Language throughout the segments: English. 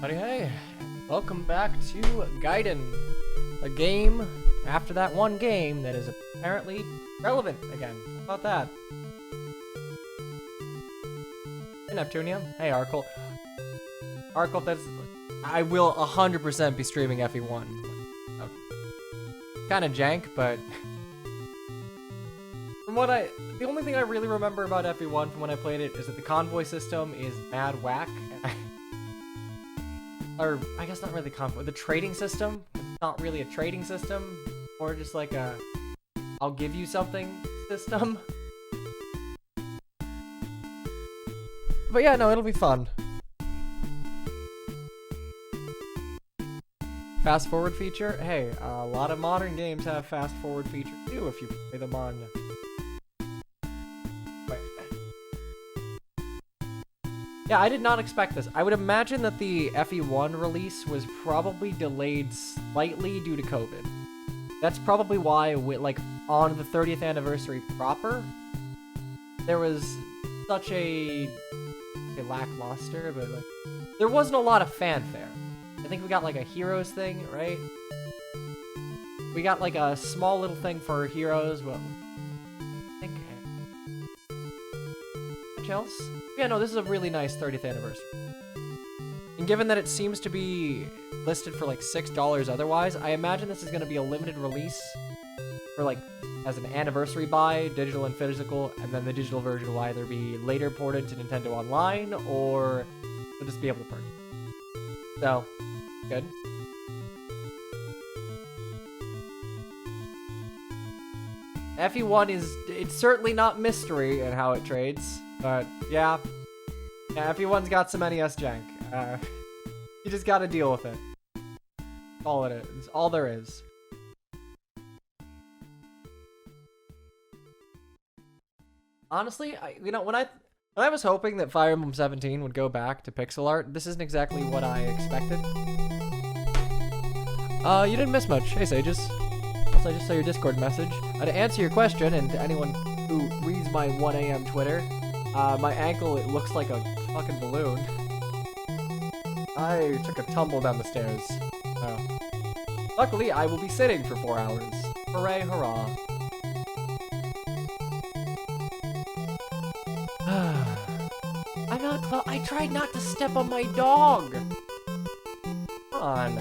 Howdy, hey, welcome back to Gaiden, a game after that one game that is apparently relevant again. How about that? Hey, Neptunium. Hey, Arkle. Arkle, I will 100% be streaming FE1. Kind of jank, but the only thing I really remember about FE1 from when I played it is that the convoy system is mad whack. Or, I guess not really convoy. The trading system, not really a trading system, or just like a I'll give you something system. But yeah, no, it'll be fun. Fast forward feature? Hey, a lot of modern games have fast forward feature too if you play them on. Yeah, I did not expect this. I would imagine that the FE1 release was probably delayed slightly due to COVID. That's probably why, like, on the 30th anniversary proper, there was such a lackluster, but like, there wasn't a lot of fanfare. I think we got like a heroes thing, right? We got like a small little thing for heroes, but I think much else? Yeah, no, this is a really nice 30th anniversary. And given that it seems to be listed for like $6 otherwise, I imagine this is going to be a limited release for like as an anniversary buy, digital and physical, and then the digital version will either be later ported to Nintendo Online or you'll just be able to purchase. So, good. FE1 it's certainly not mystery in how it trades, but yeah. Yeah, FE1's got some NES jank. You just gotta deal with it. That's all it is. It's all there is. Honestly, when I was hoping that Fire Emblem 17 would go back to pixel art, this isn't exactly what I expected. You didn't miss much. Hey, Sages. Also, I just saw your Discord message. To answer your question, and to anyone who reads my 1 a.m. Twitter, my ankle, it looks like a fucking balloon. I took a tumble down the stairs. Luckily, I will be sitting for 4 hours. Hooray, hurrah. I tried not to step on my dog. Come on.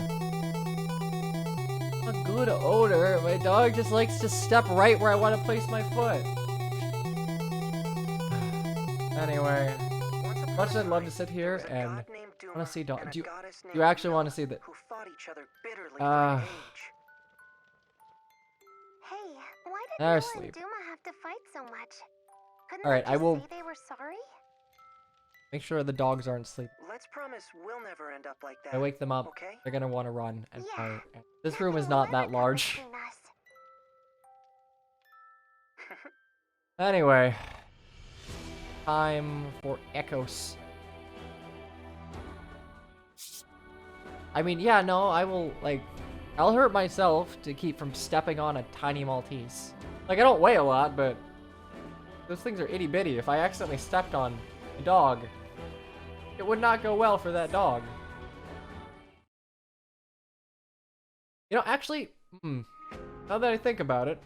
A good odor. My dog just likes to step right where I want to place my foot. Anyway, much as I'd love to sit here and want to see dog. Do you actually want to see that? Hey, why did They're Noah asleep. and Duma have to fight so much? Couldn't Alright, they I just will say they were sorry? make sure the dogs aren't asleep. Let's promise we'll never end up like that. I wake them up. Okay? They're gonna want to run and Yeah, fight. This room is not that large. Anyway, time for Echoes. I mean, yeah, no, I'll hurt myself to keep from stepping on a tiny Maltese. Like, I don't weigh a lot, but those things are itty bitty. If I accidentally stepped on a dog, it would not go well for that dog. You know, actually, now that I think about it,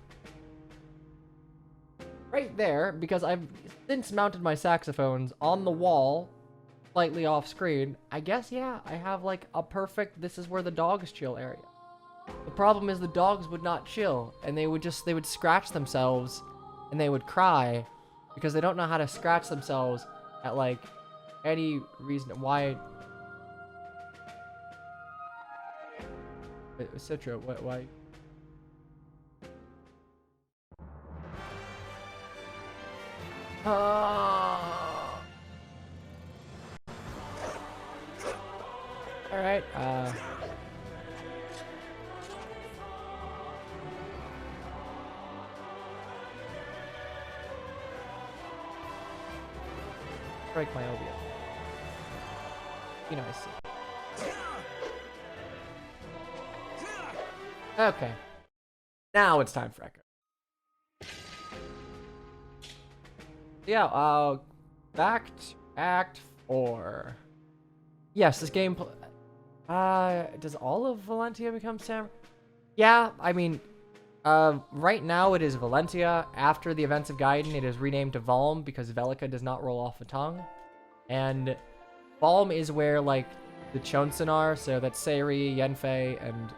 right there, because I've since mounted my saxophones on the wall, slightly off screen, I guess, yeah, I have like a perfect, this is where the dogs chill area. The problem is the dogs would not chill, and they would scratch themselves, and they would cry, because they don't know how to scratch themselves at like any reason why. Wait, Citra, why? Alright, break my obia. Be nice. Okay. Now it's time for Echo. Yeah, back to Act 4. Yes, this game Does all of Valentia become samurai? Yeah, I mean, right now it is Valentia. After the events of Gaiden, it is renamed to Valm because Velika does not roll off the tongue. And Valm is where, like, the Chonsen are, so that's Seiri, Yenfei, and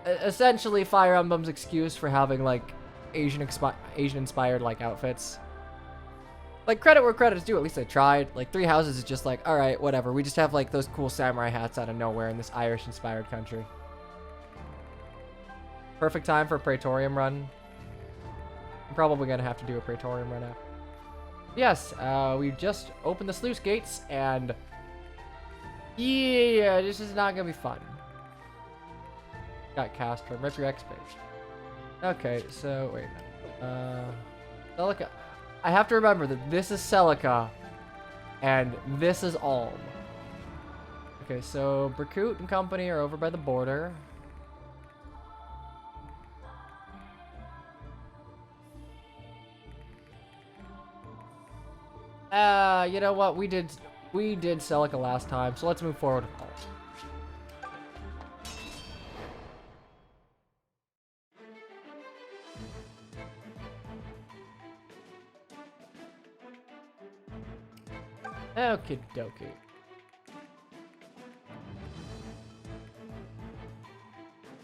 essentially Fire Emblem's excuse for having, like, Asian-inspired, like, outfits. Like, credit where credit is due, at least I tried. Like, Three Houses is just like, alright, whatever. We just have, like, those cool samurai hats out of nowhere in this Irish-inspired country. Perfect time for a Praetorium run. I'm probably gonna have to do a Praetorium run after. Yes, we just opened the sluice gates, and yeah, this is not gonna be fun. Got Castro, rip your X page. Okay, so wait. Celica. I have to remember that this is Celica, and this is Ulm. Okay, so Berkut and company are over by the border. You know what? We did Celica last time, so let's move forward with Ulm. Okie dokie.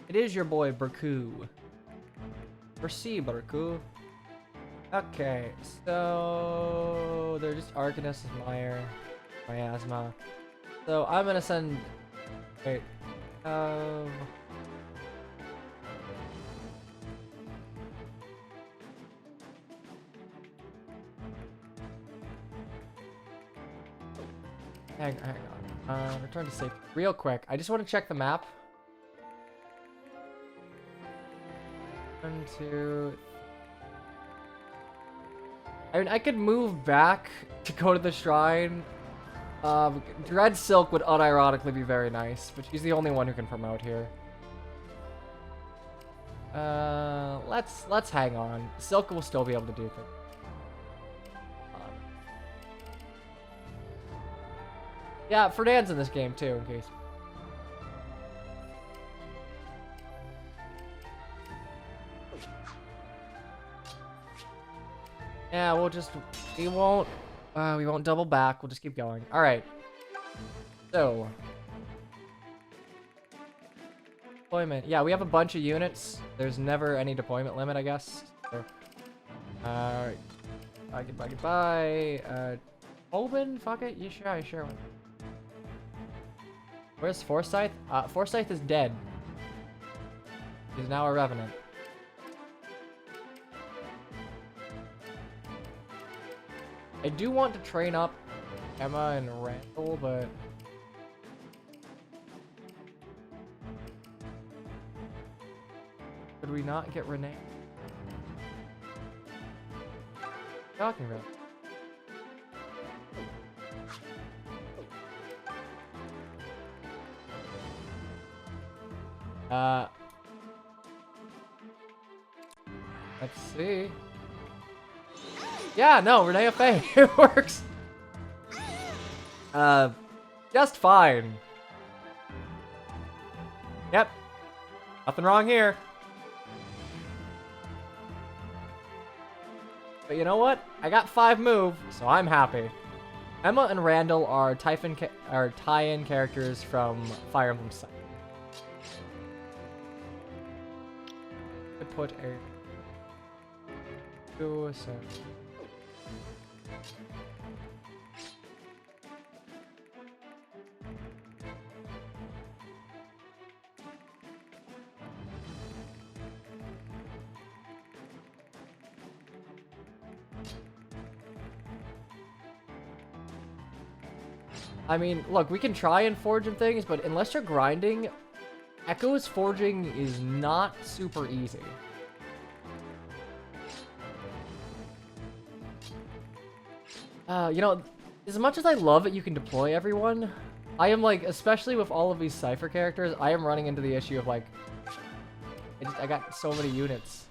It is your boy Berku. Merci, Berku. Okay, so they're just Arcanist, Meyer, Miasma. So I'm gonna send. Wait. Hang on. Return to safety. Real quick. I just want to check the map. 1, 2. I mean, I could move back to go to the shrine. Dread Silk would unironically be very nice, but she's the only one who can promote here. Let's hang on. Silk will still be able to do things. Yeah, Ferdinand's in this game too, in case. Yeah, we won't double back. We'll just keep going. All right. So, deployment. Yeah, we have a bunch of units. There's never any deployment limit, I guess. So, goodbye. Open? Fuck it. You sure. Where's Forsyth? Forsyth is dead. He's now a revenant. I do want to train up Emma and Randall, but could we not get Renee? What are you talking about? Let's see. Yeah, no, Renee Faye. It works. Just fine. Yep. Nothing wrong here. But you know what? I got 5 move, so I'm happy. Emma and Randall are tie-in characters from Fire Emblem Side. I put a so. I mean, look, we can try and forge and things, but unless you're grinding, Echo's forging is not super easy. You know, as much as I love that you can deploy everyone, I am like, especially with all of these Cypher characters, I am running into the issue of like, I got so many units.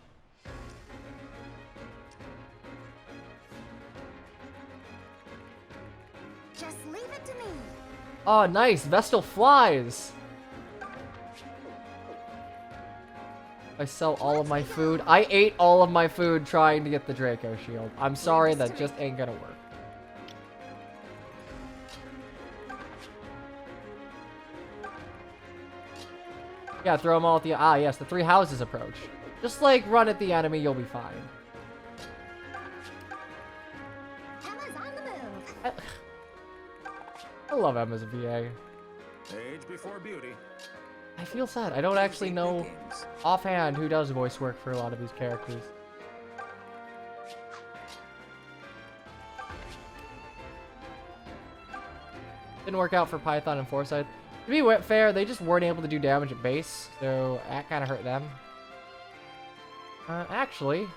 Just leave it to me. Oh, nice. Vestal flies. I sell all of my food. I ate all of my food trying to get the Draco shield. I'm sorry, that just ain't gonna work. Yeah, throw them all at the... Ah, yes, the 3 houses approach. Just, like, run at the enemy, you'll be fine. Emma's on the move. I love Emma's VA. Age before beauty. I feel sad. I don't actually know offhand who does voice work for a lot of these characters. Didn't work out for Python and Foresight. To be fair, they just weren't able to do damage at base, so that kind of hurt them. Actually...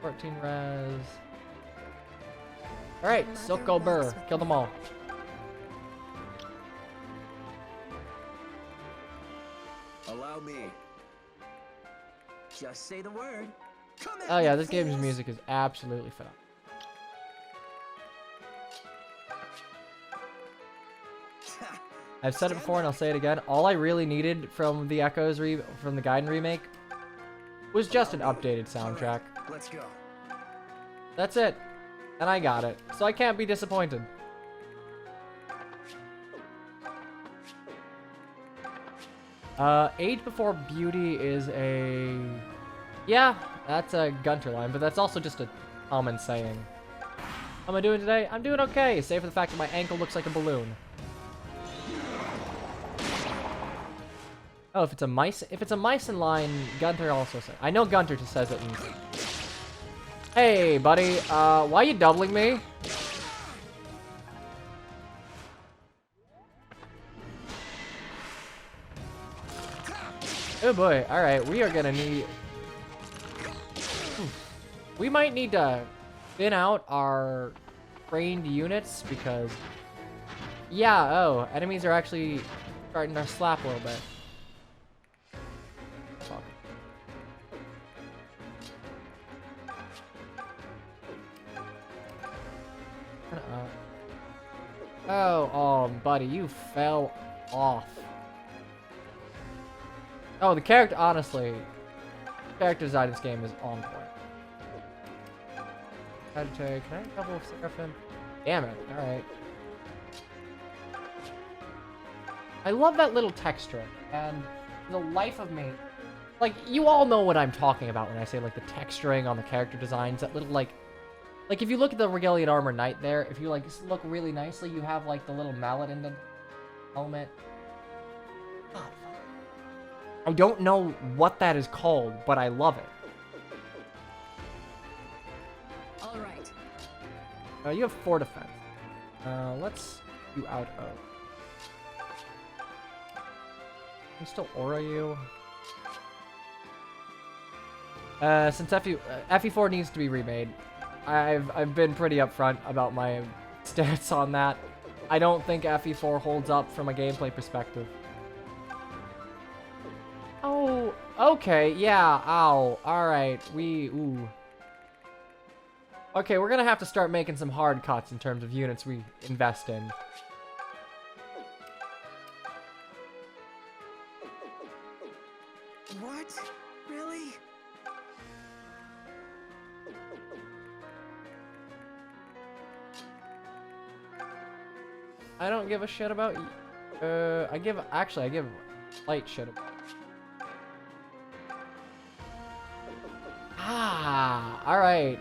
14 res. Alright, Silco Burr. Kill them all. Allow me. Just say the word. Come Oh yeah, this game's music is absolutely phenomenal. I've said it before and I'll say it again. All I really needed from the Echoes from the Gaiden remake was just an updated soundtrack. Let's go. That's it. And I got it. So I can't be disappointed. Age Before Beauty is a... Yeah, that's a Gunter line, but that's also just a common saying. How am I doing today? I'm doing okay, save for the fact that my ankle looks like a balloon. Oh, if it's a Meissen line, Gunter also says. I know Gunter just says it. Hey, buddy. Why are you doubling me? Oh boy. All right, we are gonna need. We might need to thin out our trained units because. Yeah. Oh, enemies are actually starting to slap a little bit. Oh, buddy, you fell off. Oh, the character, honestly, character design in this game is on point. Can I double Seraphim? Damn it, alright. I love that little texture, and the life of me, like, you all know what I'm talking about when I say, like, the texturing on the character designs, that little, like, if you look at the Regalian Armor Knight there, if you, like, look really nicely, you have, like, the little mallet in the helmet. God, I don't know what that is called, but I love it. All right. You have 4 defense. Let's do out of. Can still aura you? Since FE4 needs to be remade, I've been pretty upfront about my stance on that. I don't think FE4 holds up from a gameplay perspective. Oh, okay, yeah, ow, alright, ooh. Okay, we're gonna have to start making some hard cuts in terms of units we invest in. What? Really? I don't give a shit about you. I give light shit about. Ah, alright.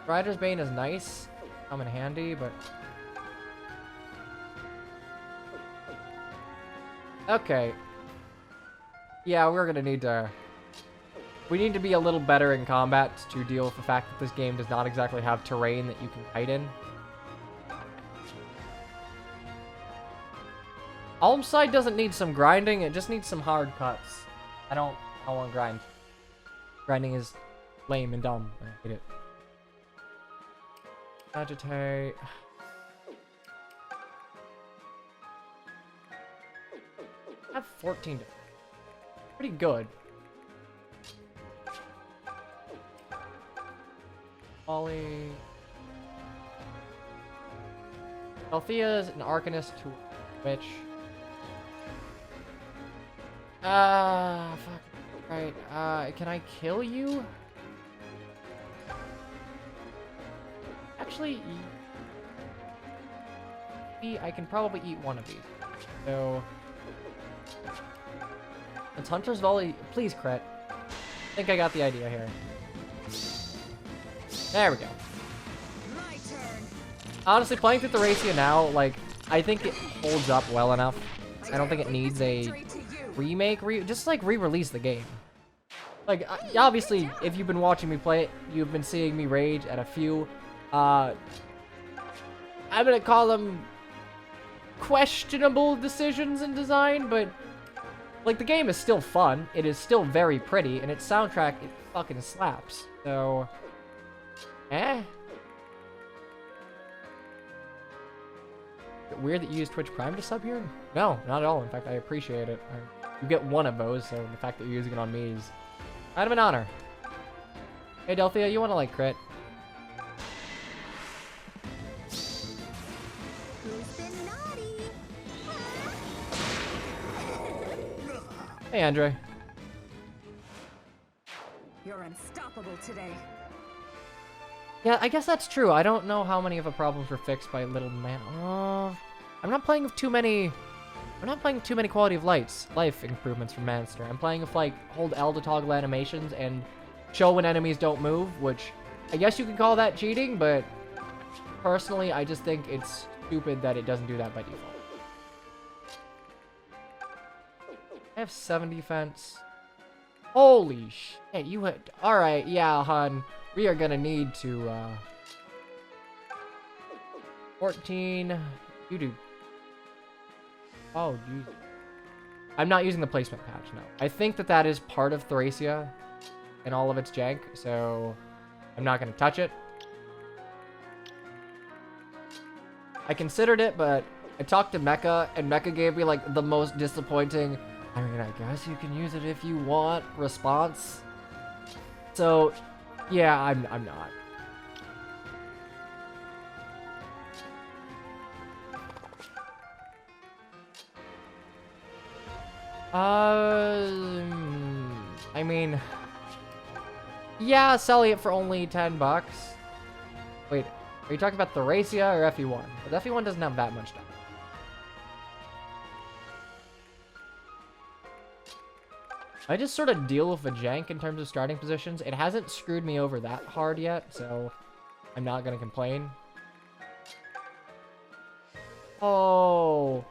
Rider's Bane is nice. Come in handy, but... Okay. Yeah, we're gonna need to... We need to be a little better in combat to deal with the fact that this game does not exactly have terrain that you can fight in. Almside doesn't need some grinding, it just needs some hard cuts. I don't want to grind. Grinding is lame and dumb. I hate it. Agitate. I have 14. Pretty good. Ollie. Althea's an Arcanist to which. Fuck. Right. Can I kill you? Actually, I can probably eat one of these. So, it's Hunter's Volley. Please crit. I think I got the idea here. There we go. My turn. Honestly, playing through Thracia now, like, I think it holds up well enough. I don't think it needs a Straight to you. remake, just like re-release the game. Like, obviously, if you've been watching me play it, you've been seeing me rage at a few, I'm gonna call them questionable decisions in design, but, like, the game is still fun, it is still very pretty, and its soundtrack, it fucking slaps, so, eh? Is it weird that you use Twitch Prime to sub here? No, not at all, in fact, I appreciate it. You get one of those, so the fact that you're using it on me is kind of an honor. Hey, Delphia, you want to, like, crit? Who's been naughty? Hey, Andre. You're unstoppable today. Yeah, I guess that's true. I don't know how many of the problems were fixed by Little Man. I'm not playing with too many... I'm not playing with too many quality of life improvements from Manster. I'm playing with, like, hold L to toggle animations and show when enemies don't move, which I guess you could call that cheating, but personally, I just think it's stupid that it doesn't do that by default. I have 7 defense. Holy shit, you had... Alright, yeah, hun. We are gonna need to, 14... You do... Oh, geez. I'm not using the placement patch, no. I think that that is part of Thracia and all of its jank, so I'm not gonna touch it. I considered it, but I talked to Mecha, and Mecha gave me, like, the most disappointing, I mean, I guess you can use it if you want, response. So, yeah, I'm not. I mean, yeah, selling it for only $10. Wait, are you talking about Thracia or FE1? But FE1 doesn't have that much stuff. I just sort of deal with the jank in terms of starting positions. It hasn't screwed me over that hard yet, so I'm not gonna complain. Oh,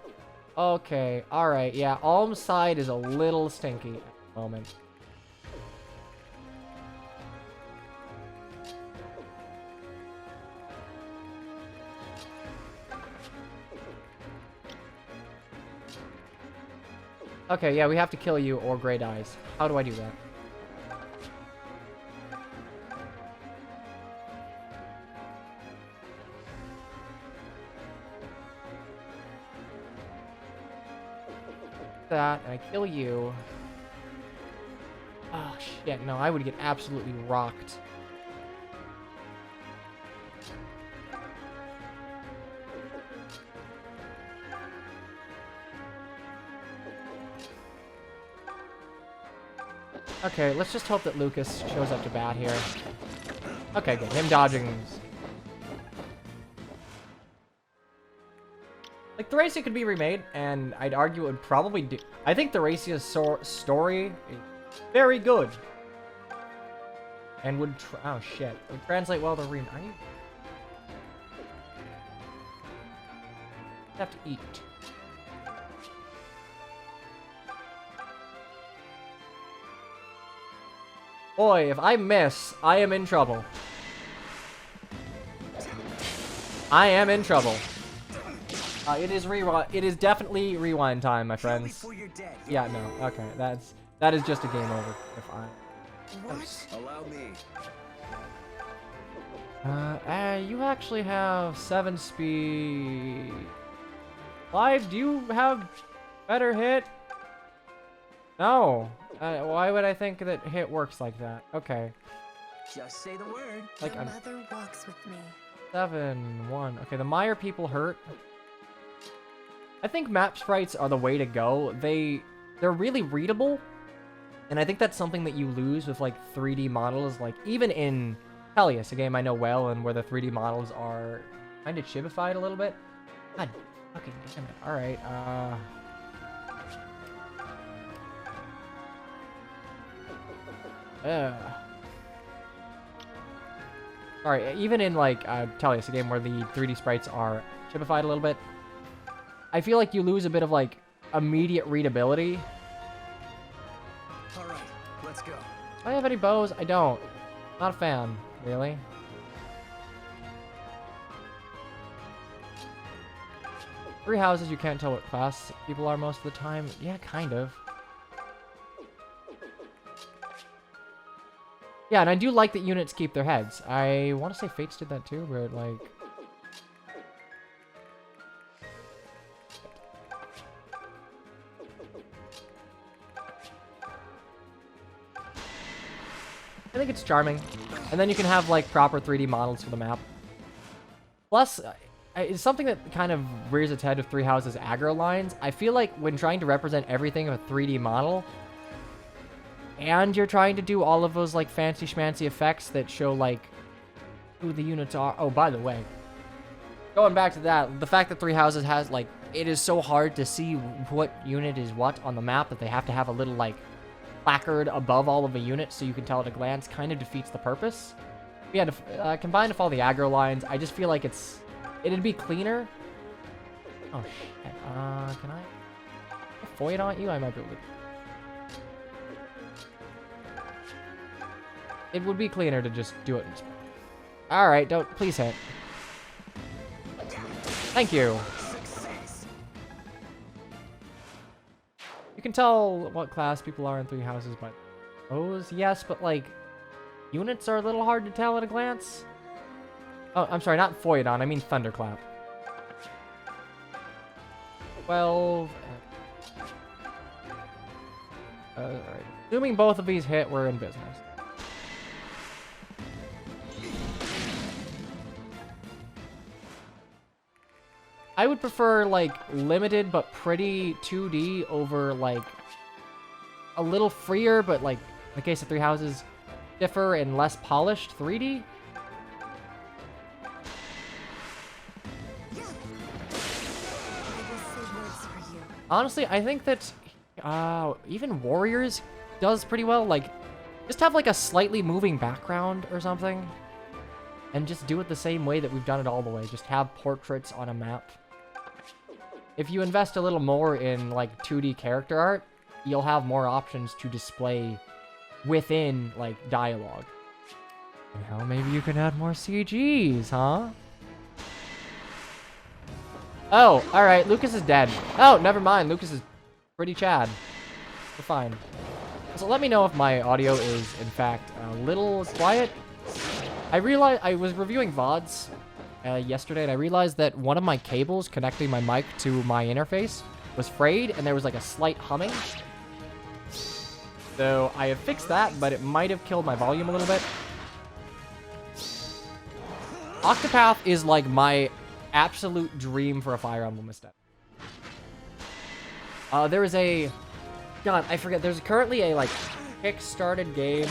okay, alright, yeah, Alm's side is a little stinky at the moment. Okay, yeah, we have to kill you or Grey dies. How do I do that? That, and I kill you. Oh, shit, no, I would get absolutely rocked. Okay, let's just hope that Lucas shows up to bat here. Okay, good. Him dodging. Like, Thracia could be remade, and I'd argue it would probably do... I think Thracia's story is very good. And would... Oh, shit. Would translate well to remake. I have to eat. Boy, if I miss, I am in trouble. I am in trouble. It is rewind. It is definitely rewind time, my friends. Before you're dead. Yeah, no. Okay, that is just a game over. If What? Allow me. you actually have 7 speed. Clive, do you have better hit? No. Why would I think that hit works like that? Okay. Just say the word. Like, Your I'm mother walks with me. 7-1. Okay, the Meyer people hurt. I think map sprites are the way to go. They're really readable, and I think that's something that you lose with like 3D models. Like even in Peleus, a game I know well, and where the 3D models are kind of chibified a little bit. God fucking damn it! All right, Alright, even in like Peleus, a game where the 3D sprites are chibified a little bit, I feel like you lose a bit of like immediate readability. All right, let's go. Do I have any bows? I don't. Not a fan, really. Three houses, you can't tell what class people are most of the time. Yeah, kind of. Yeah, and I do like that units keep their heads. I want to say Fates did that too, but like... I think it's charming. And then you can have like proper 3D models for the map. Plus, it's something that kind of rears its head with Three Houses aggro lines. I feel like when trying to represent everything of a 3D model, and you're trying to do all of those like fancy schmancy effects that show like who the units are. Oh, by the way, going back to that, the fact that Three Houses has like, it is so hard to see what unit is what on the map that they have to have a little like placard above all of the units so you can tell at a glance, kind of defeats the purpose. Yeah, combined with all the aggro lines, I just feel like it'd be cleaner. Oh shit, can I foil on you? I might be able to. It would be cleaner to just do it. Alright, please hit. Thank you. You can tell what class people are in Three Houses by those, yes, but like, units are a little hard to tell at a glance. Oh, I'm sorry, not Foyodon, I mean Thunderclap. 12. Alright. Assuming both of these hit, we're in business. I would prefer, like, limited but pretty 2D over, like, a little freer, but, like, in the case of Three Houses, stiffer and less polished 3D. Honestly, I think that even Warriors does pretty well. Like, just have, like, a slightly moving background or something. And just do it the same way that we've done it all the way. Just have portraits on a map. If you invest a little more in, like, 2D character art, you'll have more options to display within, like, dialogue. Well, maybe you can add more CGs, huh? Oh, alright, Lucas is dead. Oh, never mind, Lucas is pretty Chad. We're fine. So let me know if my audio is, in fact, a little quiet. I realized I was reviewing VODs yesterday, and I realized that one of my cables connecting my mic to my interface was frayed, and there was like a slight humming. So I have fixed that, but it might have killed my volume a little bit. Octopath is like my absolute dream for a Fire Emblem aesthetic. There is a... God, I forget. There's currently a, like, kick-started game.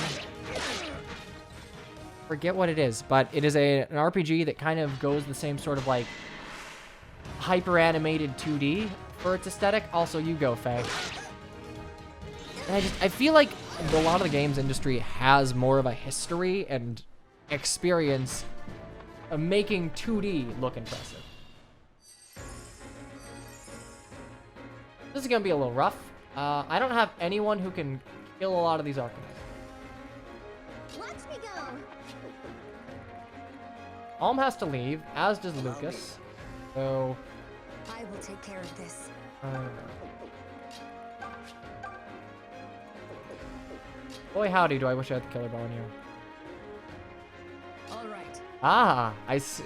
Forget what it is, but it is an RPG that kind of goes the same sort of, like, hyper-animated 2D for its aesthetic. Also, you go, Faye. And I feel like a lot of the games industry has more of a history and experience of making 2D look impressive. This is going to be a little rough. I don't have anyone who can kill a lot of these Arcanines. Watch me go. Alm has to leave, as does Lucas. So... I will take care of this. Boy howdy, do I wish I had the killer bow in here. All right. Ah, I see.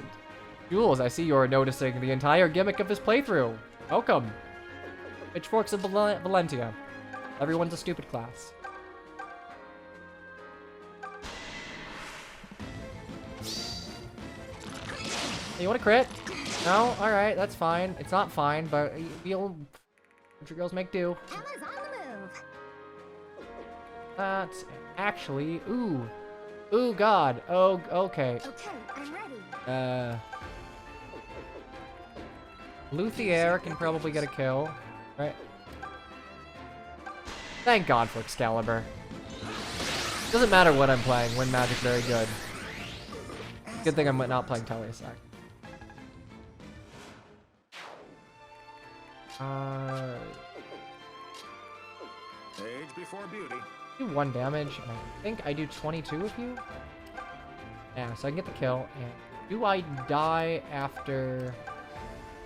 Jules, I see you're noticing the entire gimmick of this playthrough. Welcome. Pitchforks of Valentia. Everyone's a stupid class. You want to crit? No? Alright, that's fine. It's not fine, but you'll... Country girls make do. Emma's on the move. That's actually... Ooh. Ooh, God. Oh, okay. Okay, I'm ready. Luthier can probably get a kill. Right? Thank God for Excalibur. Doesn't matter what I'm playing. Wind Magic, very good. Good thing I'm not playing Telesec. Age before beauty. Do 1 damage, and I think I do 22 with you. Yeah, so I can get the kill. And do I die after...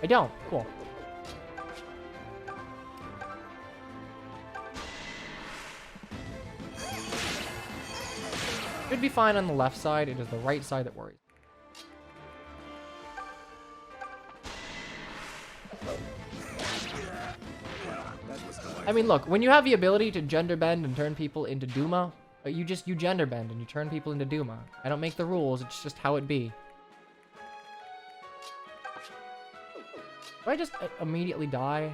I don't. Cool. Should be fine on the left side. It is the right side that worries. I mean, look, when you have the ability to gender bend and turn people into Duma, you gender bend and you turn people into Duma. I don't make the rules, it's just how it be. Do I just immediately die?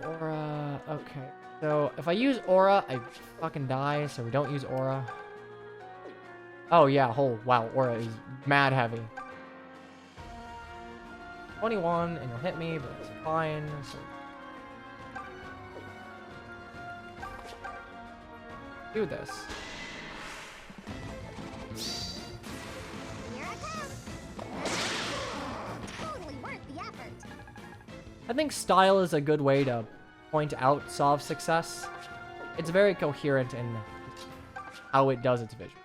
Aura, okay. So, if I use Aura, I fucking die, so we don't use Aura. Oh yeah, wow, Aura is mad heavy. 21, and you'll hit me, but it's fine, so... Do this. Here I come. Totally worth the effort. I think style is a good way to point out Sov's success. It's very coherent in how it does its vision.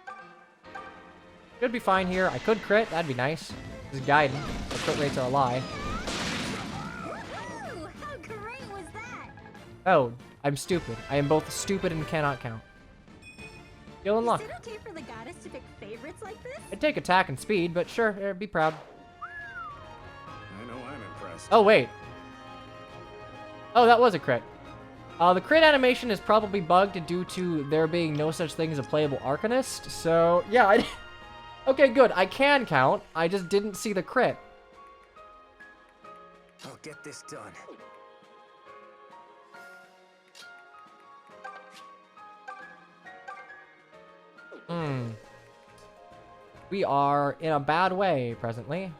Should be fine here. I could crit. That'd be nice. Just guiding. The crit rates are a lie. Woohoo! How great was that? Oh, I'm stupid. I am both stupid and cannot count. Skill and luck. Is it okay for the goddess to pick favorites like this? I'd take attack and speed, but sure, be proud. I know I'm impressed. Oh, wait. Oh, that was a crit. The crit animation is probably bugged due to there being no such thing as a playable Arcanist. So, yeah, okay, good. I can count. I just didn't see the crit. I'll get this done. We are in a bad way presently.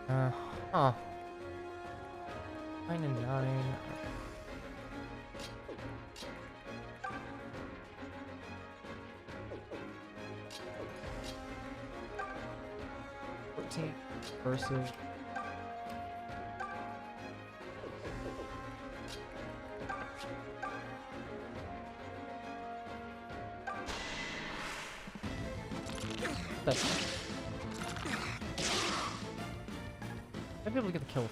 Huh. 9 and 9. 14 versus... That's... Might be able to get the kill.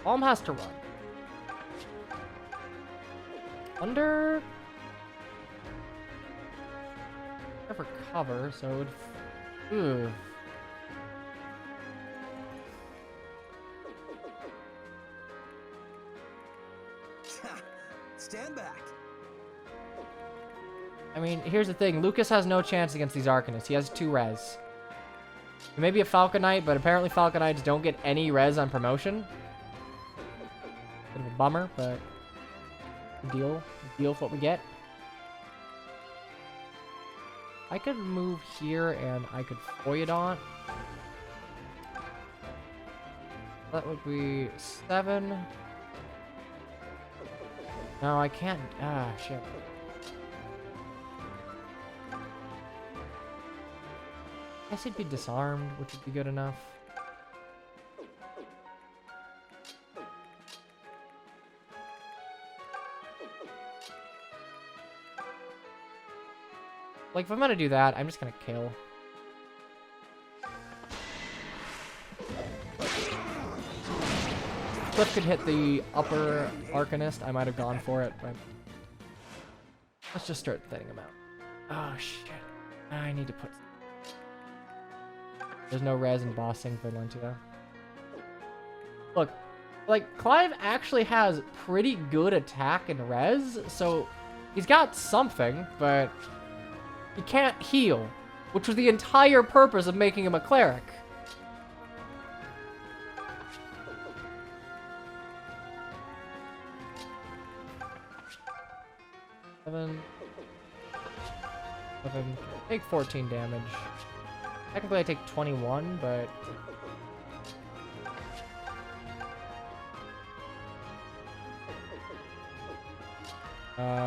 Alm has to run. Under... For cover, so it would... Ooh. Stand back. I mean, here's the thing. Lucas has no chance against these Arcanists. He has 2 res. He may be a Falconite, but apparently Falconites don't get any res on promotion. Bit of a bummer, but... Deal with what we get. I could move here and I could Foyodont. That would be 7. No, I can't. Ah, shit. I guess he'd be disarmed, which would be good enough. Like, if I'm gonna do that, I'm just gonna kill. Cliff could hit the upper Arcanist. I might have gone for it, but... Let's just start thinning him out. Oh, shit. I need to put... There's no res in bossing Valentia. Look, like, Clive actually has pretty good attack and res, so he's got something, but he can't heal, which was the entire purpose of making him a cleric. Seven. Take 14 damage. Technically, I take 21, but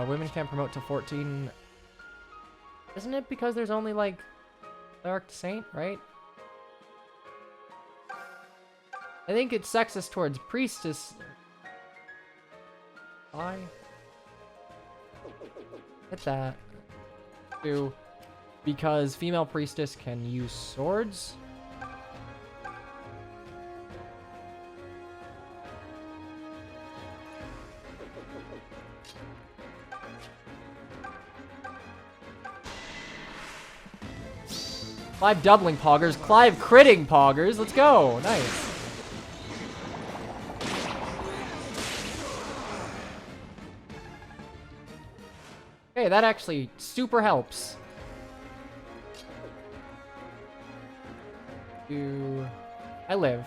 women can't promote to 14. Isn't it because there's only like cleric to saint, right? I think it's sexist towards priestess. Why? Hit that. Two. Because female priestess can use swords. Clive doubling poggers, Clive critting poggers. Let's go. Nice. Okay, that actually super helps. I live.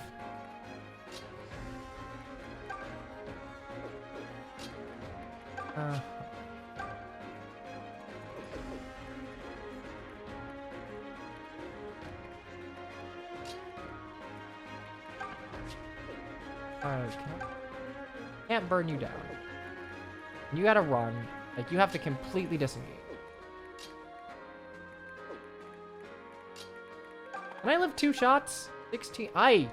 Can't burn you down. You gotta run. Like, you have to completely disengage. Can I live 2 shots? 16. I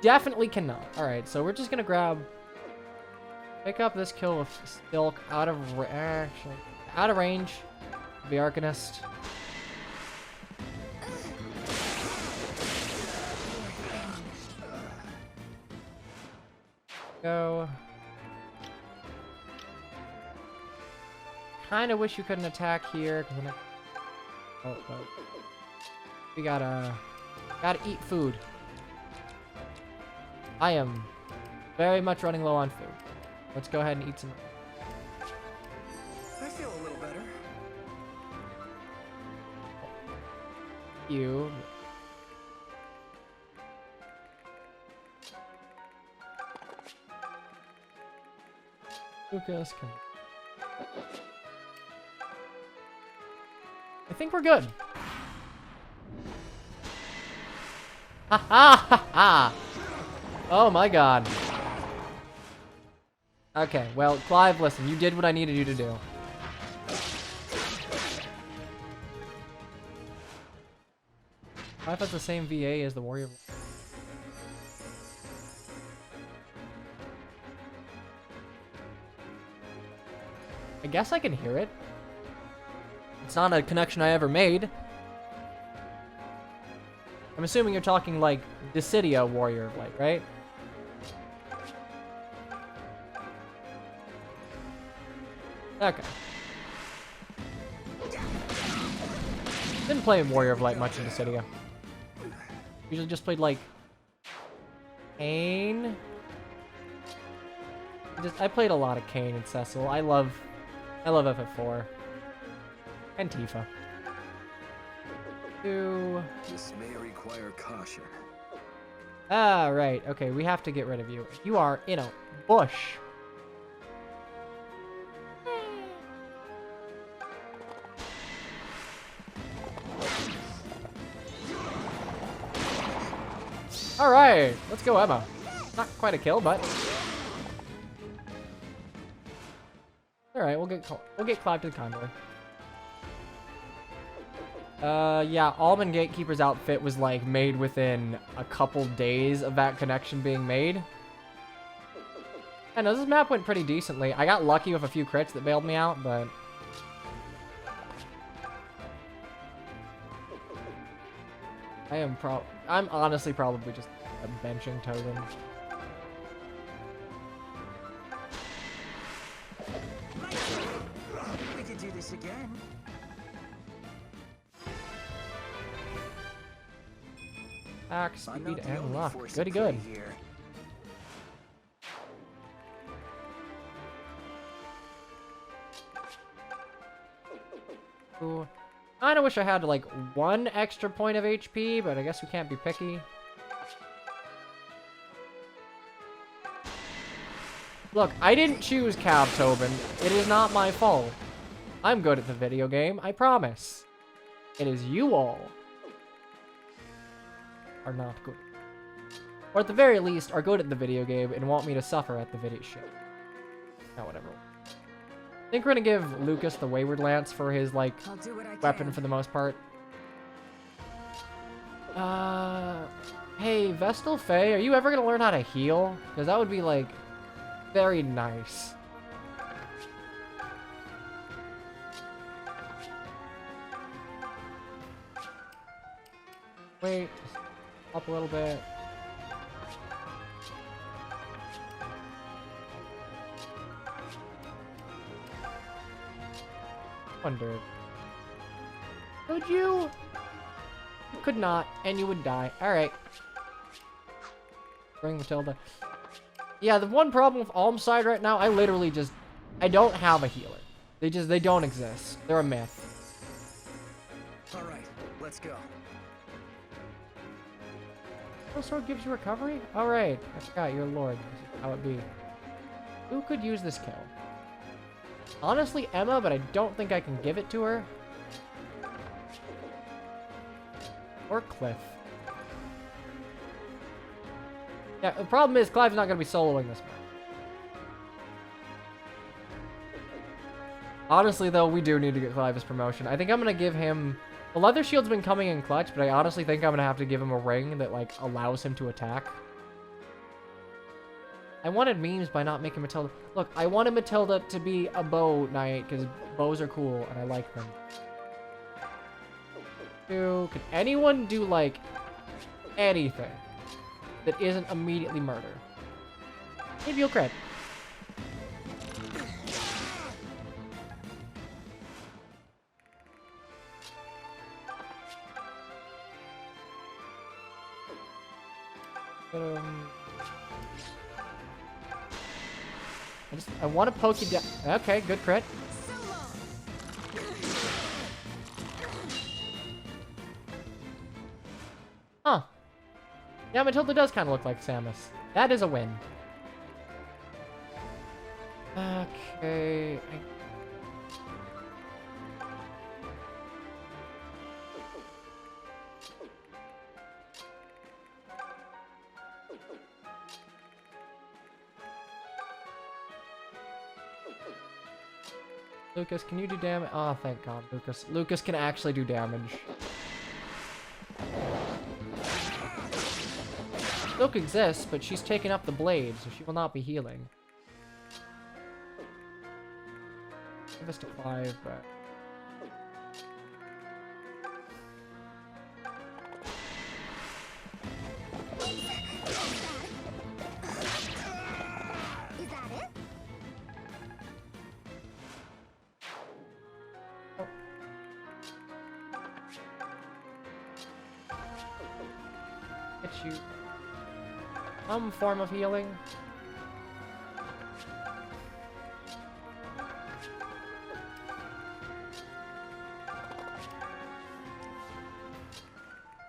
definitely cannot. Alright, so we're just gonna grab... Pick up this kill with Stilk out of... Actually, out of range. The Arcanist. Go. Kinda wish you couldn't attack here, cause I'm oh. We gotta eat food. I am very much running low on food. Let's go ahead and eat some. I feel a little better. You. Lucas, come. I think we're good. Ha ha ha ha! Oh my god. Okay, well, Clive, listen, you did what I needed you to do. Clive has the same VA as the warrior. I guess I can hear it. It's not a connection I ever made. I'm assuming you're talking like Dissidia Warrior of Light, right? Okay. Didn't play Warrior of Light much in Dissidia. Usually just played like Kayn. I played a lot of Kayn and Cecil. I love FF4. And Tifa. This may require caution. Ah, right. Okay, we have to get rid of you. You are in a bush. All right, let's go, Emma. Not quite a kill, but all right. We'll get Clive to the convoy. Yeah, Almond Gatekeeper's outfit was, like, made within a couple days of that connection being made. I know, this map went pretty decently. I got lucky with a few crits that bailed me out, but... I'm honestly probably just a benching totem. We could do this again. Axe, speed, and luck. Goody good. Kinda wish I had, like, 1 extra point of HP, but I guess we can't be picky. Look, I didn't choose Cav Tobin. It is not my fault. I'm good at the video game, I promise. It is you all are not good. Or at the very least, are good at the video game and want me to suffer at the video shit. Oh, whatever. I think we're gonna give Lucas the Wayward Lance for his, like, I'll do what I weapon can. for the most part. Hey, Vestal Faye, are you ever gonna learn how to heal? Because that would be, like, very nice. Wait, up a little bit. Wondered. Could you? You could not, and you would die. Alright. Bring Matilda. Yeah, the one problem with Almside right now, I literally just... I don't have a healer. They don't exist. They're a myth. Alright, let's go. Spell Sword gives you recovery? Alright. I forgot, you're a lord. This is how it be. Who could use this kill? Honestly, Emma, but I don't think I can give it to her. Or Cliff. Yeah, the problem is Clive's not going to be soloing this one. Honestly, though, we do need to get Clive his promotion. I think I'm going to give him... The Leather Shield's been coming in clutch, but I honestly think I'm going to have to give him a ring that, like, allows him to attack. I wanted memes by not making Matilda... Look, I wanted Matilda to be a bow knight, because bows are cool, and I like them. Can anyone do, like, anything that isn't immediately murder? Maybe you'll crit. I want to poke you down. Okay, good crit. Huh. Yeah, Matilda does kind of look like Samus. That is a win. Okay. Lucas, can you do damage? Oh, thank God, Lucas. Lucas can actually do damage. Silk exists, but she's taken up the blade, so she will not be healing. Give us to 5, but... Is that it? Hit you. Some form of healing.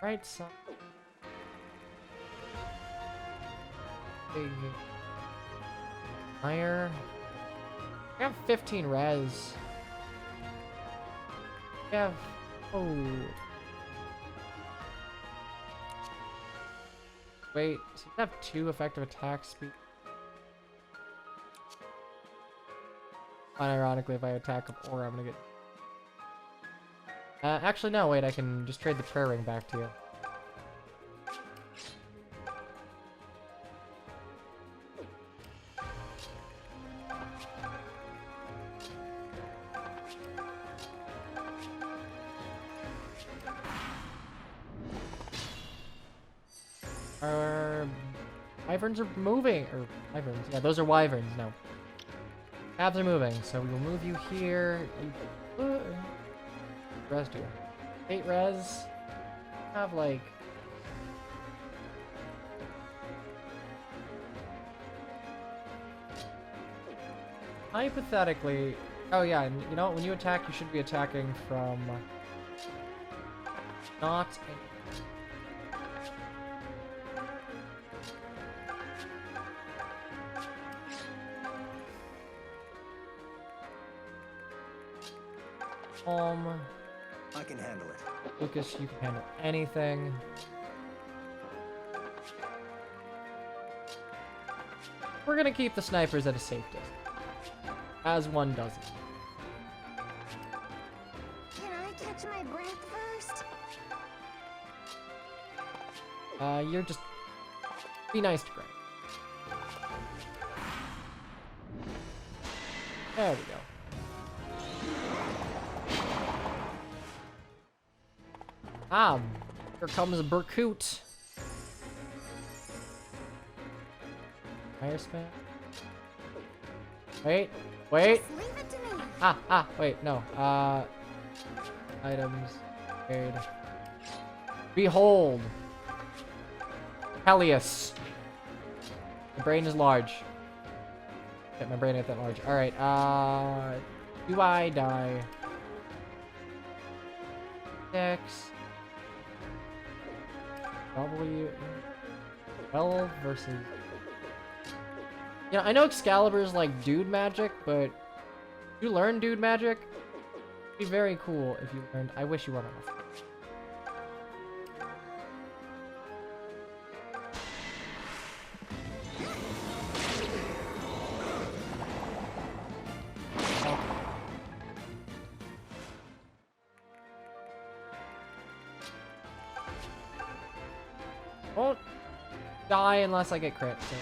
Right, so. Big. Fire. I have 15 res. I have. Oh. Wait, so you have 2 effective attack speed. Unironically, if I attack up or I'm gonna get... actually, no, wait, I can just trade the prayer ring back to you. Wyverns are moving, or wyverns, yeah, those are wyverns, no. Calves are moving, so we will move you here. Res do. 8 res. Have like... Hypothetically... Oh yeah, and you know, when you attack, you should be attacking from not. I can handle it. Lucas, you can handle anything. We're gonna keep the snipers at a safe distance, as one doesn't. Can I catch my breath first? You're just... Be nice to Greg. There we go. Ah, here comes Berkut. Fire spam. Wait, wait. Just leave it to me. Wait, no. Items. Trade. Behold. Helios. My brain is large. Okay, my brain ain't that large. Alright, do I die? 6. W. 12 versus... Yeah, I know Excalibur's like dude magic, but you learn dude magic? It'd be very cool if you learned. I wish you weren't on my phone. Won't die unless I get crit. So.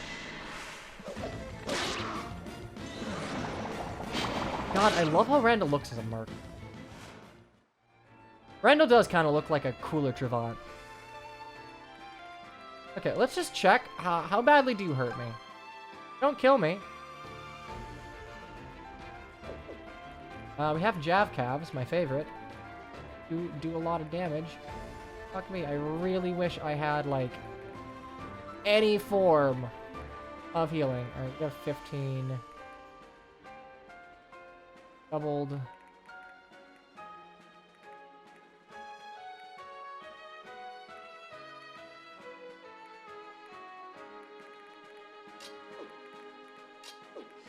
God, I love how Randall looks as a merc. Randall does kind of look like a cooler Trevant. Okay, let's just check. How badly do you hurt me? Don't kill me. We have Jav Calves, my favorite. Do a lot of damage. Fuck me, I really wish I had, like, any form of healing. Alright, we have 15. Doubled.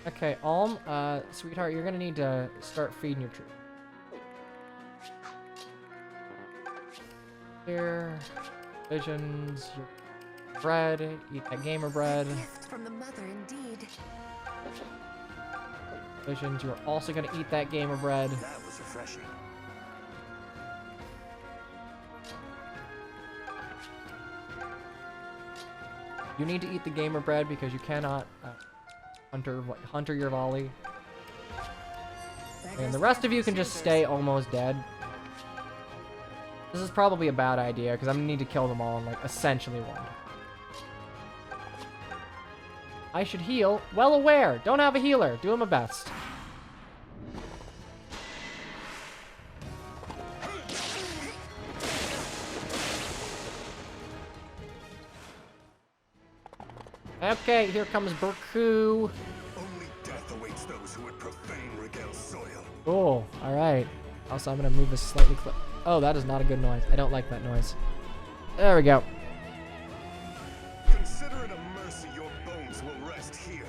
Okay, Alm, sweetheart, you're gonna need to start feeding your troop. Here, visions, your bread, eat that gamer bread. Gift from the mother, indeed. Visions, you are also gonna eat that gamer bread. That was refreshing. You need to eat the gamer bread because you cannot hunter your volley. And the rest of you can just stay almost dead. This is probably a bad idea because I'm gonna need to kill them all in like essentially one. I should heal. Well aware. Don't have a healer. Doing my best. Okay, here comes Berku. Only death awaits those who would profane Regal's soil. Oh, alright. Also, I'm gonna move this slightly Oh, that is not a good noise. I don't like that noise. There we go. Consider it a mercy your bones will rest here,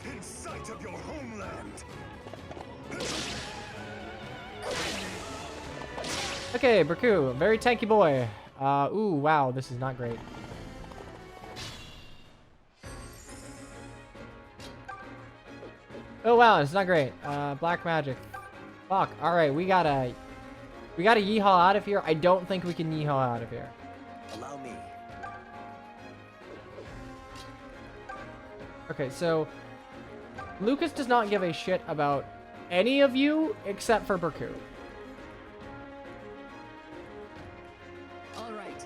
in sight of your homeland. Okay, Berku, very tanky boy. Ooh, wow, this is not great. Oh wow, it's not great. Black magic. Fuck. All right, we gotta yeehaw out of here. I don't think we can yeehaw out of here. Allow me. Okay, so Lucas does not give a shit about any of you except for Berku. All right.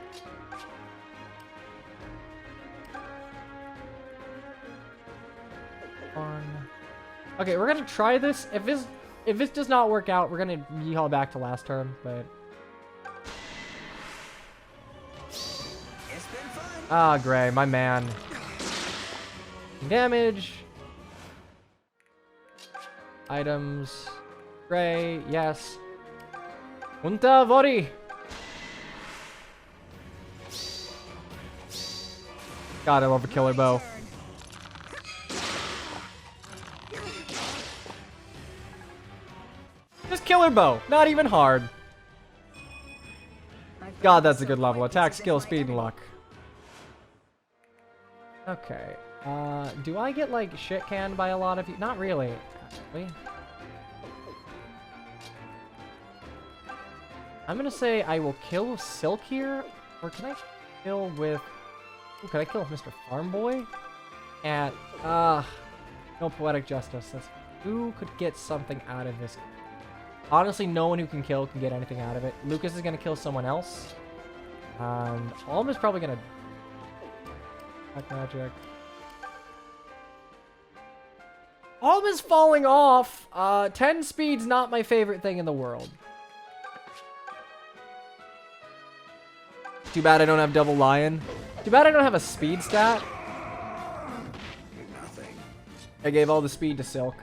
Okay, we're gonna try this. If this does not work out, we're gonna yeehaw back to last turn. But It's been fun. ah, Gray, my man. Damage. Items. Gray, yes. Unta Vori. God, I love a killer bow. Just killer bow. Not even hard. God, that's a good level. Attack, skill, speed, and luck. Okay. Do I get, like, shit canned by a lot of you? Not really, actually. I'm gonna say I will kill Silk here. Or can I kill with... Ooh, can I kill with Mr. Farm Boy? And, no poetic justice. Who could get something out of this? Honestly, no one who can kill can get anything out of it. Lucas is gonna kill someone else. And Alm is probably gonna... Black magic. Alm is falling off! 10 speed's not my favorite thing in the world. Too bad I don't have double lion. Too bad I don't have a speed stat. Nothing. I gave all the speed to Silk.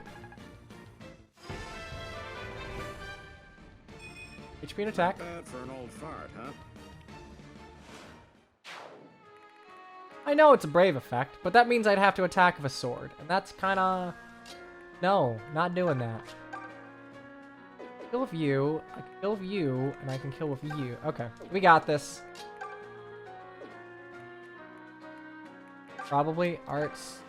HP and attack. Bad for an old fart, huh? I know it's a brave effect, but that means I'd have to attack with a sword. And that's kinda... No, not doing that. Kill with you, I can kill with you, and I can kill with you. Okay, we got this. Probably arts.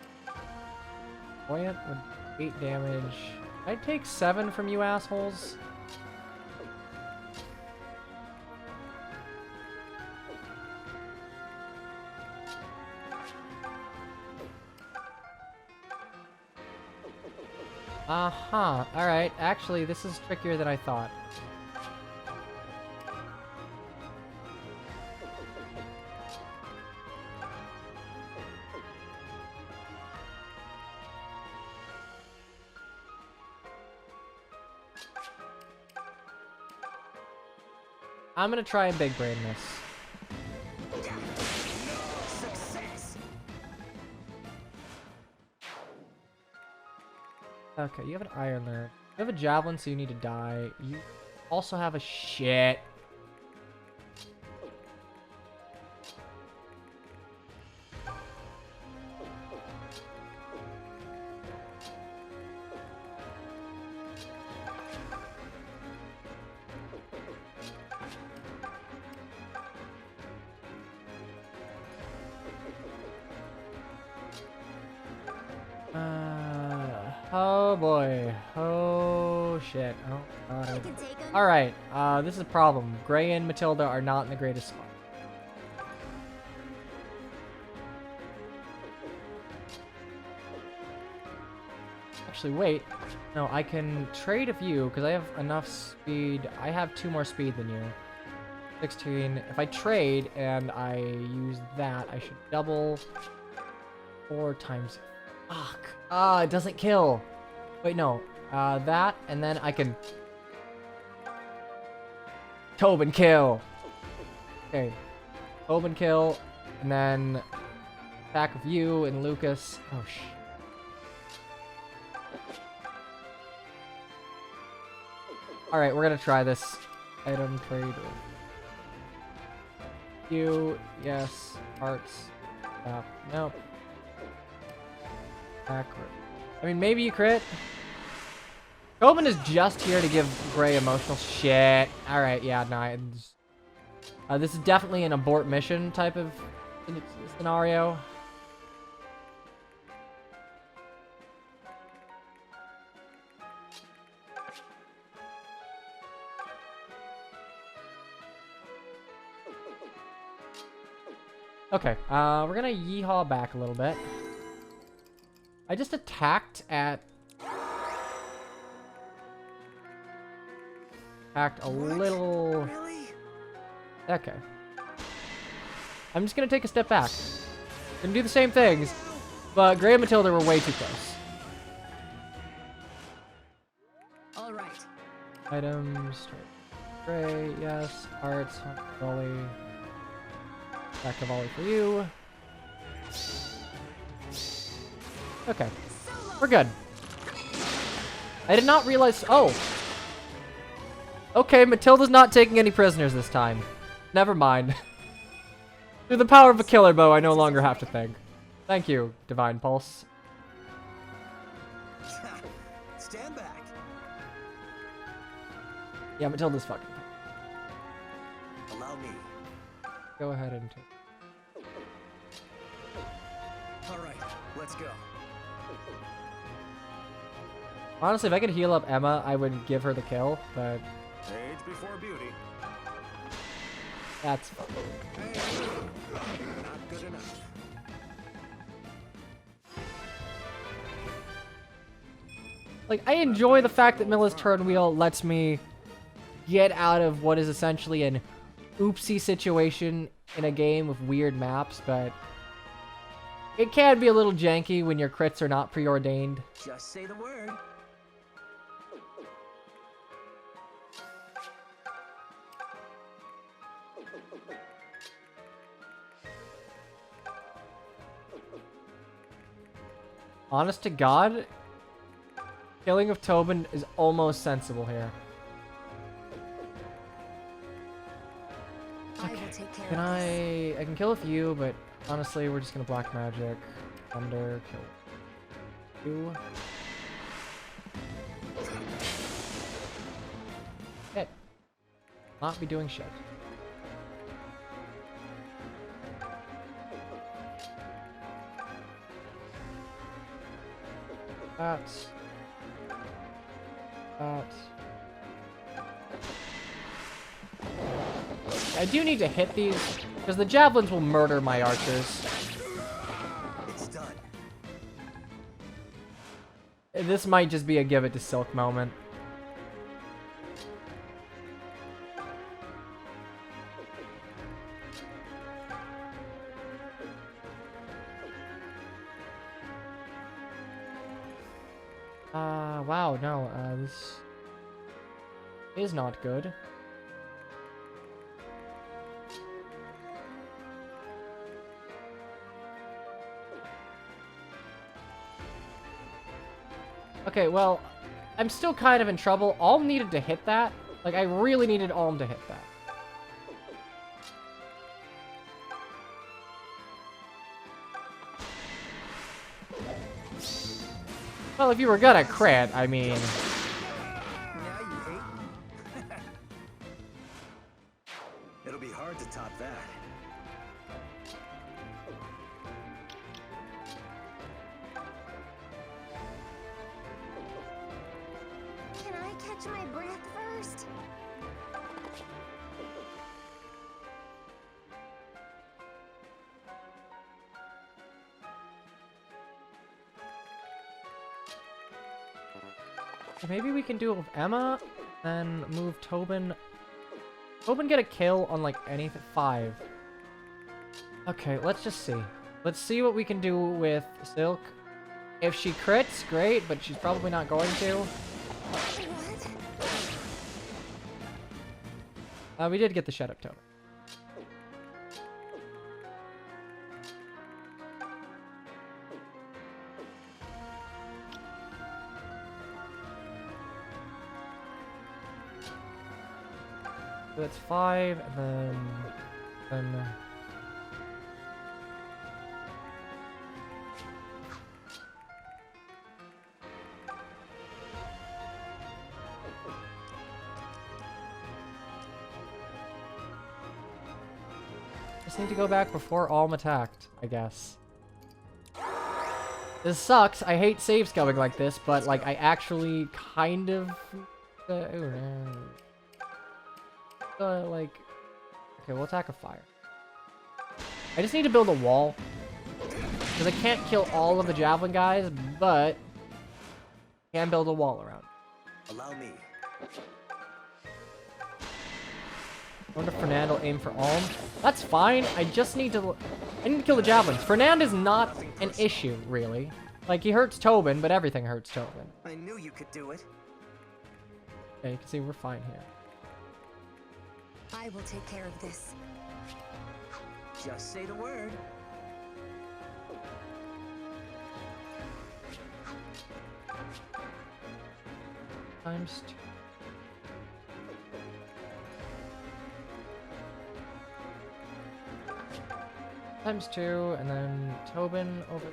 Buoyant with 8 damage. I'd take 7 from you assholes. Uh-huh. Alright, actually, this is trickier than I thought. I'm gonna try and big brain this. Success. Okay, you have an iron there. You have a javelin, so you need to die. You also have a shit. Oh boy. Oh shit. Oh god. I can take 'em. Alright, this is a problem. Gray and Matilda are not in the greatest spot. Actually, wait. No, I can trade a few, because I have enough speed. I have 2 more speed than you. 16. If I trade and I use that, I should double 4 times. Fuck. It doesn't kill. Wait, no. That, and then I can... Tobin kill. Okay. Tobin kill, and then attack with you and Lucas. Oh, sh... Alright, we're gonna try this. Item trade. You, yes. Hearts. Nope. Backward. I mean, maybe you crit. Tobin is just here to give Gray emotional shit. Alright, yeah, no. This is definitely an abort mission type of scenario. Okay, we're gonna yeehaw back a little bit. I just attacked a little... Really? Okay. I'm just gonna take a step back. Gonna do the same things, but Gray and Matilda were way too close. All right. Items, Gray, yes. Hearts, volley. Back to volley for you. Okay. We're good. I did not realize... Oh! Okay, Matilda's not taking any prisoners this time. Never mind. Through the power of a killer bow, I no longer have to think. Thank you, Divine Pulse. Stand back. Yeah, Matilda's fucking. Allow me. Go ahead and take. All right, let's go. Honestly, if I could heal up Emma, I would give her the kill, but Age before beauty. that's fine. Hey, not good enough. Like, I enjoy the fact that Milla's turn wheel lets me get out of what is essentially an oopsie situation in a game with weird maps, but it can be a little janky when your crits are not preordained. Just say the word. Honest to God, killing of Tobin is almost sensible here. I will take care Can of this. I can kill a few, but honestly, we're just gonna black magic, thunder, kill you. Okay. Not be doing shit. That's. I do need to hit these, because the javelins will murder my archers. It's done. This might just be a give it to Silk moment. Wow, no, this is not good. Okay, well, I'm still kind of in trouble. Alm needed to hit that. Like, I really needed Alm to hit that. Well, if you were gonna crit, I mean... Now you hate me. It'll be hard to top that. Can I catch my breath first? Maybe we can do it with Emma, then move Tobin. Tobin get a kill on, like, anything. 5. Okay, let's just see. Let's see what we can do with Silk. If she crits, great, but she's probably not going to. What? We did get the shut up Tobin. So that's 5, and then just need to go back before Alm attacked, I guess. This sucks. I hate saves going like this, but like I actually kind of like, okay, we'll attack a fire. I just need to build a wall because I can't kill all of the javelin guys, but can build a wall around. Allow me. I wonder if Fernando aim for Alm. That's fine. I just need to. I need to kill the javelins. Fernand is not an issue, really. Like, he hurts Tobin, but everything hurts Tobin. I knew you could do it. Okay, you can see we're fine here. I will take care of this. Just say the word. Times 2. Times 2, and then Tobin over.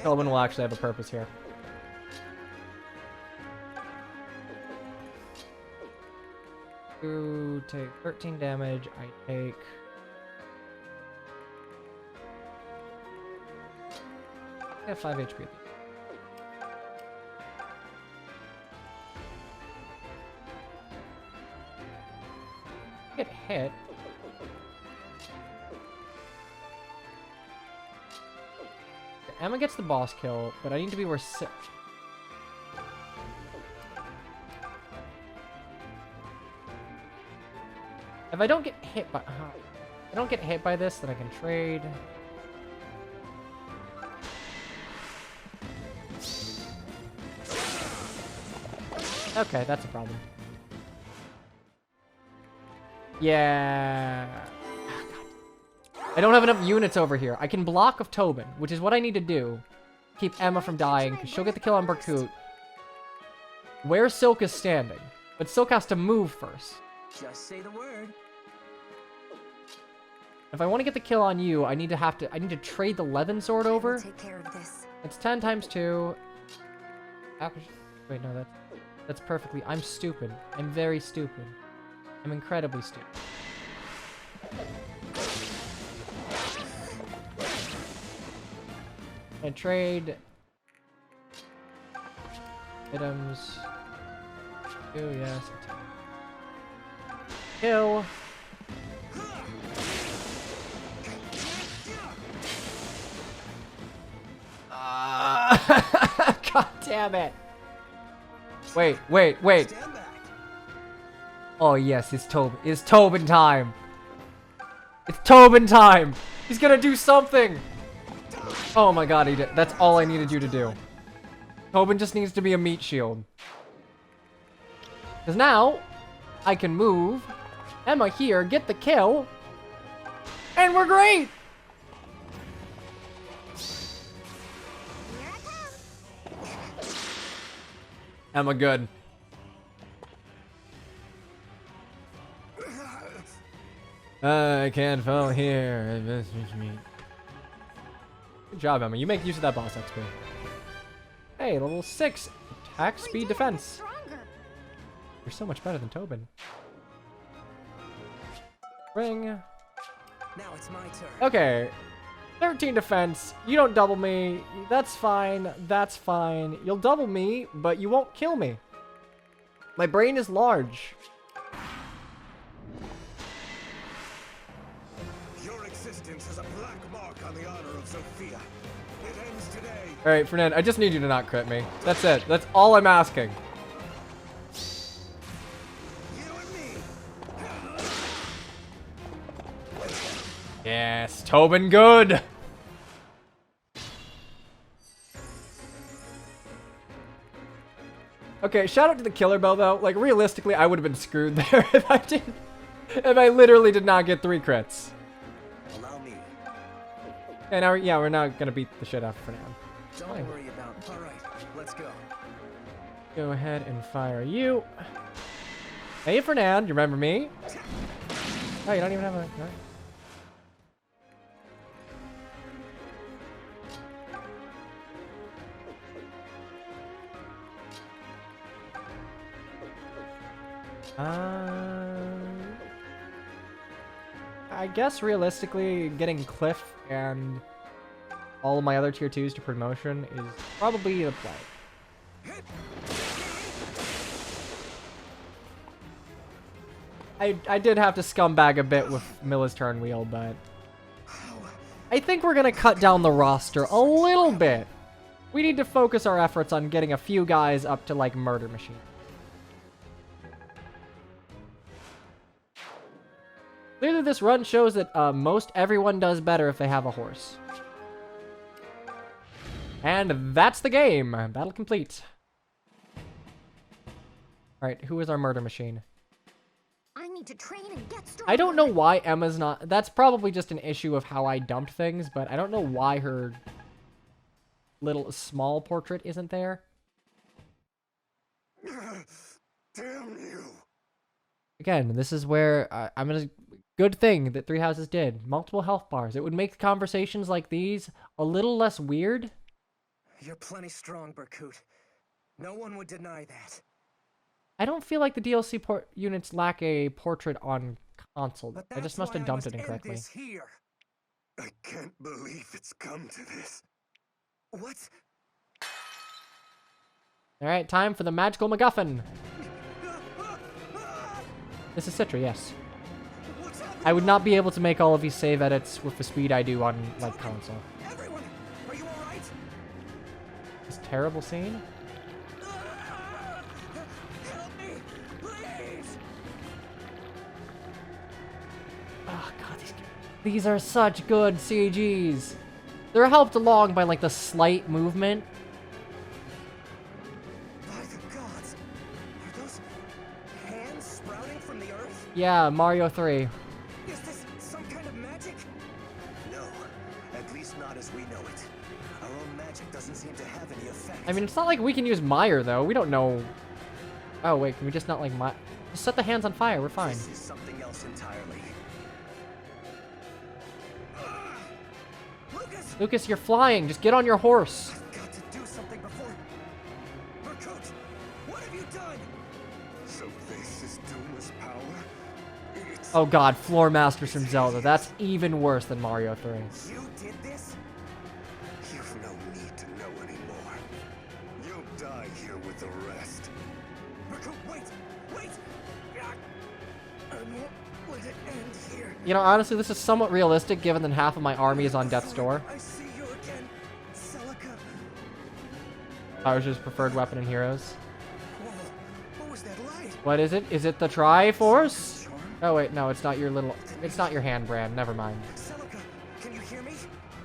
Tobin will actually have a purpose here. You take 13 damage. I take. I have 5 HP at the end. Get hit. Emma gets the boss kill, but I need to be where if I don't get hit by, if I don't get hit by this, then I can trade. Okay, that's a problem. Yeah. I don't have enough units over here. I can block of Tobin, which is what I need to do. Keep Emma from dying, because she'll get the kill on Barkut. Where Silk is standing. But Silk has to move first. Just say the word. If I want to get the kill on you, I need to trade the Levin sword over. Take care of this. It's 10 times 2. Wait, no, that's perfectly. I'm stupid. I'm very stupid. I'm incredibly stupid. I trade items. Oh yes. Kill. God damn it! Wait. Stand back. Oh yes, it's Tobin. It's Tobin time. It's Tobin time. He's gonna do something. Oh my god, he did. That's all I needed you to do. Tobin just needs to be a meat shield. Because now, I can move Emma here, get the kill, and we're great! Here I come. Emma good. I can't fall here. Good job, Emma. You make use of that boss XP. Hey, level 6. Attack, speed, defense. Stronger. You're so much better than Tobin. Ring. Now it's my turn. Okay. 13 defense. You don't double me. That's fine. That's fine. You'll double me, but you won't kill me. My brain is large. Your existence has a black mark on the honor of Sophia. It ends today. Alright, Fernand, I just need you to not crit me. That's it. That's all I'm asking. You and me. Yes, Tobin good. Okay, shout out to the killer bell though. Like realistically, I would have been screwed there if I literally did not get 3 crits. Allow me. And now, yeah, we're not gonna beat the shit out of Fernand. Don't Fine. worry about. All right, let's go. Go ahead and fire you. Hey, Fernand, you remember me? Oh, you don't even have a. No. I guess realistically, getting Cliff and all of my other tier 2s to promotion is probably the play. I did have to scumbag a bit with Milla's turn wheel, but I think we're gonna cut down the roster a little bit. We need to focus our efforts on getting a few guys up to like Murder Machine. Clearly this run shows that most everyone does better if they have a horse. And that's the game. Battle complete. Alright, who is our Murder Machine? I'm need to train and get stronger. I don't know why Emma's not... That's probably just an issue of how I dumped things, but I don't know why her little small portrait isn't there. Damn you! Again, this is where I'm gonna... Good thing that Three Houses did. Multiple health bars. It would make conversations like these a little less weird. You're plenty strong, Berkut. No one would deny that. I don't feel like the DLC units lack a portrait on console. But I just that's must have why I dumped must it end incorrectly. this here. I can't believe it's come to this. What? Alright, time for the magical MacGuffin. This is Citra, yes. What's happening? I would not be able to make all of these save edits with the speed I do on, like, console. Everyone, are you all right? This terrible scene. Help me, please! Oh god, these are such good CGs. They're helped along by like the slight movement. By the gods, are those hands sprouting from the earth? Yeah, Mario 3. Is this some kind of magic? No, at least not as we know it. Our own magic doesn't seem to have any effect. I mean, it's not like we can use Meyer though. We don't know. Oh wait, can we just not like just set the hands on fire? We're fine. This is something else entirely. Lucas! Lucas, you're flying. Just get on your horse. I've got to do something before... Berkut, what have you done? So this is Duma's power? It's... Oh god, Floor Masters from Zelda. That's even worse than Mario 3. You did this? You've no need to know anymore. You'll die here with the rest. Berkut, wait! Wait! I won't let it end here. You know, honestly, this is somewhat realistic given that half of my army is on death's door. I see you again, Celica. Bowser's preferred weapon in Heroes. Whoa, what was that light? What is it? Is it the Triforce? Charm? Oh wait, no, it's not your little... It's not your hand brand. Never mind. Celica, can you hear me?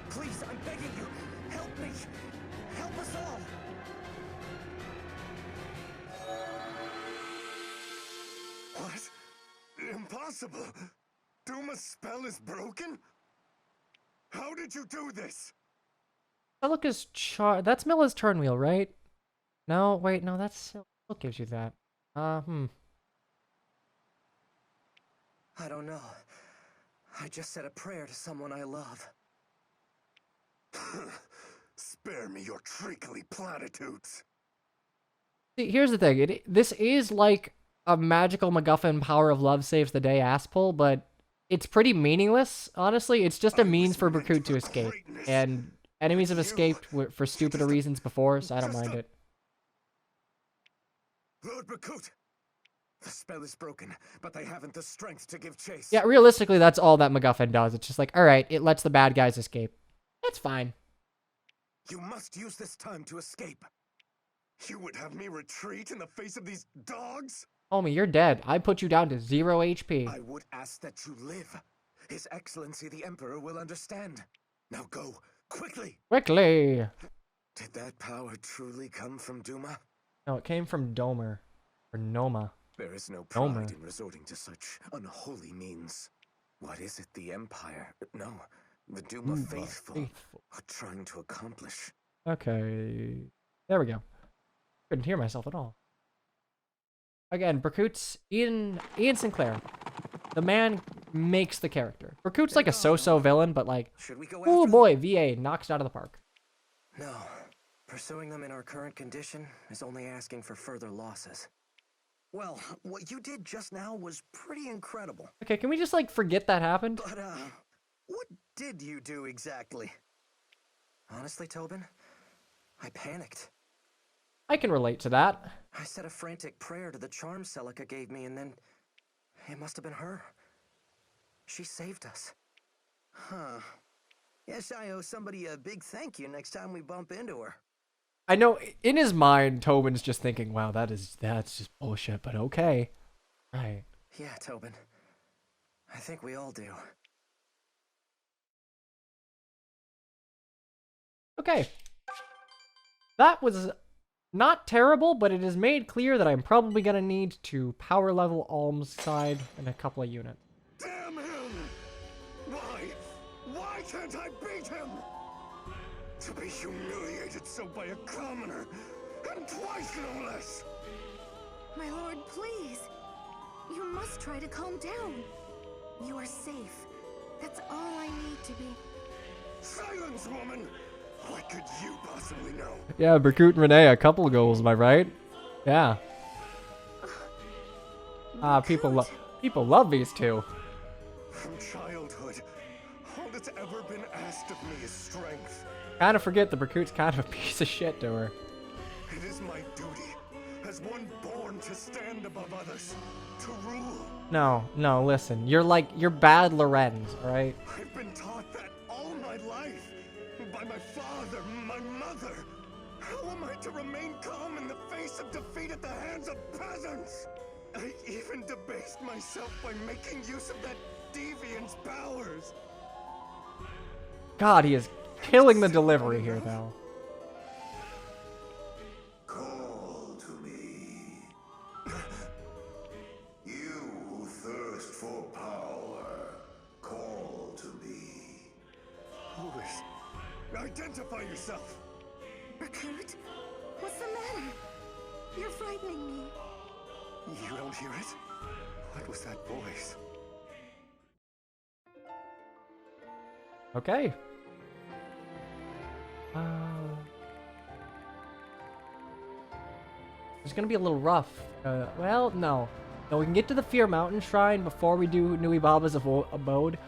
Please, I'm begging you. Help me. Help us all. What? Impossible! Duma's spell is broken? How did you do this? Celica's that's Milla's turn wheel, right? No, wait, no, that's... What gives you that? I don't know. I just said a prayer to someone I love. Spare me your treacly platitudes. See, here's the thing. This is like a magical MacGuffin Power of Love saves the day ass pull, but it's pretty meaningless, honestly. It's just a means for Berkut to escape. And enemies have escaped for stupider reasons before, so I don't mind it. Lord Berkut! The spell is broken, but they haven't the strength to give chase. Yeah, realistically, that's all that MacGuffin does. It's just like, alright, it lets the bad guys escape. That's fine. You must use this time to escape. You would have me retreat in the face of these dogs? Homie, you're dead. I put you down to 0 HP. I would ask that you live. His Excellency the Emperor will understand. Now go, quickly! Quickly! Did that power truly come from Duma? No, it came from Domer. Or Noma. There is no pride Gomer. in resorting to such unholy means. What is it the Empire, no, the Duma faithful, are trying to accomplish? Okay. There we go. Couldn't hear myself at all. Again, Berkut's Ian Sinclair. The man makes the character. Berkut's like a so-so villain, but like, Should we go oh after boy, VA knocks it out of the park. them? No. Pursuing them in our current condition is only asking for further losses. Well, what you did just now was pretty incredible. Okay, can we just like forget that happened? But, what did you do exactly? Honestly, Tobin, I panicked. I can relate to that. I said a frantic prayer to the charm Celica gave me, and then it must have been her. She saved us. Huh. Guess I owe somebody a big thank you next time we bump into her. I know in his mind, Tobin's just thinking, wow, that's just bullshit, but okay. Right. Yeah, Tobin. I think we all do. Okay. That was not terrible, but it is made clear that I'm probably gonna need to power level Alm's side in a couple of units. Damn him! Why? Why can't I beat him? To be humiliated so by a commoner, and twice no less! My lord, please. You must try to calm down. You are safe. That's all I need to be. Silence, woman! What could you possibly know? Yeah, Berkut and Renee, a couple of goals, am I right? Yeah. People love these two. From childhood, all that's ever been asked of me is strength. Kind of forget that Berkut's kind of a piece of shit to her. It is my duty, as one born to stand above others, to rule. No, listen. You're bad Lorenz, alright? I've been taught that all my life, by my father, my mother. How am I to remain calm in the face of defeat at the hands of peasants? I even debased myself by making use of that deviant's powers. God, he is killing the delivery here, though. Call to me. You who thirst for power, call to me. Who is? Identify yourself. Berkut, what's the matter? You're frightening me. You don't hear it? What was that voice? Okay. It's gonna be a little rough. Well, no. No, we can get to the Fear Mountain Shrine before we do Nui Baba's abode.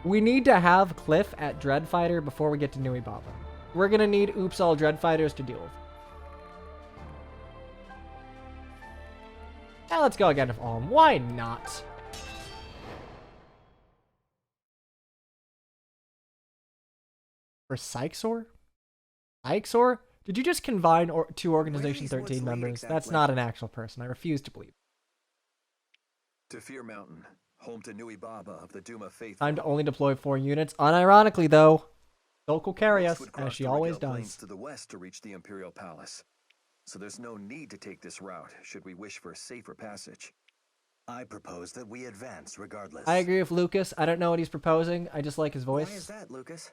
We need to have Cliff at Dreadfighter before we get to Nui Baba. We're gonna need Oops All Dreadfighters to deal with. Now let's go again with Alm. Why not? For Sykesor? Sykesor? Did you just combine two Organization Raise 13 what's members? leading That's exactly. not an actual person. I refuse to believe. To Fear Mountain, home to Nui Baba of the Duma Faithful. Time to only deploy 4 units. Unironically, though, Silk will carry Most us, would as cross she the always Regal Plains does. to the west to reach the Imperial Palace. So there's no need to take this route, should we wish for a safer passage. I propose that we advance regardless. I agree with Lucas. I don't know what he's proposing. I just like his Why voice. is that, Lucas?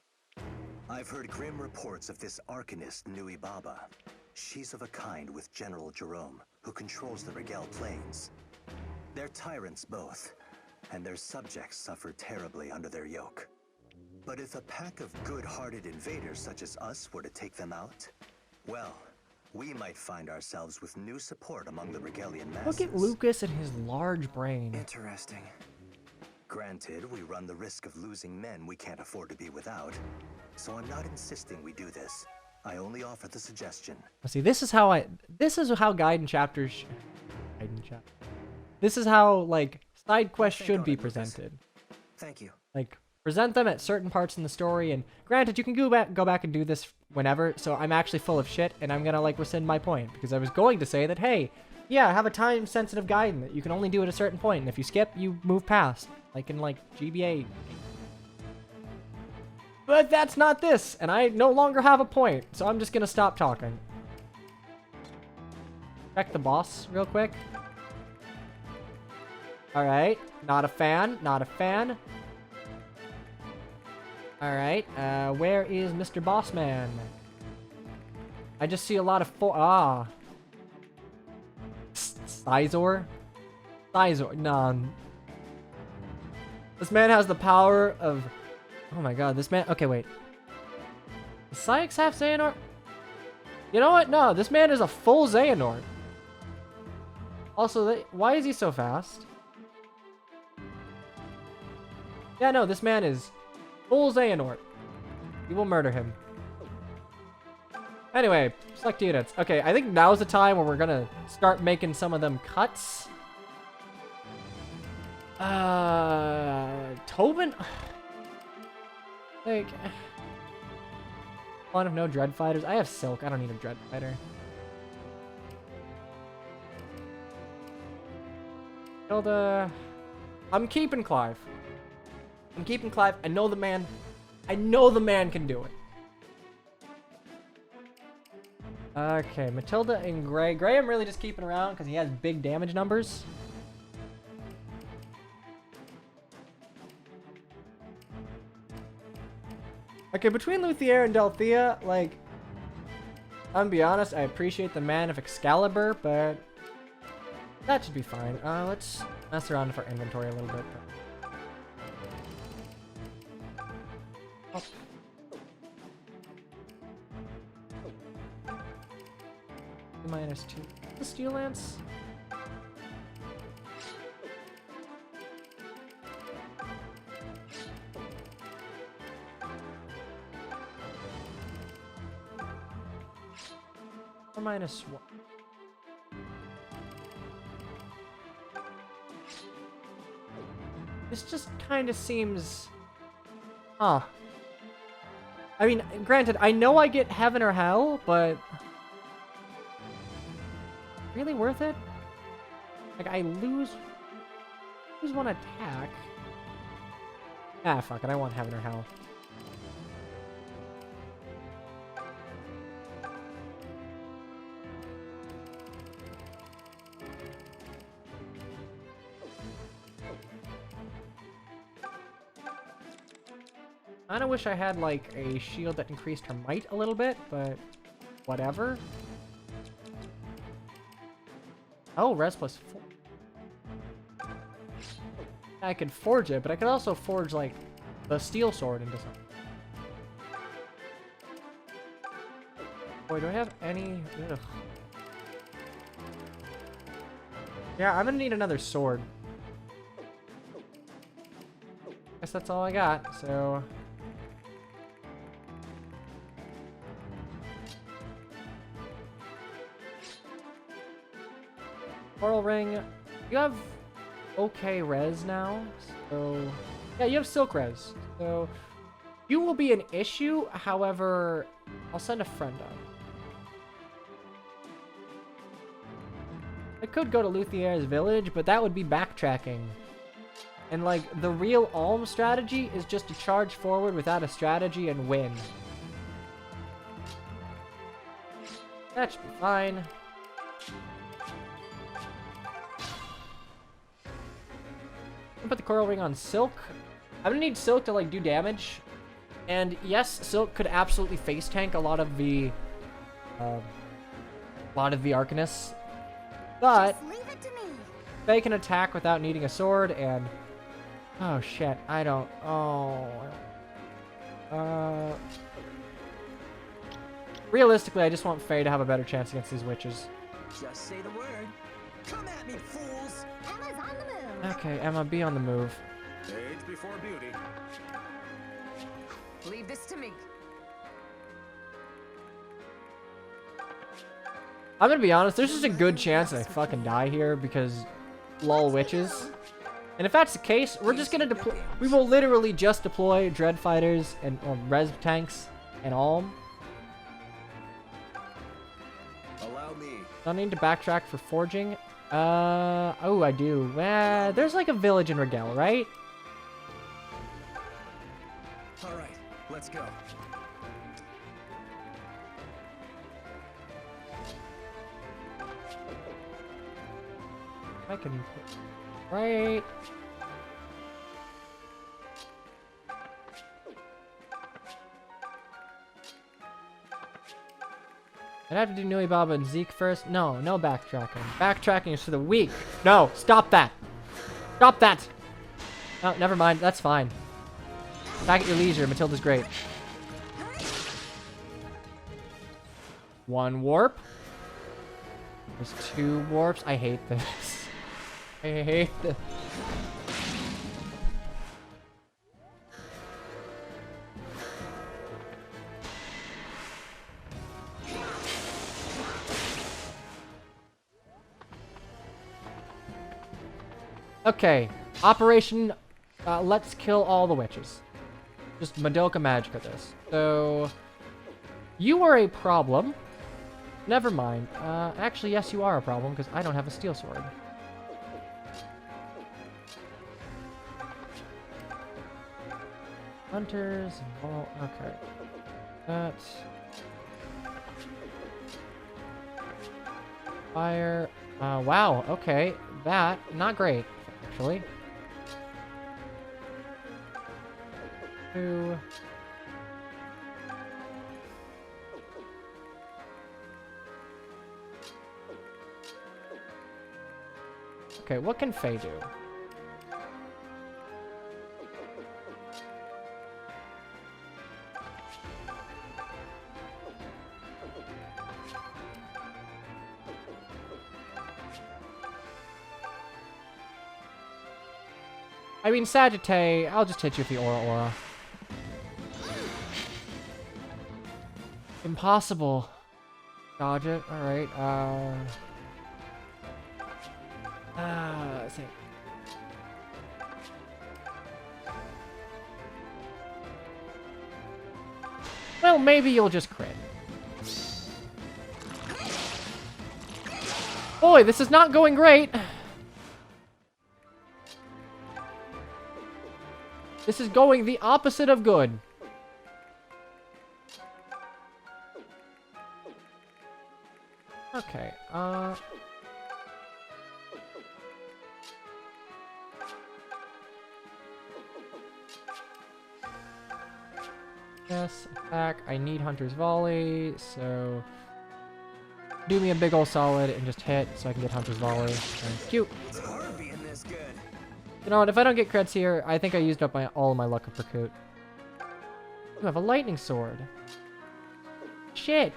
I've heard grim reports of this Arcanist Nui Baba. She's of a kind with General Jerome, who controls the Regal Plains. They're tyrants both, and their subjects suffer terribly under their yoke. But if a pack of good-hearted invaders such as us were to take them out, well, we might find ourselves with new support among the Regalian masses. Look at Lucas and his large brain. Interesting. Granted, we run the risk of losing men we can't afford to be without, so I'm not insisting we do this. I only offer the suggestion. See, this is how Gaiden chapters. This is how like side quests Think should on be it, Lucas. presented. Thank you. Like present them at certain parts in the story, and granted, you can go back and do this whenever. So I'm actually full of shit, and I'm gonna like rescind my point because I was going to say that hey, yeah, have a time-sensitive Gaiden that you can only do at a certain point, and if you skip, you move past, like in like GBA. But that's not this, and I no longer have a point, so I'm just gonna stop talking. Check the boss real quick. Alright, not a fan, not a fan. Alright, where is Mr. Bossman? I just see a lot of Sizor? Sizor, no. This man has the power of... Oh my god, this man... Okay, wait. Does Sykes have Xehanort? You know what? No, this man is a full Xehanort. Also, why is he so fast? Yeah, no, this man is full Xehanort. We will murder him. Anyway, select units. Okay, I think now's the time where we're gonna start making some of them cuts. Tobin? Like... One of no Dread Fighters. I have Silk. I don't need a Dread Fighter. Hilda... I'm keeping Clive. I'm keeping Clive. I know the man can do it. Okay, Matilda and Gray. Gray I'm really just keeping around because he has big damage numbers. Okay, between Luthier and Delthea, like, I'm gonna be honest, I appreciate the Man of Excalibur, but that should be fine. Let's mess around with our inventory a little bit. Oh. -2. The Steel Lance? Or -1. This just kind of seems... Huh. I mean, granted, I know I get heaven or hell, but... Really worth it? Like, I lose one attack. Ah, fuck it, I want heaven or hell. I kinda wish I had, like, a shield that increased her might a little bit, but whatever. Oh, res +4. I could forge it, but I could also forge, like, the steel sword into something. Boy, do I have any... Ugh. Yeah, I'm gonna need another sword. Guess that's all I got, so... Coral Ring, you have okay res now, so... Yeah, you have silk res, so... You will be an issue, however, I'll send a friend up. I could go to Luthier's village, but that would be backtracking. And, like, the real Alm strategy is just to charge forward without a strategy and win. That should be fine. I'll put the coral ring on silk. I'm gonna need silk to, like, do damage. And yes, silk could absolutely face tank a lot of the arcanists. But Just leave it to me. they can attack without needing a sword, and oh shit, I don't. Realistically, I just want Faye to have a better chance against these witches. Just say the word. Come at me, fools! Emma's on the move. Okay, Emma, be on the move. Age before beauty. Leave this to me. I'm gonna be honest, there's just a good chance that I fucking die here because lol witches. And if that's the case, we're just gonna deploy. We will literally just deploy dread fighters and res tanks and Alm. Allow me. Don't need to backtrack for forging. Oh, I do. There's like a village in Regel, right? All right, let's go. I can... Right. I'd have to do Nui Baba and Zeke first. No, no backtracking. Backtracking is for the weak. No, stop that. Stop that. No, never mind. That's fine. Back at your leisure. Matilda's great. One warp. There's 2 warps. I hate this. I hate this. Okay, Operation Let's Kill All the Witches. Just Madoka Magica this. So, you are a problem. Never mind. Actually, yes, you are a problem, because I don't have a steel sword. Hunters, okay. That's... Fire. Wow, okay. That, not great, actually. 2. Okay, what can Faye do? I mean, Sagittae, I'll just hit you with the Aura. Impossible. Dodge it. Alright, let's see. Well, maybe you'll just crit. Boy, this is not going great. This is going the opposite of good. Okay, yes, attack. I need Hunter's Volley, so do me a big ol' solid and just hit so I can get Hunter's Volley. Thank you. It's hard being this good. You know what? If I don't get creds here, I think I used up all my luck of Perkut. You have a lightning sword. Shit.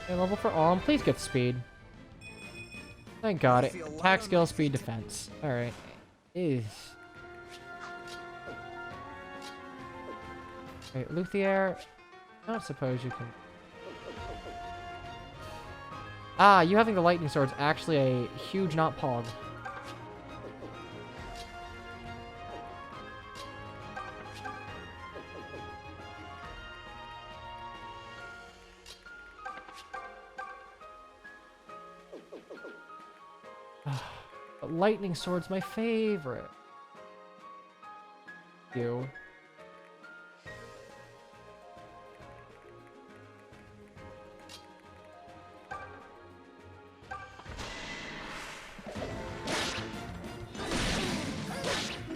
Okay, level for Alm. Please get speed. Thank God. Attack, skill, speed, defense. Alright. Is. Wait, Luthier. I don't suppose you can. Ah, you having the lightning sword's actually a huge not pog. But lightning sword's my favorite. You.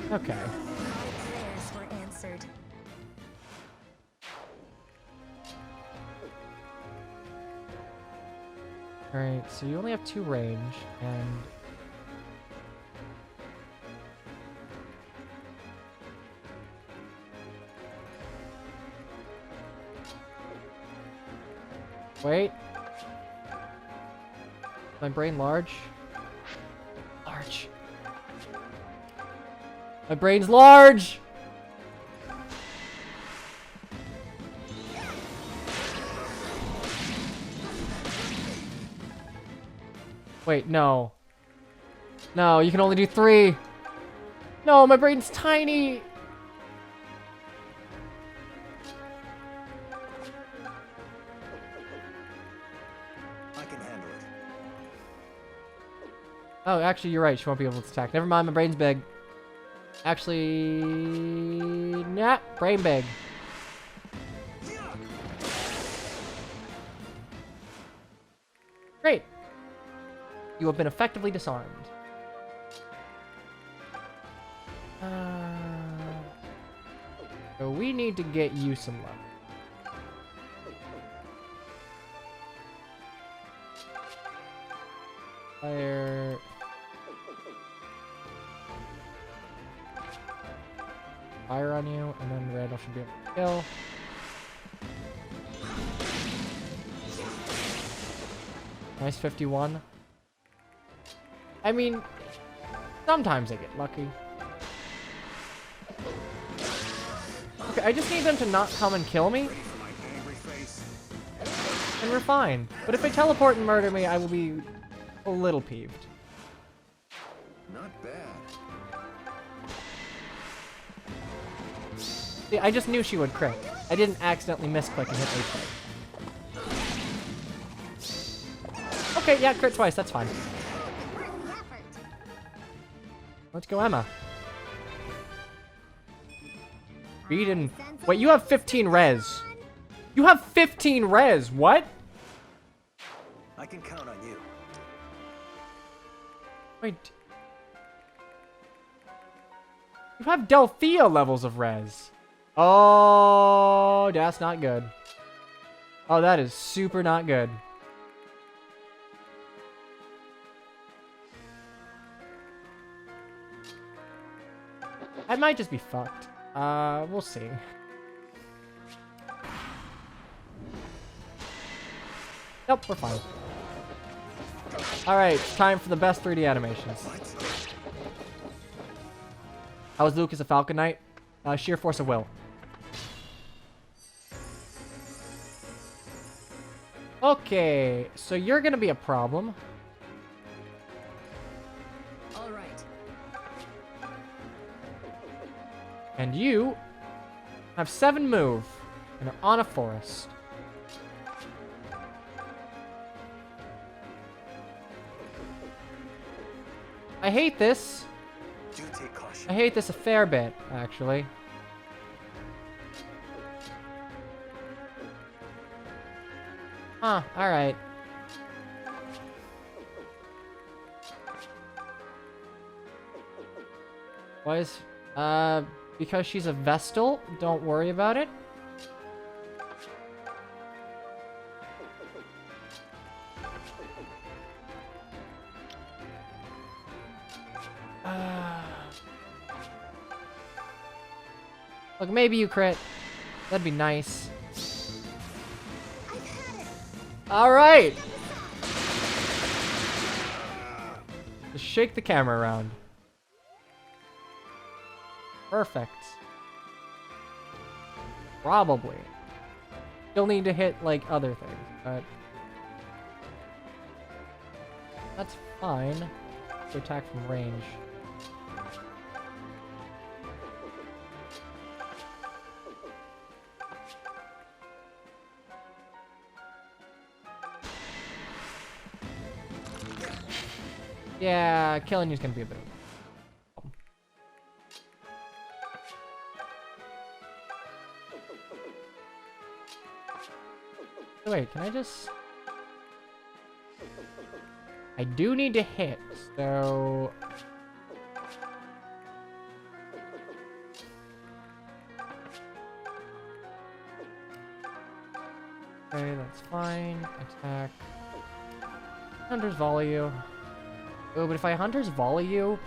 Okay. Prayers were answered. Alright, so you only have 2 range, and... Wait. My brain large? Large. My brain's large! Wait, no. No, you can only do 3. No, my brain's tiny! I can handle it. Oh, actually, you're right. She won't be able to attack. Never mind, my brain's big. Actually... Nah, brain big. Great. You have been effectively disarmed. So we need to get you some love. Fire. Fire on you, and then Randall should be able to kill. Nice 51. I mean, sometimes I get lucky. Okay, I just need them to not come and kill me. And we're fine. But if they teleport and murder me, I will be a little peeved. Not bad. See, I just knew she would crit. I didn't accidentally misclick and hit HP. Okay, yeah, crit twice. That's fine. Worth the effort. Let's go, Emma. Beat and... Wait, you have 15 res. You have 15 res. What? I can count on you. Wait. You have Delphia levels of res. Oh, that's not good. Oh, that is super not good. I might just be fucked. We'll see. Nope, we're fine. Alright, time for the best 3D animations. How was Luke as a Falcon Knight? Sheer force of will. Okay, so you're gonna be a problem. All right. And you have 7 move and are on a forest. I hate this. Do take caution. I hate this a fair bit, actually. Huh, alright. Was, because she's a Vestal, don't worry about it. Look, maybe you crit. That'd be nice. I've had it. Alright! Just shake the camera around. Perfect. Probably. You'll need to hit, like, other things, but... That's fine. To attack from range. Yeah, killing you's gonna be a bit. Wait, can I just... I do need to hit, so... Okay, that's fine. Attack. Hunter's volley you. Oh, but if I Hunter's volley you...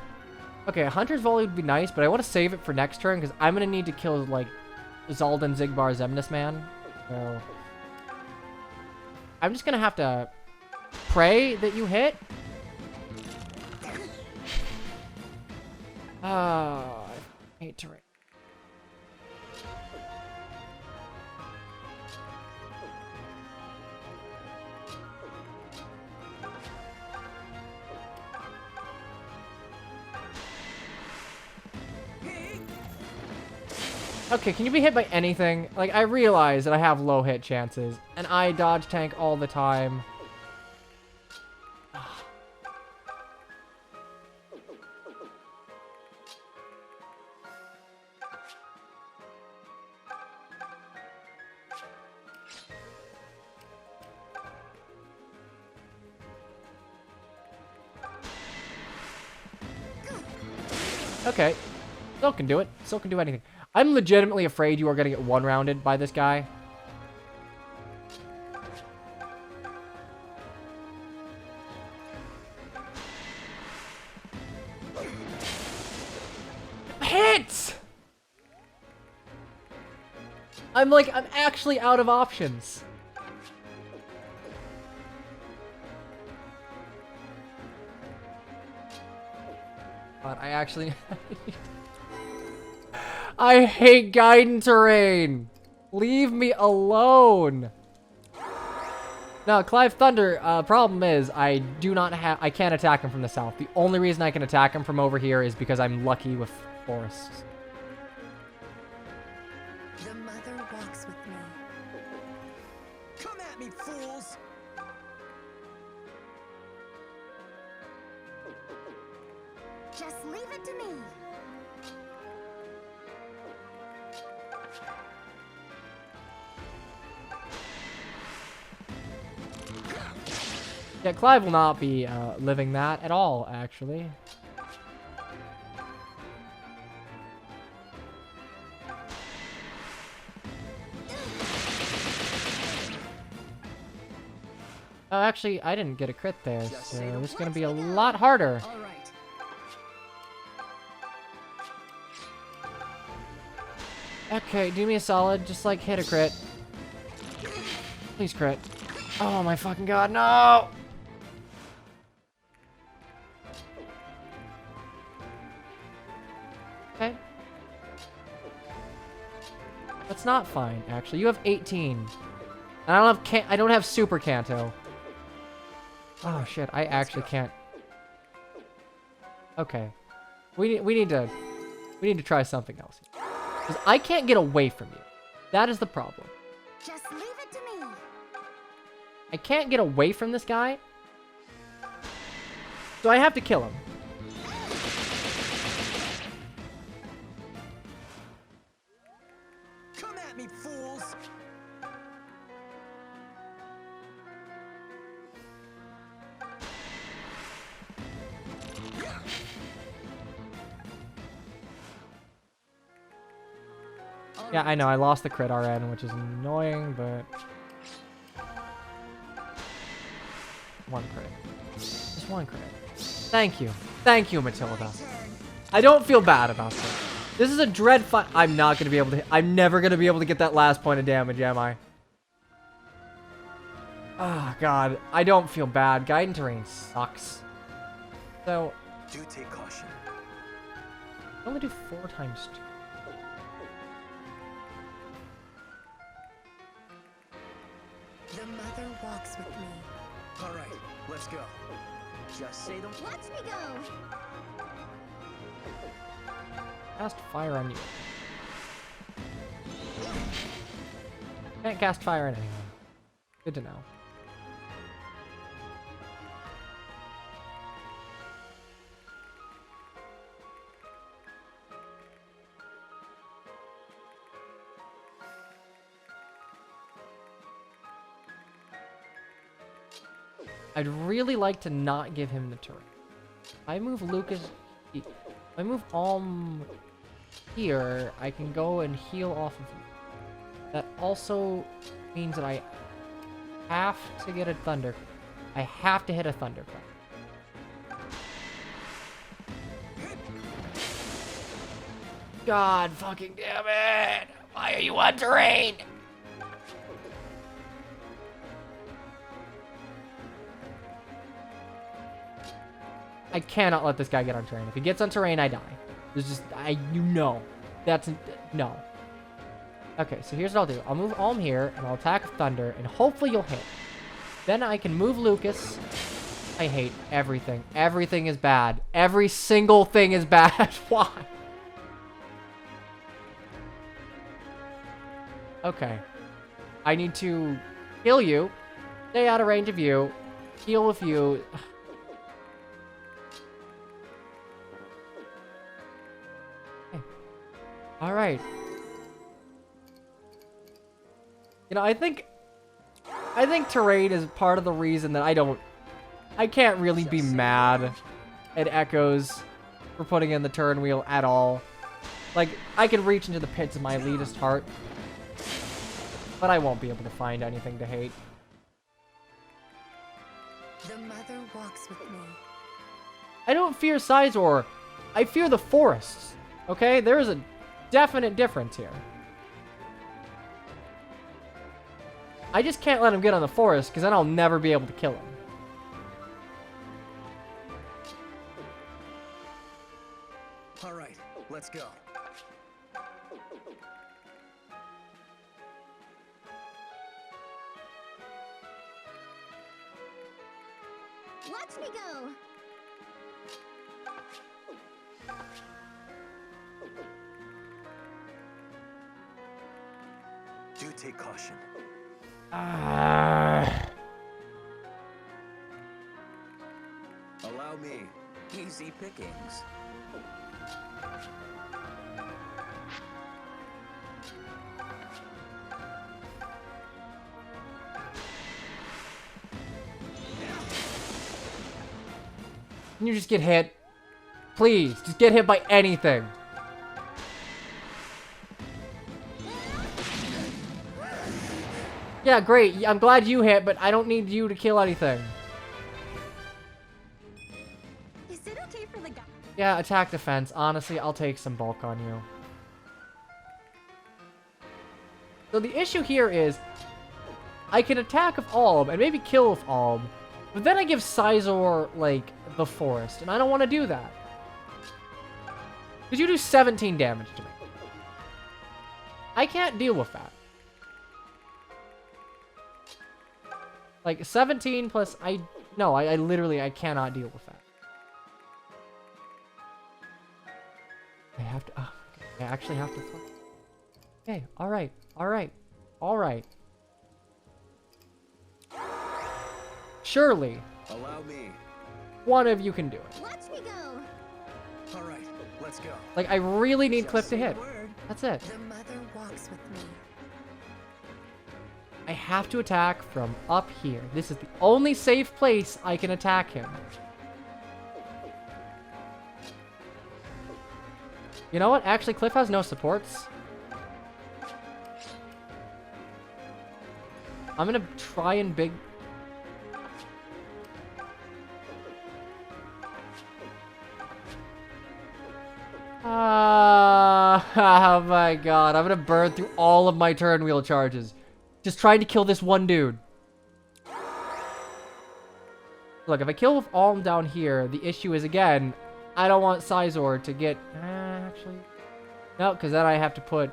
Okay, Hunter's volley would be nice, but I want to save it for next turn, because I'm going to need to kill, like, Zaldan, Zigbar, Zemnis Man. So... I'm just going to have to pray that you hit. Oh, I hate to... Okay, can you be hit by anything? Like, I realize that I have low hit chances, and I dodge tank all the time. Okay, still can do it. Still can do anything. I'm legitimately afraid you are going to get one-rounded by this guy. Hit! I'm actually out of options. But I actually... I hate Guiding Terrain. Leave me alone. Now, Clive Thunder, problem is I can't attack him from the south. The only reason I can attack him from over here is because I'm lucky with forests. The mother walks with me. Come at me, fools! Just leave it to me. Yeah, Clive will not be living that at all, actually. Oh, actually, I didn't get a crit there, so it's gonna be a lot harder. All right. Okay, do me a solid. Just, like, hit a crit. Please crit. Oh, my fucking god, no! Okay. That's not fine, actually. You have 18. And I don't have Super Kanto. Oh, shit. I actually can't. Okay. We need to try something else. Because I can't get away from you. That is the problem. Just leave it to me. I can't get away from this guy. So I have to kill him. Come at me, fools! Yeah, I know. I lost the crit RN, which is annoying, but... One crit. Just one crit. Thank you. Thank you, Matilda. I don't feel bad about this. This is a dread fight. I'm not going to be able to... I'm never going to be able to get that last point of damage, am I? Oh, God. I don't feel bad. Guiding Terrain sucks. So... Do take caution. I only do 4 times 2. The mother walks with me. All right, let's go. Just say the Watch me go. Cast fire on you. Can't cast fire on anyone. Good to know. I'd really like to not give him the turret. I move Lucas. If I move Alm here, I can go and heal off of him. That also means that I have to get a Thunder. I have to hit a Thunderclap. God fucking damn it! Why are you on terrain? I cannot let this guy get on terrain. If he gets on terrain, I die. There's just, you know. No. Okay, so here's what I'll do. I'll move Alm here, and I'll attack with Thunder, and hopefully you'll hit. Then I can move Lucas. I hate everything. Everything is bad. Every single thing is bad. Why? Okay. I need to kill you, stay out of range of you, heal with you. Okay. All right. You know, I think terrain is part of the reason that I can't really be mad at Echoes for putting in the turn wheel at all. Like, I can reach into the pits of my elitist heart, but I won't be able to find anything to hate. The mother walks with me. I don't fear Sizor. I fear the forests. Okay? There is a definite difference here. I just can't let him get on the forest, because then I'll never be able to kill him. All right, let's go. Watch me go. Do take caution. Allow me. Easy pickings. Can you just get hit? Please, just get hit by anything. Yeah, great. I'm glad you hit, but I don't need you to kill anything. Is it okay for the guy? Yeah, attack defense. Honestly, I'll take some bulk on you. So the issue here is I can attack with Alm and maybe kill with Alm, but then I give Sizor, like, the forest, and I don't want to do that. Because you do 17 damage to me. I can't deal with that. Like, 17 plus I literally, I cannot deal with that. I have to, I actually have to. Okay, alright, alright, alright. Surely, Allow me. one of you can do it. Watch me go. All right, let's go. Like, I really need Cliff to Just say hit. the word. That's it. The mother walks with me. I have to attack from up here. This is the only safe place I can attack him. You know what? Actually, Cliff has no supports. I'm gonna try and big... oh my god. I'm gonna burn through all of my turn wheel charges. Just trying to kill this one dude. Look, if I kill with Alm down here, the issue is, again, I don't want Sizor to get... actually... No, because then I have to put...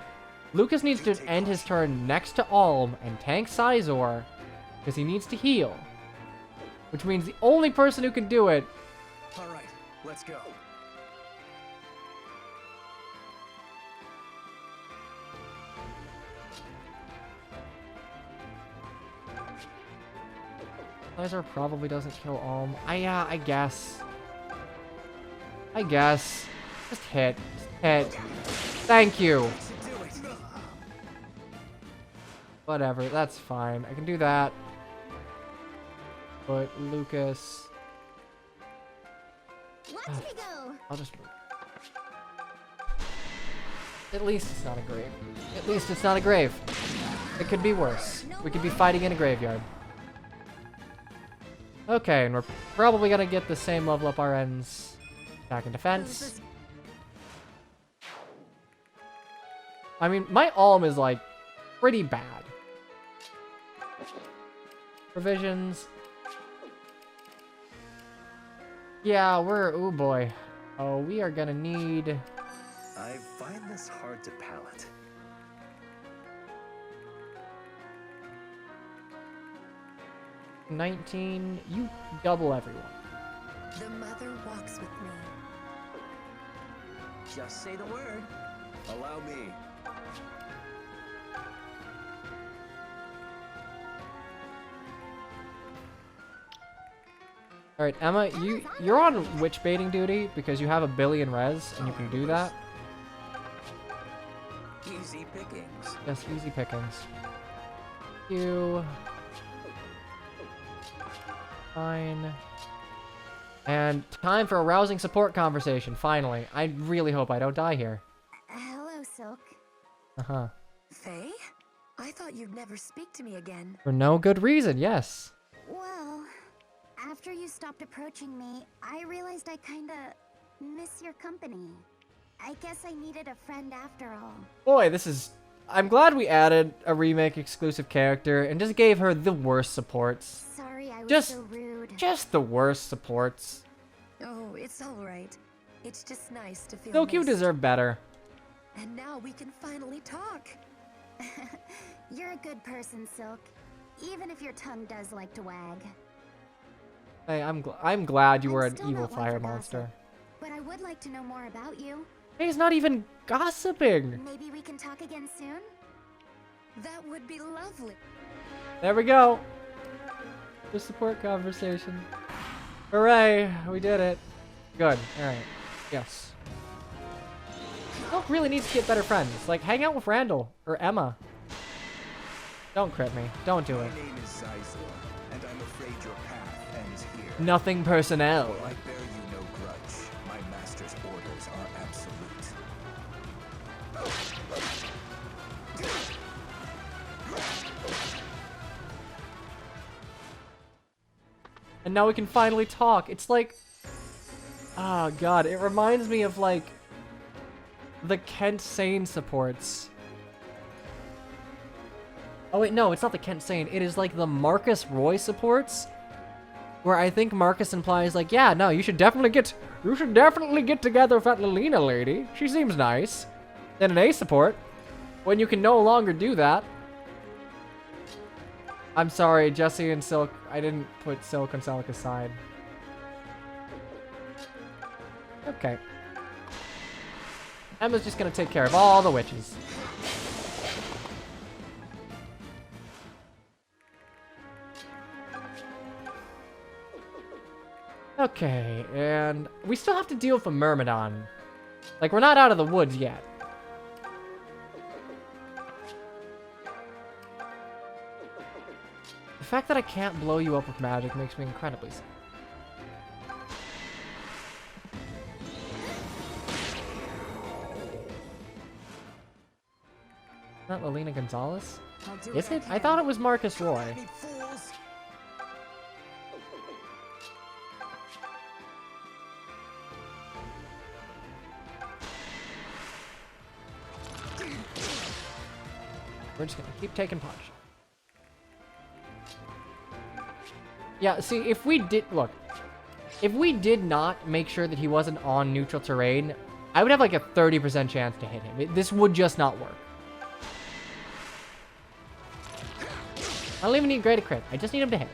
Lucas needs to end his turn next to Alm and tank Sizor, because he needs to heal. Which means the only person who can do it... All right, let's go. Sizor probably doesn't kill Alm. I guess. I guess. Just hit. Just hit. Thank you. Whatever, that's fine. I can do that. But Lucas... Watch me go. I'll just move. At least it's not a grave. At least it's not a grave. It could be worse. We could be fighting in a graveyard. Okay, and we're probably gonna get the same level up our ends. Attack and defense. I mean, my Alm is, like, pretty bad. Provisions. Yeah, we're... oh boy. Oh, we are gonna need... I find this hard to palate. 19. You double everyone. The mother walks with me. Just say the word. Allow me. All right, Emma, you're on witch baiting duty because you have a billion res and you can do that. Easy pickings. Yes, easy pickings. You. Fine. And time for a rousing support conversation, finally. I really hope I don't die here. Hello, Silk. Uh-huh. Faye? I thought you'd never speak to me again. For no good reason, yes. Well, after you stopped approaching me, I realized I kinda miss your company. I guess I needed a friend after all. Boy, this is... I'm glad we added a remake exclusive character and just gave her the worst supports. Sorry I was Just- so rude. Just the worst supports. Oh, it's all right. It's just nice to feel Silk, you missed. deserve better. And now we can finally talk. You're a good person, Silk. Even if your tongue does like to wag. Hey, I'm glad you were I'm an still evil not one fire for gossip. monster. But I would like to know more about you. Hey, he's not even gossiping. Maybe we can talk again soon? That would be lovely. There we go. The support conversation. Hooray, we did it. Good. Alright. Yes. Silk really needs to get better friends. Like, hang out with Randall. Or Emma. Don't crit me. Don't do it. My name is Zizor, and I'm afraid your path ends here. Nothing personnel. I bear you no grudge. My master's orders are absolute. And now we can finally talk. It's like... Oh, God. It reminds me of, like... the Kent Sane supports. Oh, wait, no. It's not the Kent Sane. It is, like, the Marcus Roy supports. Where I think Marcus implies, like, yeah, no, you should definitely get together with that Lilina lady. She seems nice. Then an A support. When you can no longer do that. I'm sorry, Jesse and Silk. I didn't put Silk and Celic aside. Okay. Emma's just gonna take care of all the witches. Okay, and we still have to deal with a Myrmidon. Like, we're not out of the woods yet. The fact that I can't blow you up with magic makes me incredibly sad. Not Lilina Gonzalez? Is it? I thought it was Marcus Roy. We're just gonna keep taking punch. Yeah, see, if we did... Look. If we did not make sure that he wasn't on neutral terrain, I would have like a 30% chance to hit him. This would just not work. I don't even need great crit. I just need him to hit.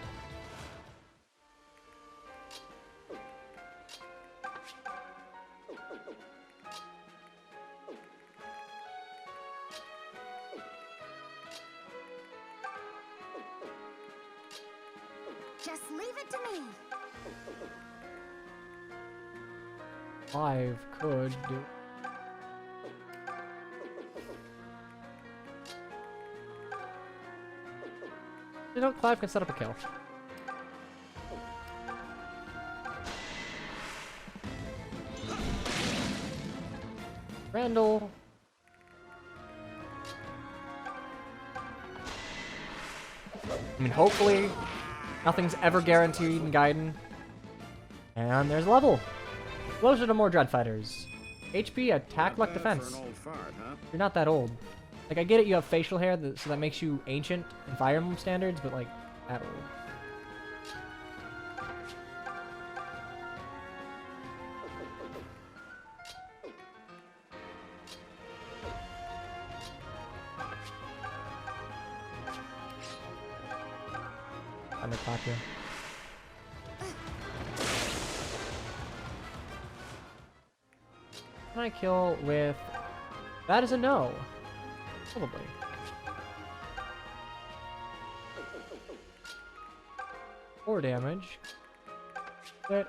Just leave it to me. 5 could do... You know, Clive can set up a kill. Randall. I mean, hopefully, nothing's ever guaranteed in Gaiden. And there's level. Closer to more Dread Fighters. HP, attack, luck, defense. You're not that old. Like, I get it, you have facial hair, so that makes you ancient in Fire Emblem standards, but, like, that old. Thunderclap you. Can I kill with... That is a no. Probably. 4 damage. Crit.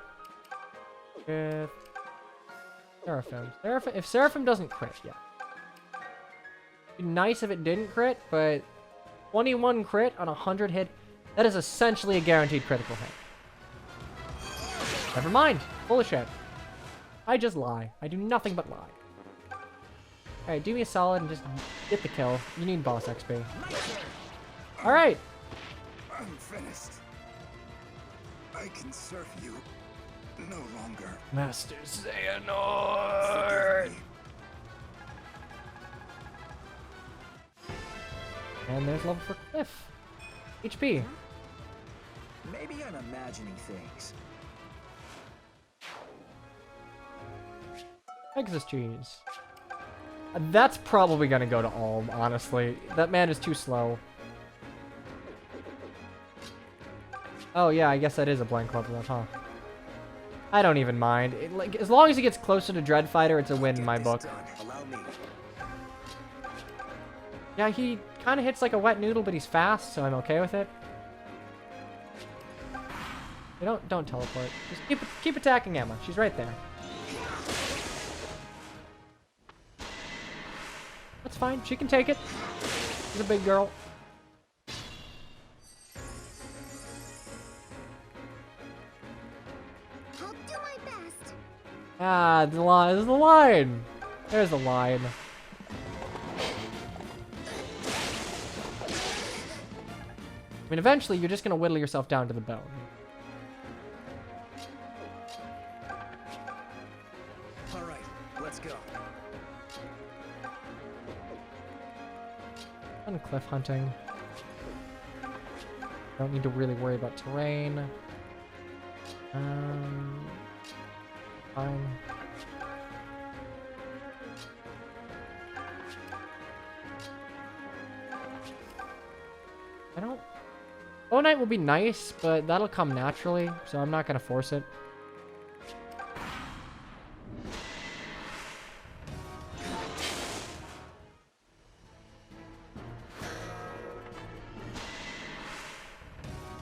With... Seraphim. If Seraphim doesn't crit, yeah. It'd be nice if it didn't crit, but... 21 crit on 100 hit. That is essentially a guaranteed critical hit. Never mind. Full of shit. I just lie. I do nothing but lie. Alright, do me a solid and just get the kill. You need boss XP. Alright! I'm finished. I can serve you no longer. Master Xehanort! And there's level for Cliff. HP. Maybe I'm imagining things. Exis cheese. That's probably gonna go to Alm, honestly. That man is too slow. Oh yeah, I guess that is a blank level up, huh? I don't even mind. Like, as long as he gets closer to Dread Fighter, it's a win in my book. Yeah, he kind of hits like a wet noodle, but he's fast, so I'm okay with it. You don't teleport. Just keep attacking Emma. She's right there. That's fine. She can take it. She's a big girl. I'll do my best. Ah, the line. There's the line. There's the line. I mean, eventually, you're just gonna whittle yourself down to the bone. All right, let's go. Fun cliff hunting. Don't need to really worry about terrain. Fine. I don't... Bow Knight will be nice, but that'll come naturally, so I'm not gonna force it.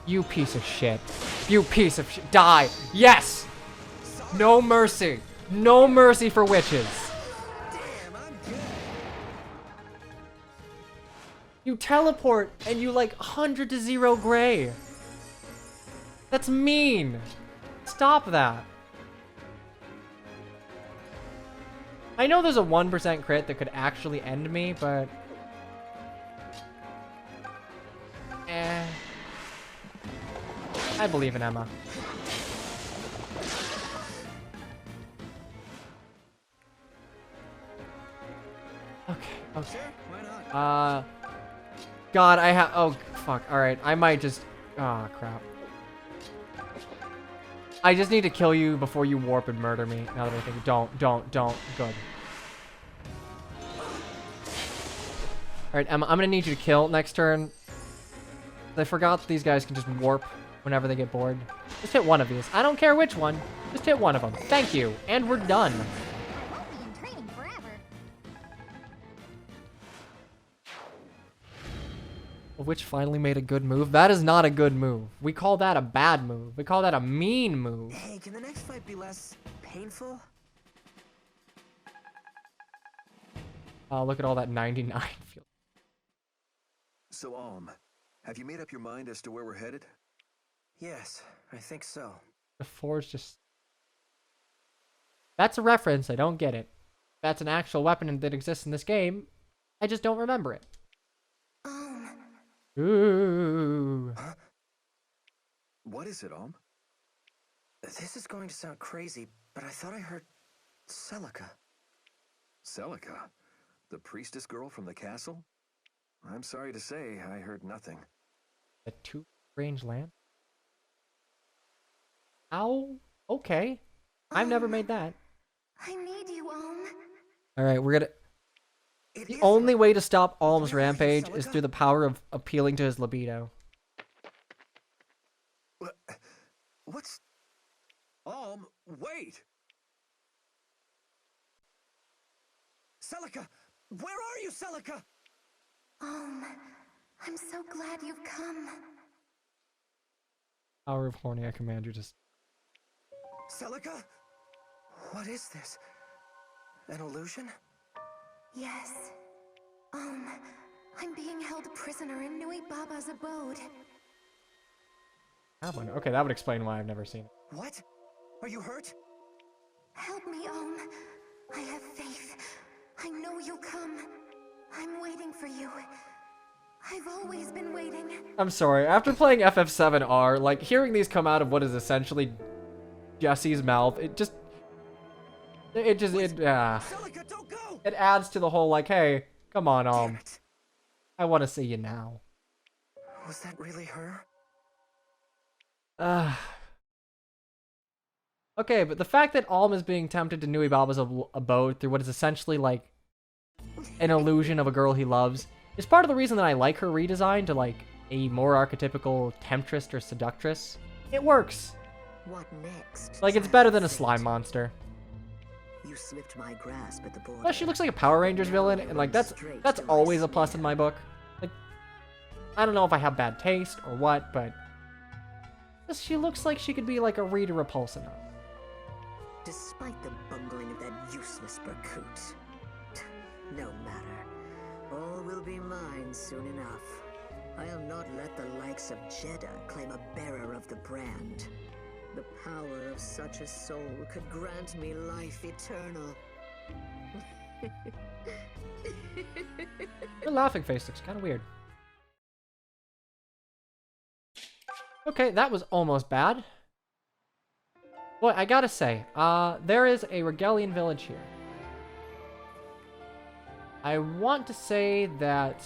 You piece of shit. You piece of shit. Die. Yes! No mercy. No mercy for witches. Damn, I'm good. You teleport and you like 100 to 0 gray. That's mean. Stop that. I know there's a 1% crit that could actually end me, but... I believe in Emma. Okay. Sure, why not? God, I have... Oh, fuck. Alright, I might just... Ah, crap. I just need to kill you before you warp and murder me. Now that I think... Don't. Good. Alright, Emma, I'm gonna need you to kill next turn. I forgot these guys can just warp whenever they get bored. Just hit one of these. I don't care which one. Just hit one of them. Thank you. And we're done. I won't be in training forever. Which finally made a good move. That is not a good move. We call that a bad move. We call that a mean move. Hey, can the next fight be less painful? Oh, look at all that 99. So, have you made up your mind as to where we're headed? Yes, I think so. The forge just... That's a reference. I don't get it. That's an actual weapon that exists in this game. I just don't remember it. Ooh. Huh? What is it, This is going to sound crazy, but I thought I heard Celica. Celica? The priestess girl from the castle? I'm sorry to say, I heard nothing. A two-range land? Ow. Okay. I've never made that. I need you, Alright, we're gonna... It The is only way to stop Alm's Where are you, rampage is Celica? through the power of appealing to his libido. What's... wait! Celica! Where are you, Celica? I'm so glad you've come. Power of horny, I command you to... Celica? What is this? An illusion? Yes. I'm being held prisoner in Nui Baba's abode. Have one. Okay, that would explain why I've never seen it. What? Are you hurt? Help me, I have faith. I know you'll come. I'm waiting for you. I've always been waiting. I'm sorry, after playing FF7R, like, hearing these come out of what is essentially Jesse's mouth, it Celica, don't go! it adds to the whole, like, hey, come on, Damn it. I want to see you now. Was that really her? Okay, but the fact that Alm is being tempted to Nui Baba's abode through what is essentially, like, an illusion of a girl he loves is part of the reason that I like her redesign to, like, a more archetypical temptress or seductress. It works. What next? Like, it's better than a slime monster. You slipped my grasp at the border. Plus, she looks like a Power Rangers villain, and, like, that's always a plus in my book. Like, I don't know if I have bad taste or what, but She looks like she could be like a Rita Repulsa. Despite the bungling of that useless Berkut. No matter. All will be mine soon enough. I'll not let the likes of Jeddah claim a bearer of the brand. The power of such a soul could grant me life eternal. Her laughing face looks kind of weird. Okay, that was almost bad. Boy, I gotta say, there is a Regalian village here. I want to say that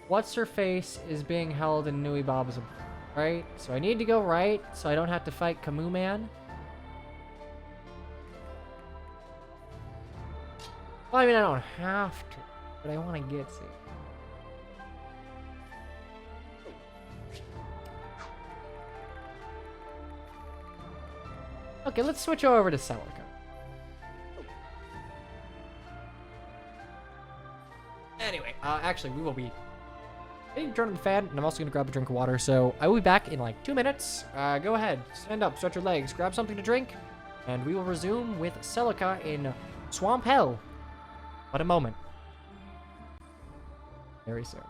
What's-Her-Face is being held in Nui Baba's, right? So I need to go right, so I don't have to fight Camus Man. Well, I mean, I don't have to, but I want to get to. Okay, let's switch over to Celica. Anyway, actually, we will be getting turned on the fan, and I'm also going to grab a drink of water, so I will be back in like 2 minutes. Go ahead, stand up, stretch your legs, grab something to drink, and we will resume with Celica in Swamp Hell. What a moment. Very soon.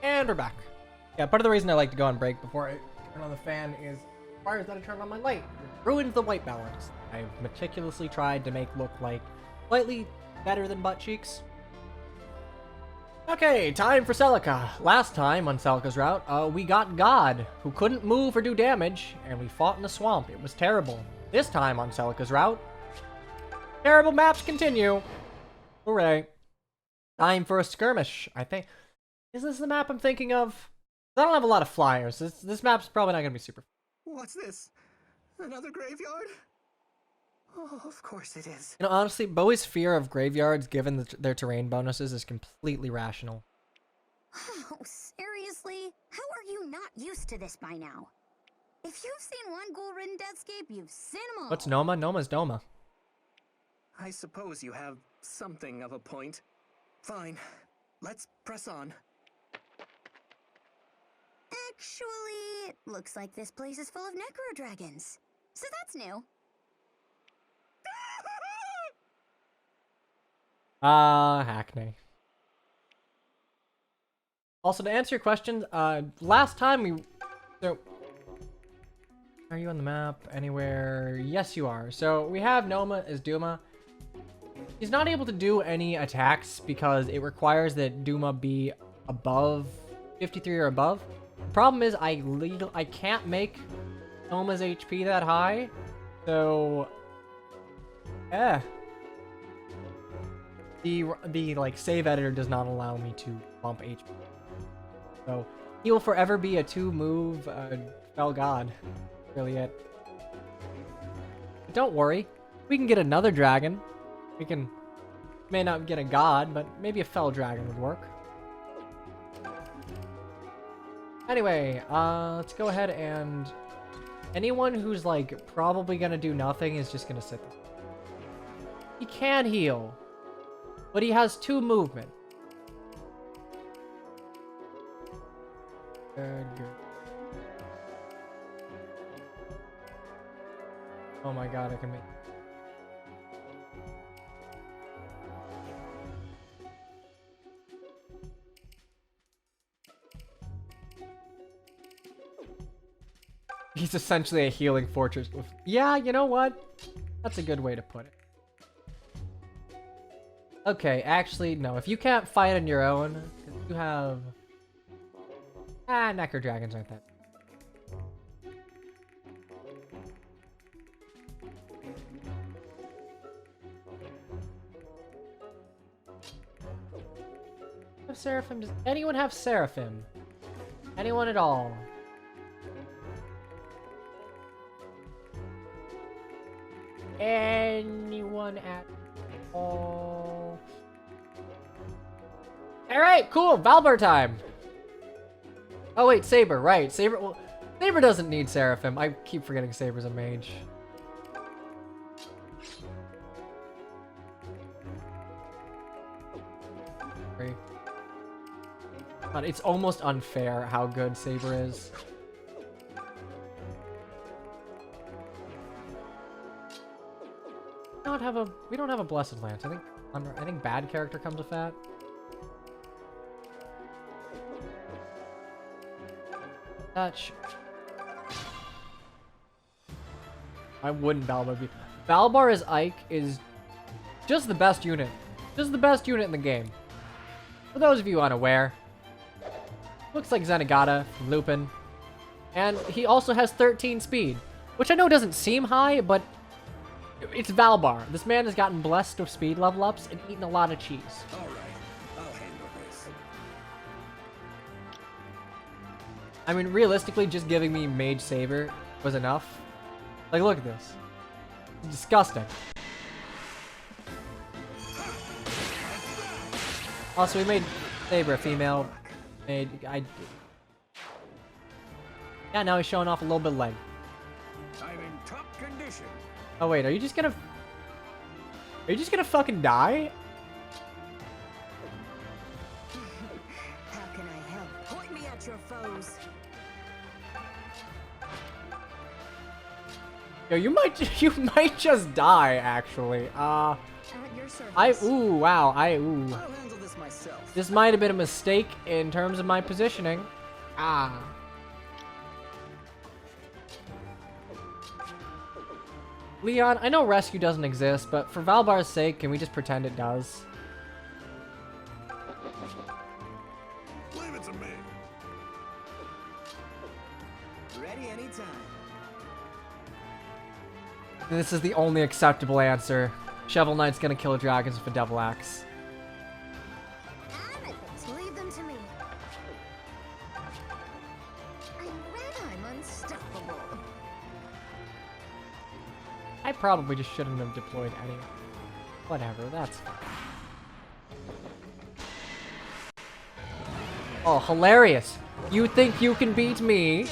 And we're back. Yeah, part of the reason I like to go on break before I turn on the fan is requires that I turn on my light. It ruins the white balance. I've meticulously tried to make look like slightly better than butt cheeks. Okay, time for Celica. Last time on Celica's route, we got God, who couldn't move or do damage, and we fought in the swamp. It was terrible. This time on Celica's route, terrible maps continue. Hooray. Time for a skirmish, I think. Is this the map I'm thinking of? I don't have a lot of flyers. This map's probably not going to be super. What's this? Another graveyard? Oh, of course it is. You know, honestly, Bowie's fear of graveyards, given their terrain bonuses, is completely rational. Oh, seriously? How are you not used to this by now? If you've seen one ghoul-ridden deathscape, you've seen them all. What's Noma? Noma's Doma. I suppose you have something of a point. Fine. Let's press on. Actually, it looks like this place is full of necro dragons. So that's new. Hackney. Also, to answer your question, last time we... So, are you on the map anywhere? Yes, you are. So, we have Noma as Duma. He's not able to do any attacks because it requires that Duma be above 53 or above. The problem is I can't make Noma's HP that high, so the like save editor does not allow me to bump HP. So he will forever be a 2-move Fell God. Really it. But don't worry, we can get another dragon. We may not get a god, but maybe a fell dragon would work. Anyway, let's go ahead and anyone who's like probably gonna do nothing is just gonna sit there. He can heal, but he has 2 movement. Good. Oh my god, I can make. He's essentially a healing fortress with... Yeah, you know what? That's a good way to put it. Okay, actually, no. If you can't fight on your own, you have... Necro Dragons aren't that. Have Seraphim? Does anyone have Seraphim? Anyone at all? Anyone at all? Alright, cool. Valbar time. Oh wait, Saber, right. Saber, well, Saber doesn't need Seraphim. I keep forgetting Saber's a mage. God, it's almost unfair how good Saber is. We don't have a Blessed Lance. I think bad character comes with that. Touch. I wouldn't Valbar be. Valbar as Ike is just the best unit. Just the best unit in the game. For those of you unaware, looks like Zenigata from Lupin. And he also has 13 speed, which I know doesn't seem high, but it's Valbar. This man has gotten blessed with speed level ups and eaten a lot of cheese. All right, I'll handle this. I mean, realistically, just giving me Mage Saber was enough. Like, look at this. It's disgusting. Also, we made Saber a female. Yeah, now he's showing off a little bit of leg. I'm in top condition. Oh wait, are you just gonna fucking die? How can I help? Point me at your foes. Yo, you might just die actually. At your service. Ooh, wow, ooh. I'll handle this myself. This might have been a mistake in terms of my positioning. Leon, I know rescue doesn't exist, but for Valbar's sake, can we just pretend it does? Leave it to me. Ready anytime. This is the only acceptable answer. Shovel Knight's gonna kill dragons with a Devil Axe. Leave them to me. I'm red, I'm unstoppable. I probably just shouldn't have deployed anyway. Whatever, that's fine. Oh, hilarious. You think you can beat me?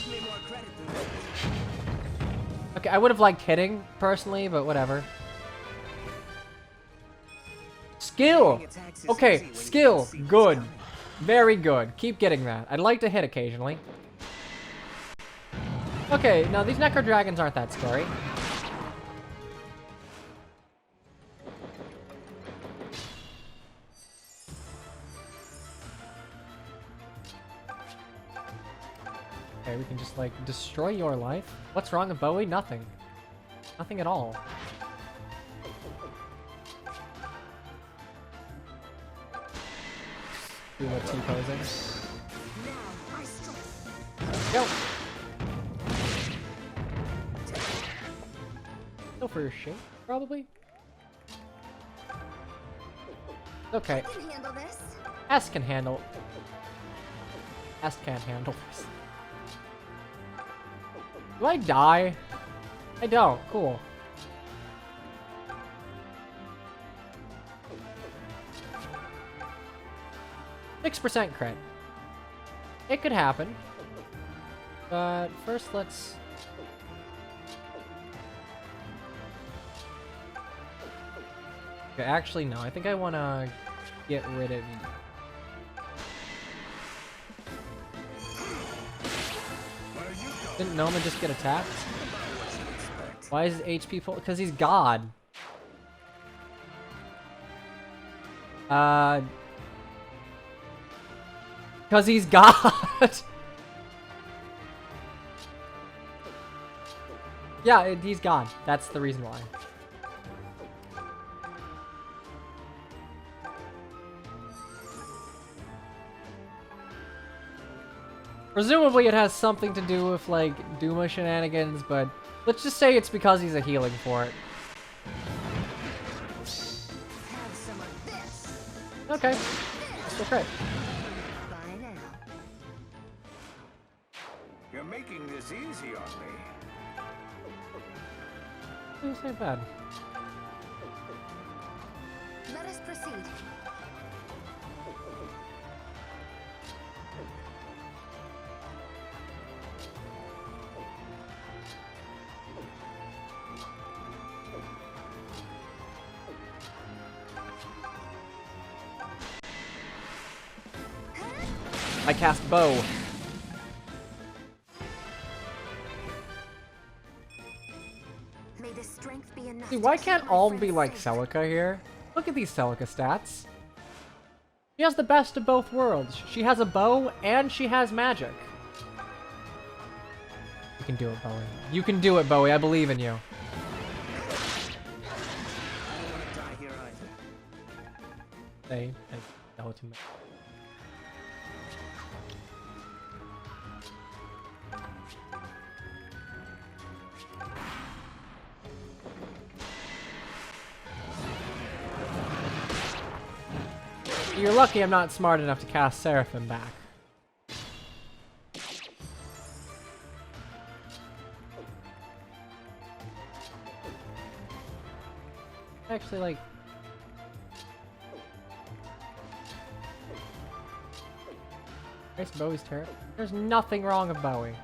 Okay, I would have liked hitting, personally, but whatever. Skill! Okay, skill. Good. Very good. Keep getting that. I'd like to hit occasionally. Okay, now these Necro Dragons aren't that scary. Okay, we can just, like, destroy your life. What's wrong with Bowie? Nothing. Nothing at all. Duma T-posing. Now I strike. Go! Go for your shape, probably? Okay. I can handle this. S can handle. S can't handle this. Do I die? I don't. Cool. %, crit. It could happen. But first, let's... Okay, actually, no. I think I want to get rid of... Didn't Noma just get attacked? Why is his HP full? Because he's God. Because he's God. Yeah, he's God. That's the reason why. Presumably it has something to do with, like, Duma shenanigans, but let's just say it's because he's a healing for it. Have some of this. Okay. Still crit. Bye now. You're making this easy on me. It's not bad. Let us proceed. I cast bow. May the strength be enough. See, to why keep can't my all friend be like safe. Celica here? Look at these Celica stats. She has the best of both worlds. She has a bow and she has magic. You can do it, Bowie. You can do it, Bowie. I believe in you. I don't want to die here either. Say, no to me. You're lucky I'm not smart enough to cast Seraphim back. Actually, like... Nice Bowie's turret. There's nothing wrong with Bowie.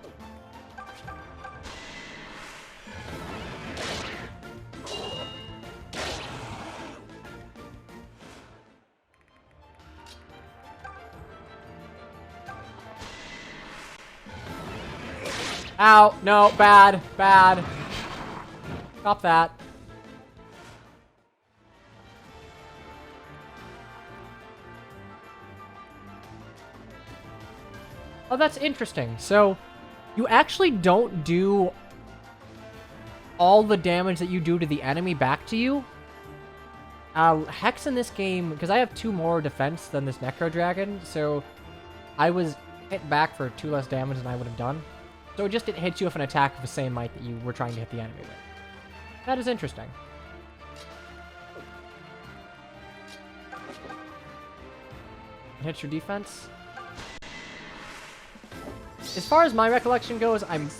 Ow! No, bad, bad. Stop that. Oh, that's interesting. So, you actually don't do all the damage that you do to the enemy back to you. Hex in this game, because I have 2 more defense than this Necro Dragon, so I was hit back for 2 less damage than I would have done. So it hits you with an attack of the same might that you were trying to hit the enemy with. That is interesting. It hits your defense. As far as my recollection goes, I'm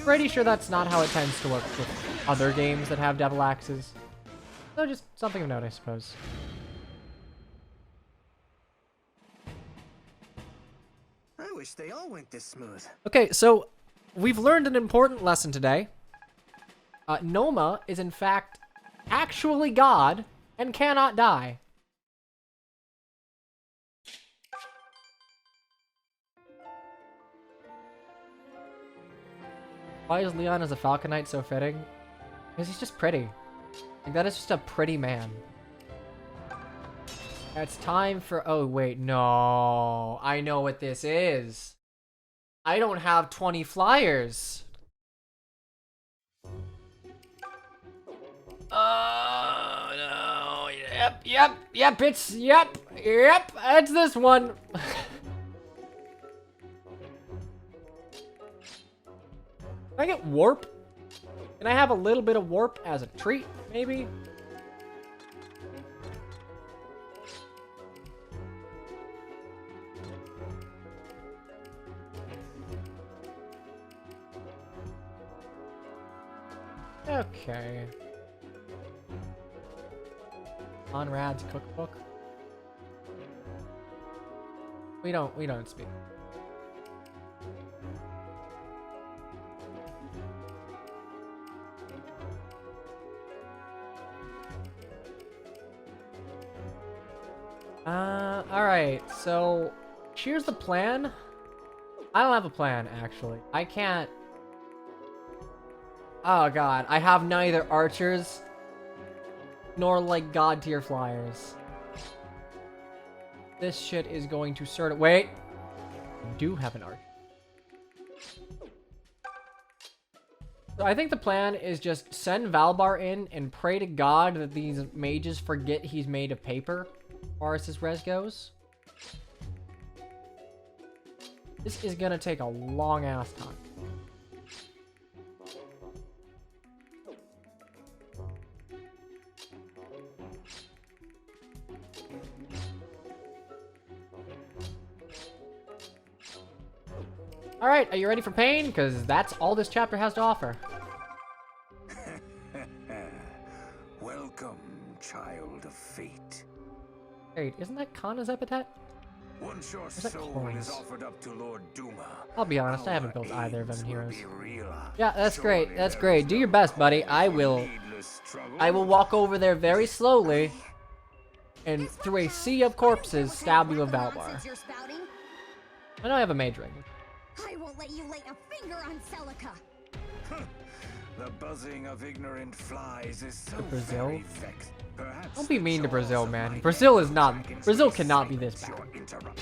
pretty sure that's not how it tends to work with other games that have Devil Axes. So just something of note, I suppose. I wish they all went this smooth. Okay, so we've learned an important lesson today. Noma is in fact actually God and cannot die. Why is Leon as a Falcon Knight so fitting? Because he's just pretty. Like, that is just a pretty man. It's time for... Oh, wait, no. I know what this is. I don't have 20 flyers. Oh, no. Yep, it's this one. I get warp? Can I have a little bit of warp as a treat, maybe? Okay. Conrad's cookbook. We don't speak. Alright, so here's the plan. I don't have a plan, actually. I can't. Oh god, I have neither archers nor like god tier flyers. This shit is going to sort of wait. I do have an archer. So I think the plan is just send Valbar in and pray to God that these mages forget he's made of paper, as far as his res goes. This is gonna take a long ass time. Alright, are you ready for pain? Because that's all this chapter has to offer. Welcome, child of fate. Wait, isn't that Kana's epithet? Once your that soul coins? is offered up to Lord Duma, I'll be honest, I haven't our built either of them aims will heroes. be realized. Yeah, that's great. Surely That's there great. is Do no your best, buddy. cause I for will. needless struggle. I will walk over there very slowly, and through a sea of corpses, stab you with Valbar. I know I have a mage ring. I won't let you lay a finger on Celica. The buzzing of ignorant flies is so Brazil? very vexed. Perhaps Don't be the mean to jaws Brazil, of man. my Brazil is dead not. dragons Brazil cannot be this silence bad. your interrupt-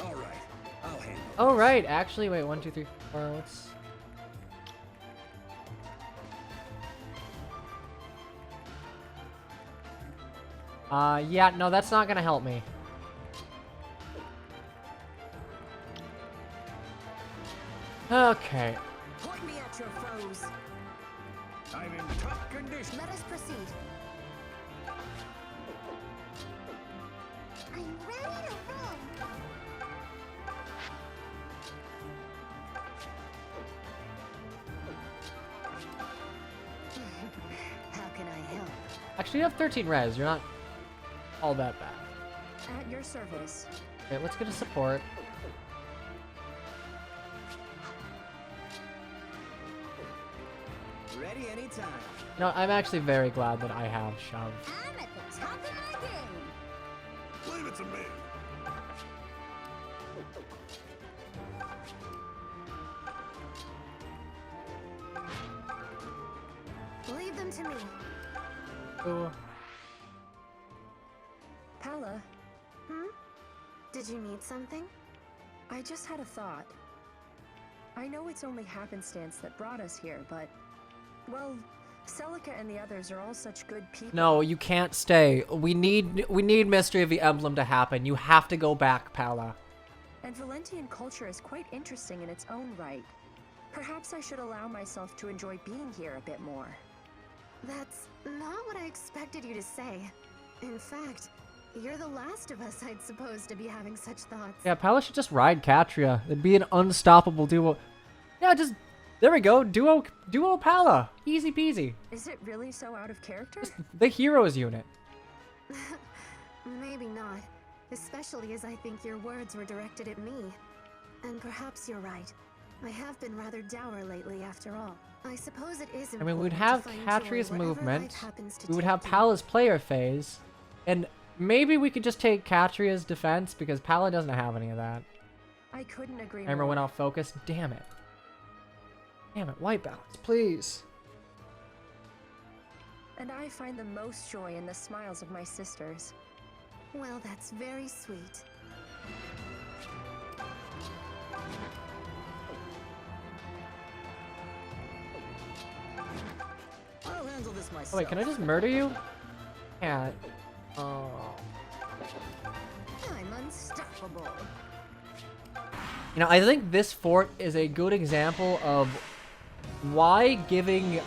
All right, I'll handle it. Oh right, actually, wait, 1, 2, 3, 4. Let's. Yeah, no, that's not gonna help me. Okay. Point me at your foes. I'm in top condition. Let us proceed. I'm ready to run. How can I help? Actually, you have 13 res. You're not all that bad. At your service. Okay, let's get a support. Ready anytime. No, I'm actually very glad that I have shove. I'm at the top of my game. Leave it to me. Leave them to me. Ooh. Pella, Did you need something? I just had a thought. I know it's only happenstance that brought us here, but... Well, Celica and the others are all such good people. No, you can't stay. We need Mystery of the Emblem to happen. You have to go back, Pala. And Valentian culture is quite interesting in its own right. Perhaps I should allow myself to enjoy being here a bit more. That's not what I expected you to say. In fact, you're the last of us I'd supposed to be having such thoughts. Yeah, Pala should just ride Catria. It'd be an unstoppable duo. Yeah, just there we go. Duo Pala. Easy peasy. Is it really so out of character? The heroes unit. Maybe not. Especially as I think your words were directed at me. And perhaps you're right. I have been rather dour lately after all. I suppose it is I mean, we'd important have to find Catria's joy whatever movement. life happens to We would take have you. Pala's player phase. And maybe we could just take Catria's defense because Pala doesn't have any of that. I couldn't agree Timer more. went off focus. Damn it. Damn it. White balance, please. And I find the most joy in the smiles of my sisters. Well, that's very sweet. I'll handle this myself. Oh, wait, can I just murder you? Can't. Oh. I'm unstoppable. You know, I think this fort is a good example of why giving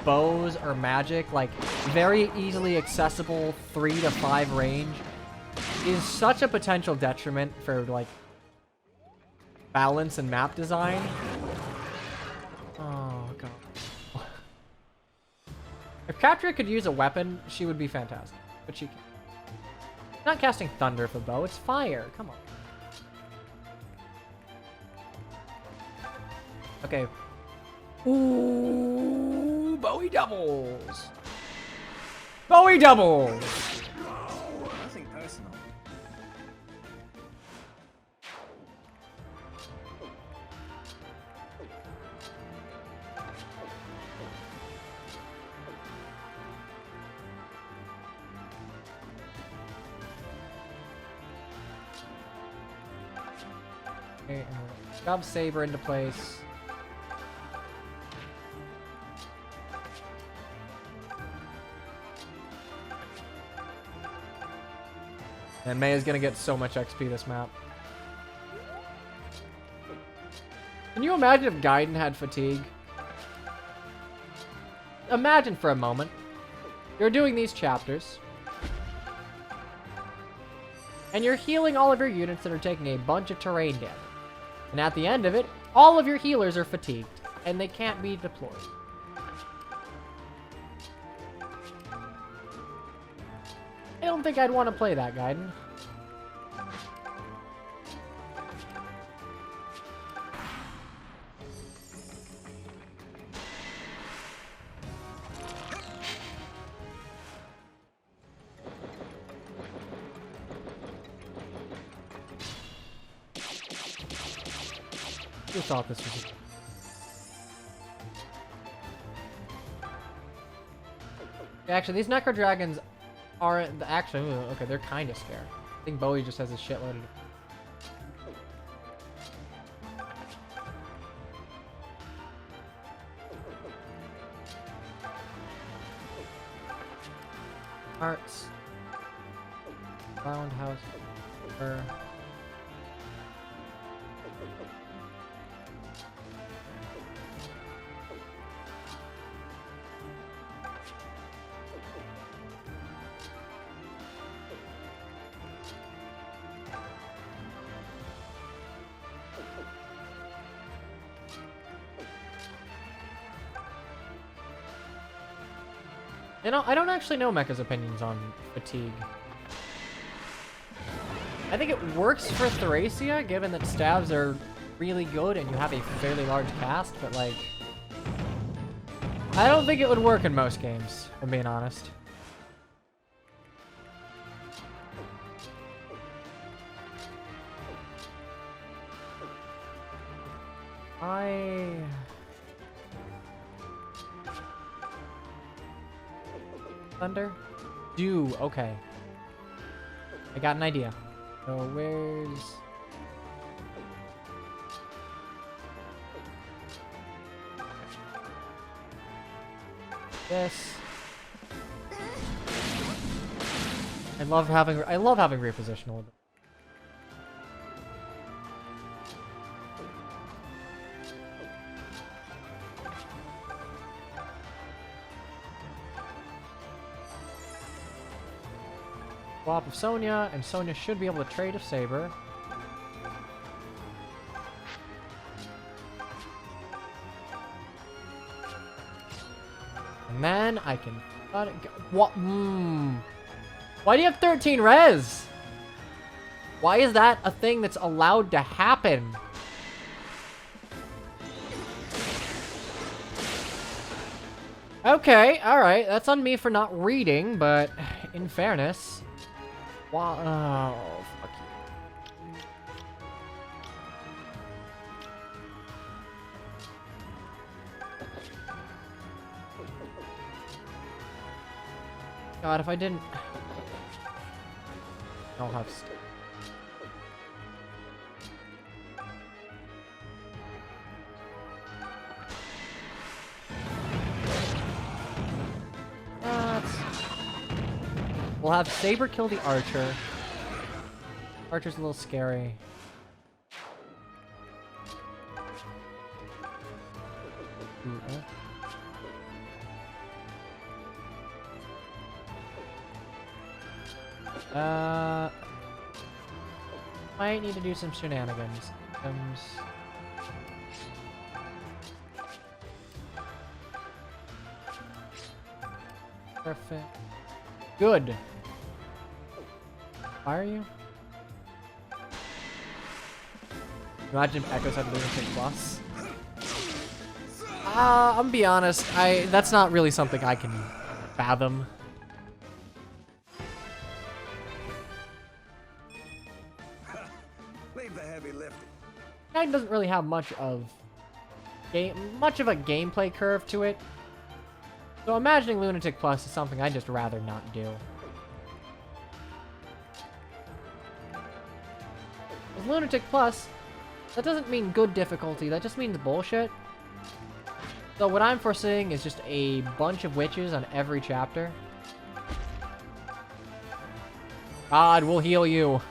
bows or magic, like, very easily accessible 3 to 5 range is such a potential detriment for, like, balance and map design. Oh, God. If Catria could use a weapon, she would be fantastic. But she can't. Not casting thunder with a bow, it's fire. Come on. Okay. Ooh, Bowie doubles. Bowie doubles. Nothing personal. Okay, and we'll shove Saber into place. And May is gonna get so much XP this map. Can you imagine if Gaiden had fatigue? Imagine for a moment. You're doing these chapters. And you're healing all of your units that are taking a bunch of terrain damage. And at the end of it, all of your healers are fatigued. And they can't be deployed. I don't think I'd want to play that, Gaiden. Who thought this was... Actually, these Necro Dragons aren't... Actually, okay, they're kind of scared. I think Bowie just has a shitload of... Hearts. Roundhouse. Fur. You know, I don't actually know Mecha's opinions on fatigue. I think it works for Thracia, given that stabs are really good and you have a fairly large cast, but like... I don't think it would work in most games, if I'm being honest. Thunder? Dew, okay. I got an idea. So where's... this? I love having reposition a little bit. Swap of Sonya, and Sonya should be able to trade a Saber. And then I can let it go. What? Why do you have 13 res? Why is that a thing that's allowed to happen? Okay, alright. That's on me for not reading, but in fairness... Wow. Oh, fuck you. God, if I didn't... I'll have... We'll have Saber kill the Archer. Archer's a little scary. Might need to do some shenanigans. Perfect. Good. Fire you? Imagine if Echoes had Lunatic Plus. I'm gonna be honest, that's not really something I can fathom. Leave the heavy lifting. It doesn't really have much of a gameplay curve to it. So imagining Lunatic Plus is something I'd just rather not do. With Lunatic Plus, that doesn't mean good difficulty, that just means bullshit. So what I'm foreseeing is just a bunch of witches on every chapter. God will heal you.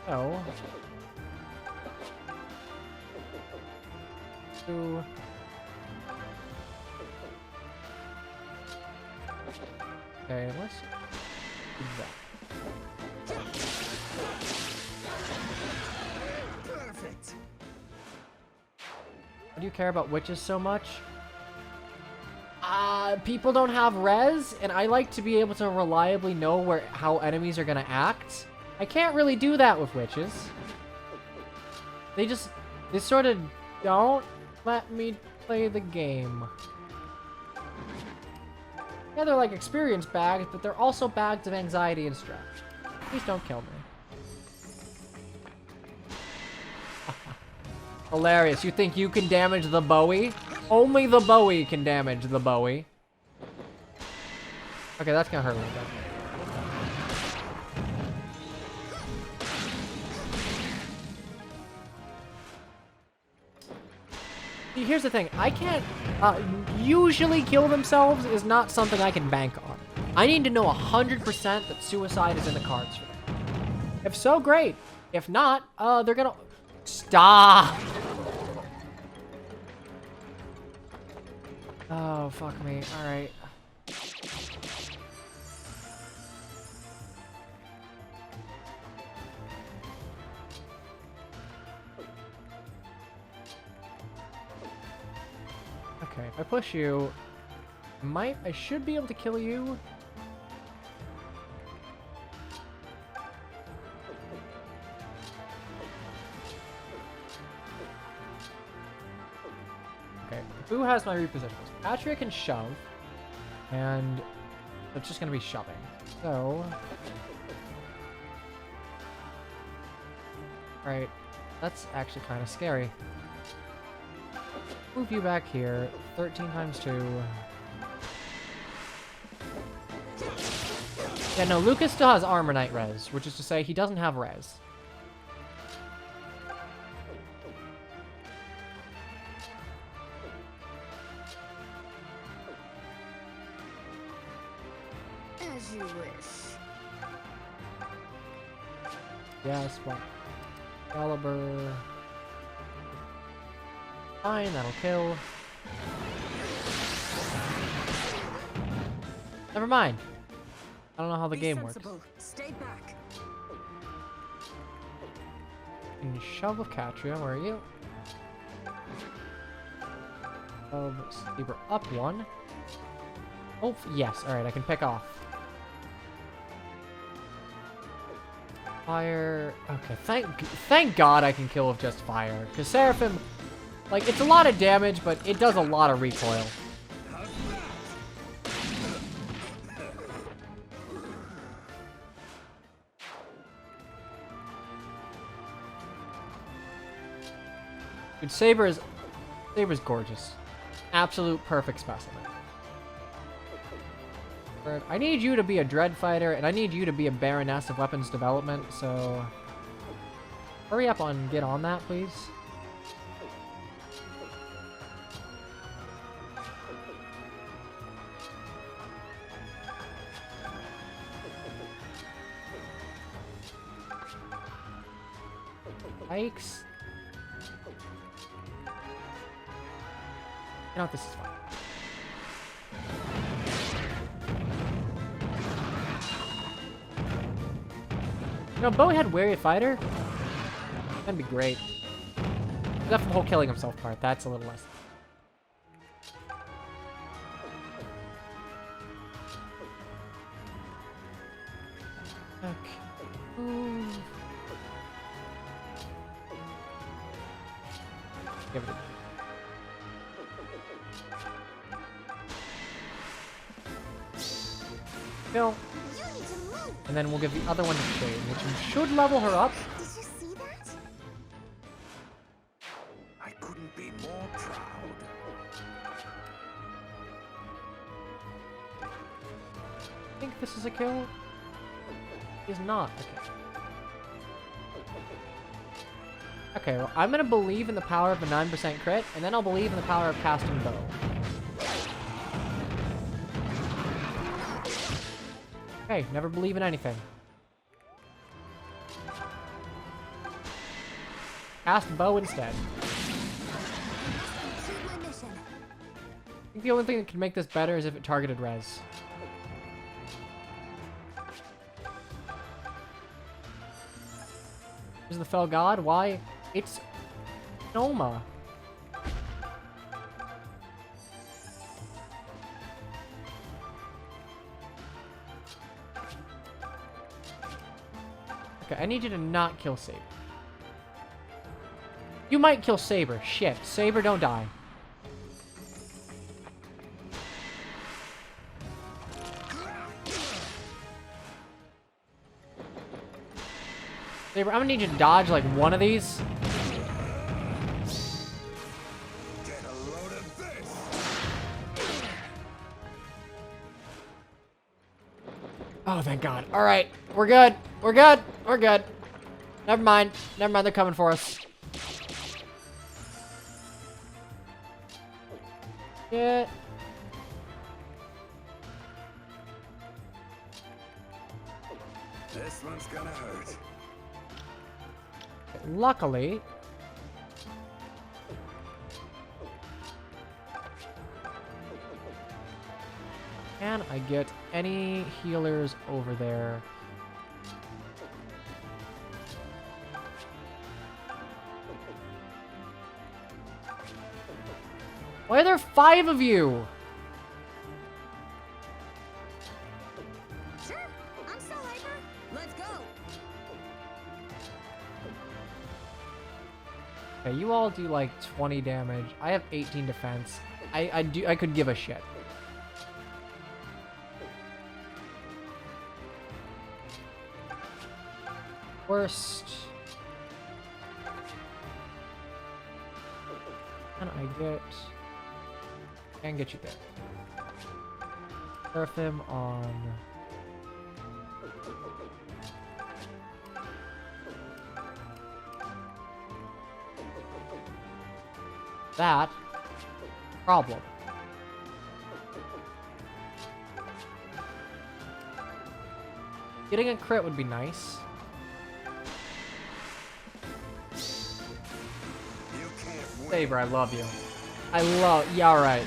So... Okay, let's do that. Perfect. Why do you care about witches so much? People don't have res, and I like to be able to reliably know how enemies are gonna act. I can't really do that with witches. They sort of don't let me play the game. Yeah, they're like experience bags, but they're also bags of anxiety and stress. Please don't kill me. Hilarious. You think you can damage the Bowie? Only the Bowie can damage the Bowie. Okay, that's gonna hurt a little bit. See, here's the thing. I can't... usually kill themselves is not something I can bank on. I need to know 100% that suicide is in the cards for them. If so, great. If not, they're gonna... Stop! Oh, fuck me. Alright. Okay, if I push you, I should be able to kill you. Okay, who has my repositionals? Catria can shove, and it's just gonna be shoving. So, alright, that's actually kind of scary. Move you back here. 13 times 2. Yeah, no, Lucas still has Armor Knight res, which is to say he doesn't have res. As you wish. Yes, what? Caliber. Fine, that'll kill. Never mind. I don't know how the game works. Stay back. Can you shove with Catria? Where are you? Shove Sleeper up 1. Oh, yes. Alright, I can pick off. Fire. Okay, thank God I can kill with just fire. Because Seraphim, like, it's a lot of damage, but it does a lot of recoil. Dude, Saber's gorgeous. Absolute perfect specimen. I need you to be a Dread Fighter, and I need you to be a Baroness of Weapons Development, so... Hurry up and get on that, please. Yikes. know what, this is fine. You know, Bowhead Wary Fighter? That'd be great. Except for the whole killing himself part. That's a little less. Okay. Ooh. Give it a kill. And then we'll give the other one to Shade, which should level her up. Did you see that? I couldn't be more proud. I think this is a kill. Is not. Okay. Okay, well, I'm gonna believe in the power of a 9% crit, and then I'll believe in the power of casting bow. Okay, never believe in anything. Cast bow instead. Complete my mission. I think the only thing that could make this better is if it targeted res. Is the fell god? Why? It's Noma. Okay, I need you to not kill Saber. You might kill Saber. Shit. Saber, don't die. Saber, I'm gonna need you to dodge like one of these. Get a load of this. Oh, thank God. All right. We're good. We're good. We're good. Never mind. Never mind. They're coming for us. Shit. This one's gonna hurt. Luckily, can I get any healers over there? Why are there 5 of you? Sure, I'm still hyper. Let's go. Okay, you all do like 20 damage. I have 18 defense. I could give a shit. Worst. Can I get? Can get you there. Seraphim on. That problem. Getting a crit would be nice. You can't win. Saber, I love you. Yeah, alright.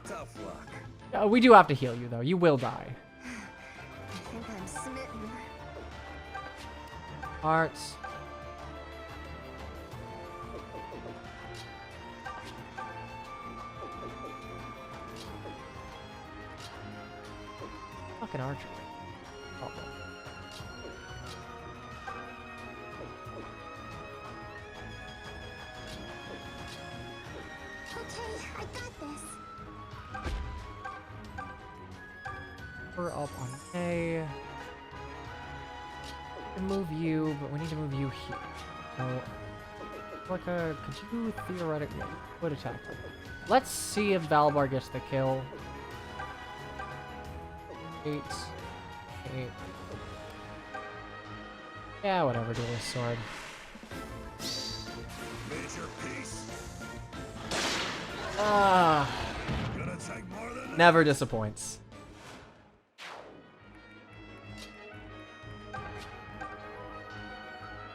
Tough luck. We do have to heal you though. You will die. I think I'm smitten. Hearts. Fucking archery. Oh. Okay, I got this. We're up on A. We can move you, but we need to move you here. So, Orca, could you theoretically put attack? Let's see if Valbar gets the kill. 8. Yeah, whatever, do this sword. Major piece. Ah, Gonna take more than never disappoints.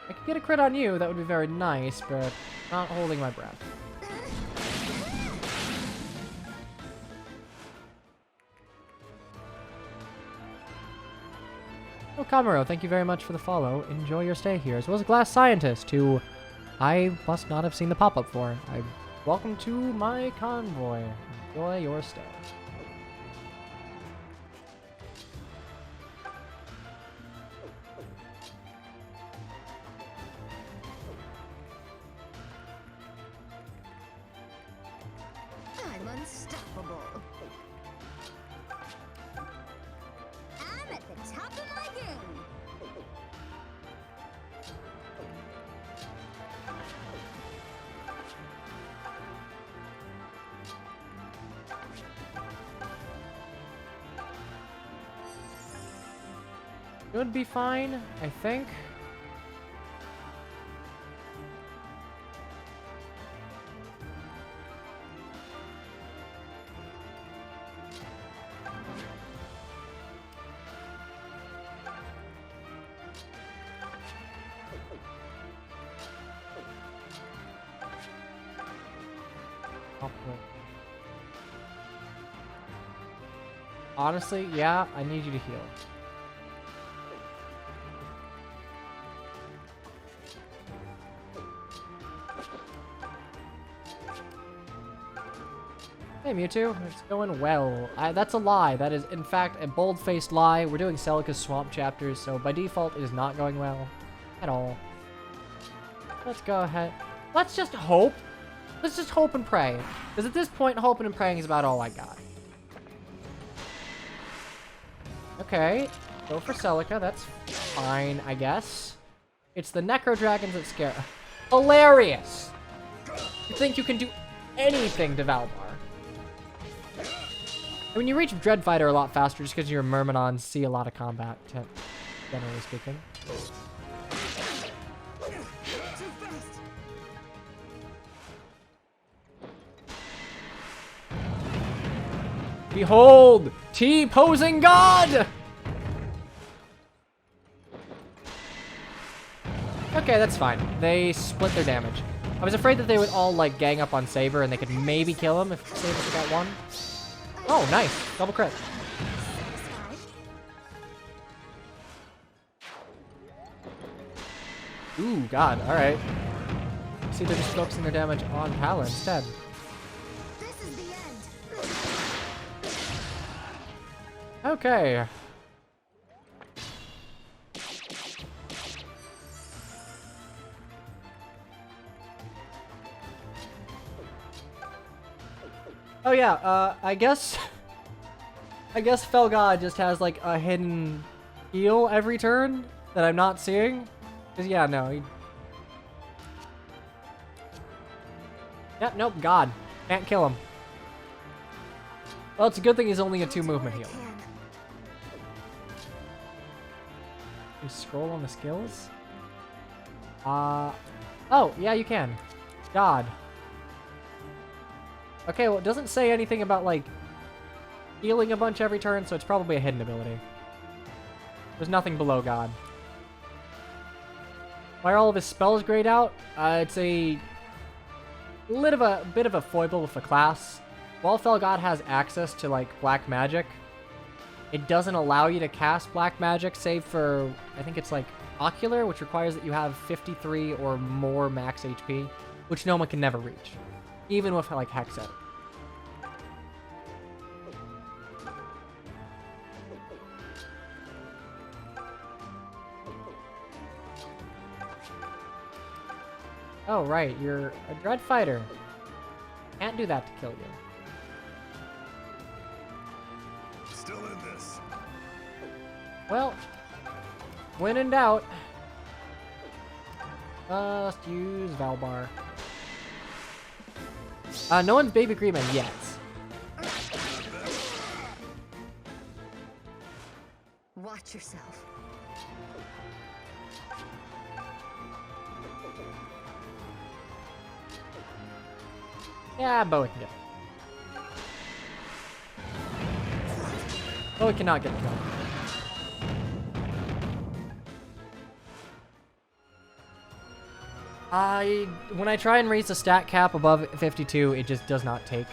I could get a crit on you, that would be very nice, but not holding my breath. Kamuro, thank you very much for the follow. Enjoy your stay here, as well as Glass Scientist, who I must not have seen the pop-up for. Welcome to my convoy. Enjoy your stay. I'm unstoppable. I'm at the top of my game. Should be fine, I think. Honestly, yeah, I need you to heal. Hey Mewtwo, it's going well. That's a lie. That is, in fact, a bold-faced lie. We're doing Celica's Swamp chapters, so by default, it is not going well. At all. Let's go ahead. Let's just hope. Let's just hope and pray. Because at this point, hoping and praying is about all I got. Okay. Go for Celica. That's fine, I guess. It's the Necro Dragons that scare... Hilarious! You think you can do anything to Valbar? I mean, you reach Dreadfighter a lot faster just because your Myrmidons see a lot of combat, generally speaking. Behold! T-posing God! Okay, that's fine. They split their damage. I was afraid that they would all, like, gang up on Saber and they could maybe kill him if Saber got one. Oh, nice. Double crit. Ooh, God. Alright. See, they're just focusing their damage on Pala instead. This is the end. Okay. Oh yeah, I guess Felgod just has like a hidden heal every turn that I'm not seeing. 'Cause yeah, no. Yeah, nope, God. Can't kill him. Well, it's a good thing he's only a 2 movement heal. You scroll on the skills? Oh, yeah, you can. God. Okay, well, it doesn't say anything about, like, healing a bunch every turn, so it's probably a hidden ability. There's nothing below God. Why are all of his spells grayed out? It's a bit of a foible with the class. While Felgod has access to, like, black magic, it doesn't allow you to cast black magic, save for, I think it's, like, Ocular, which requires that you have 53 or more max HP, which no one can never reach. Even with, like, Hexet. Oh, right, you're a Dread Fighter. Can't do that to kill you. Still in this. Well, when in doubt, just use Valbar. No one's Baby Greedman yet. Watch yourself. Yeah, Bowie can get it. Bowie cannot get the kill. When I try and raise the stat cap above 52, it just does not take.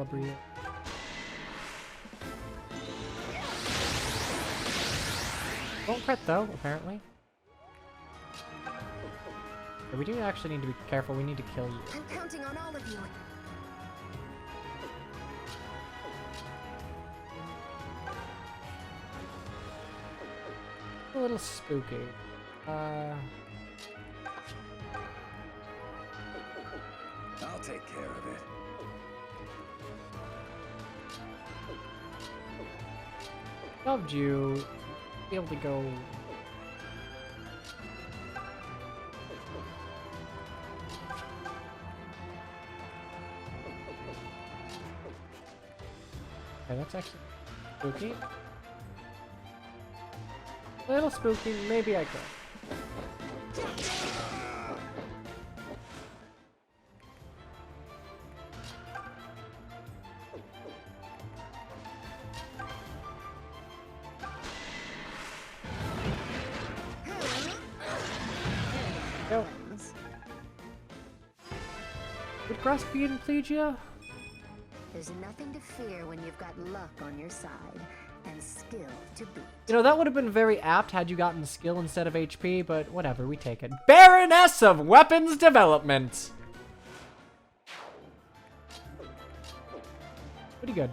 Celebrate. Won't crit though, apparently. Yeah, we do actually need to be careful. We need to kill you. I'm counting on all of you. A little spooky. I'll take care of it. Loved you. Be able to go. Okay, that's actually spooky. A little spooky. Maybe I could. Go. Would grass be in Plegia? There's nothing to fear when you've got luck on your side and skill to boot. You know, that would have been very apt had you gotten skill instead of HP, but whatever, we take it. Baroness of Weapons Development! Pretty good.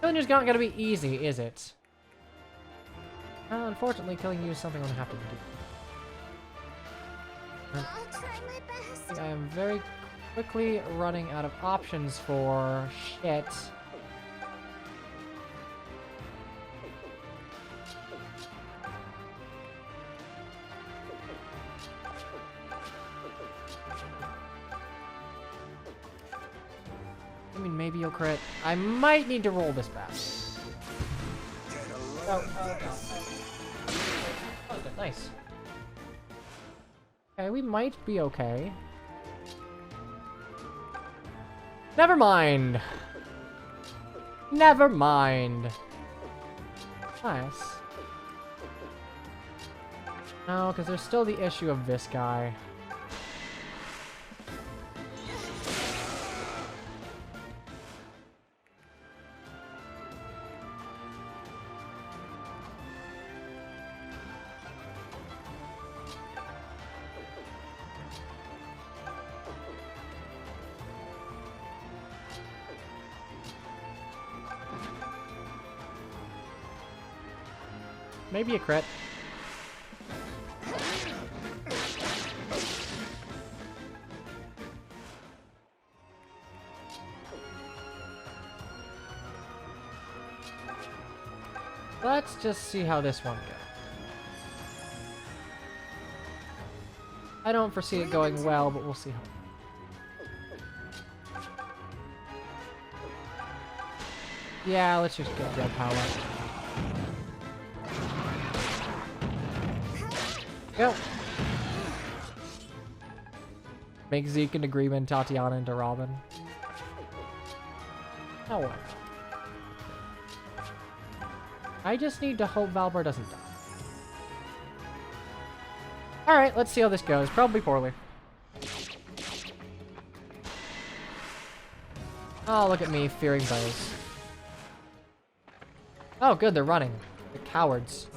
Killing you's not gonna be easy, is it? Unfortunately, killing you is something I'm gonna have to do. I'll try my best. I am very quickly running out of options for shit. I mean, maybe you'll crit. I might need to roll this back. Oh, okay, nice. Okay, we might be okay. Never mind. Never mind. Nice. No, because there's still the issue of this guy. Maybe a crit. Let's just see how this one goes. I don't foresee it going well, but we'll see how. Yeah, let's just get red power. Go. Make Zeke into Agreement, Tatiana into Robin. Now what? I just need to hope Valbar doesn't die. Alright, let's see how this goes. Probably poorly. Oh, look at me, fearing bows. Oh, good, they're running. The cowards.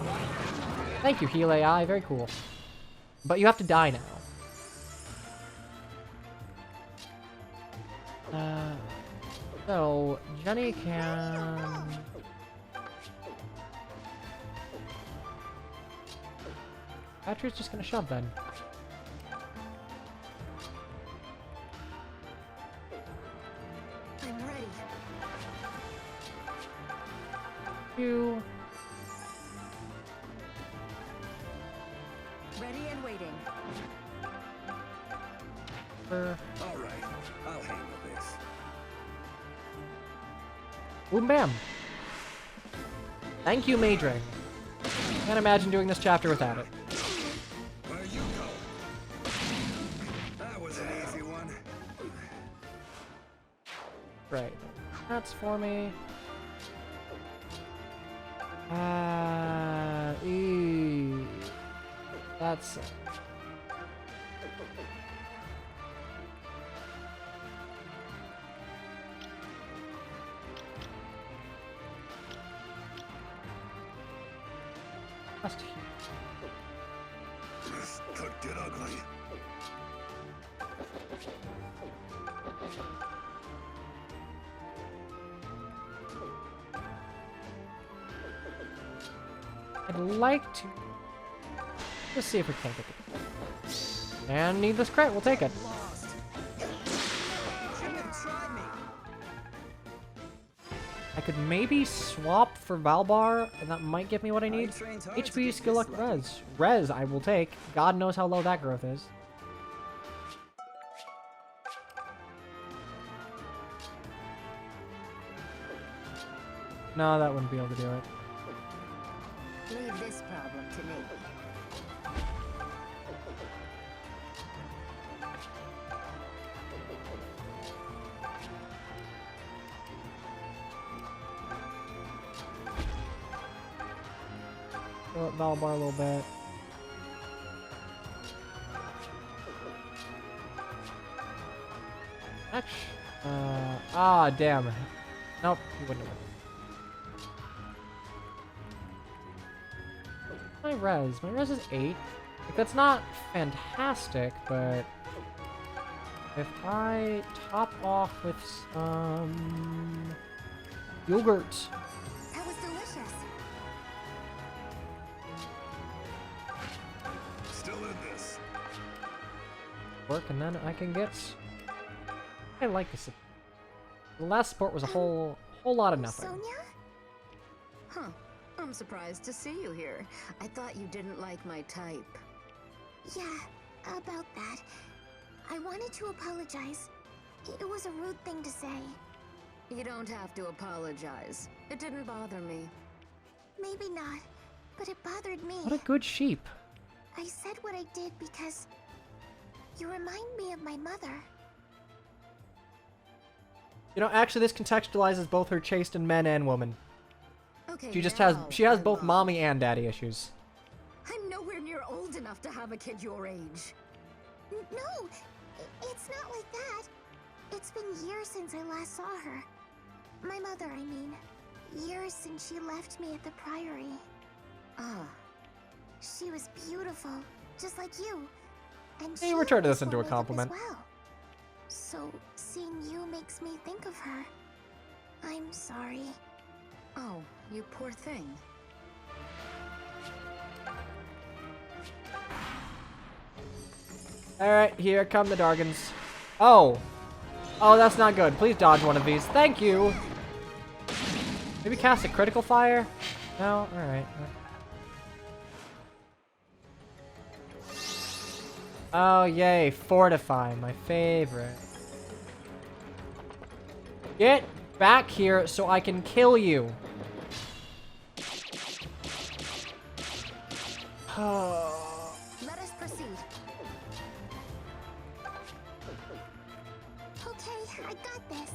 Thank you, Heal AI. Very cool. But you have to die now. So, Jenny can... Catria's just gonna shove then. I'm ready. You... Ready and waiting. All right, I'll handle this. Boom bam. Thank you, Maedring. Can't imagine doing this chapter without it. Where you go? That was an easy one. Right. That's for me. That's... Just here. This could get ugly. I'd like to... Let's see if we can get it. And needless crit, we'll take it. I could maybe swap for Valbar, and that might give me what I need. HP, skill up, res. Res, I will take. God knows how low that growth is. No, that wouldn't be able to do it. Leave this problem to me. Fill up Valbar a little bit. Damn. Nope, he wouldn't have. My res is 8. Like, that's not fantastic, but if I top off with some yogurt. That was delicious. Still in this. Work, and then I can get... I like this. The last sport was a whole lot of nothing. Sonia? Huh. I'm surprised to see you here. I thought you didn't like my type. Yeah, about that. I wanted to apologize. It was a rude thing to say. You don't have to apologize. It didn't bother me. Maybe not, but it bothered me. What a good sheep. I said what I did because you remind me of my mother. You know, actually, this contextualizes both her chaste and men and woman. Okay, She just now has I both love mommy and daddy issues. I'm nowhere near old enough to have a kid your age. No, it's not like that. It's been years since I last saw her. My mother, I mean. Years since she left me at the Priory. Ah, She was beautiful, just like you. And Hey, she we're turning always this into a wore makeup as compliment. well. So, seeing you makes me think of her. I'm sorry. oh, you poor thing. Alright, here come the Dargans. Oh. Oh, that's not good. Please dodge one of these. Thank you. Maybe cast a critical fire? No? Alright. Oh, yay. Fortify. My favorite. Get back here so I can kill you. Let us proceed. Okay, I got this.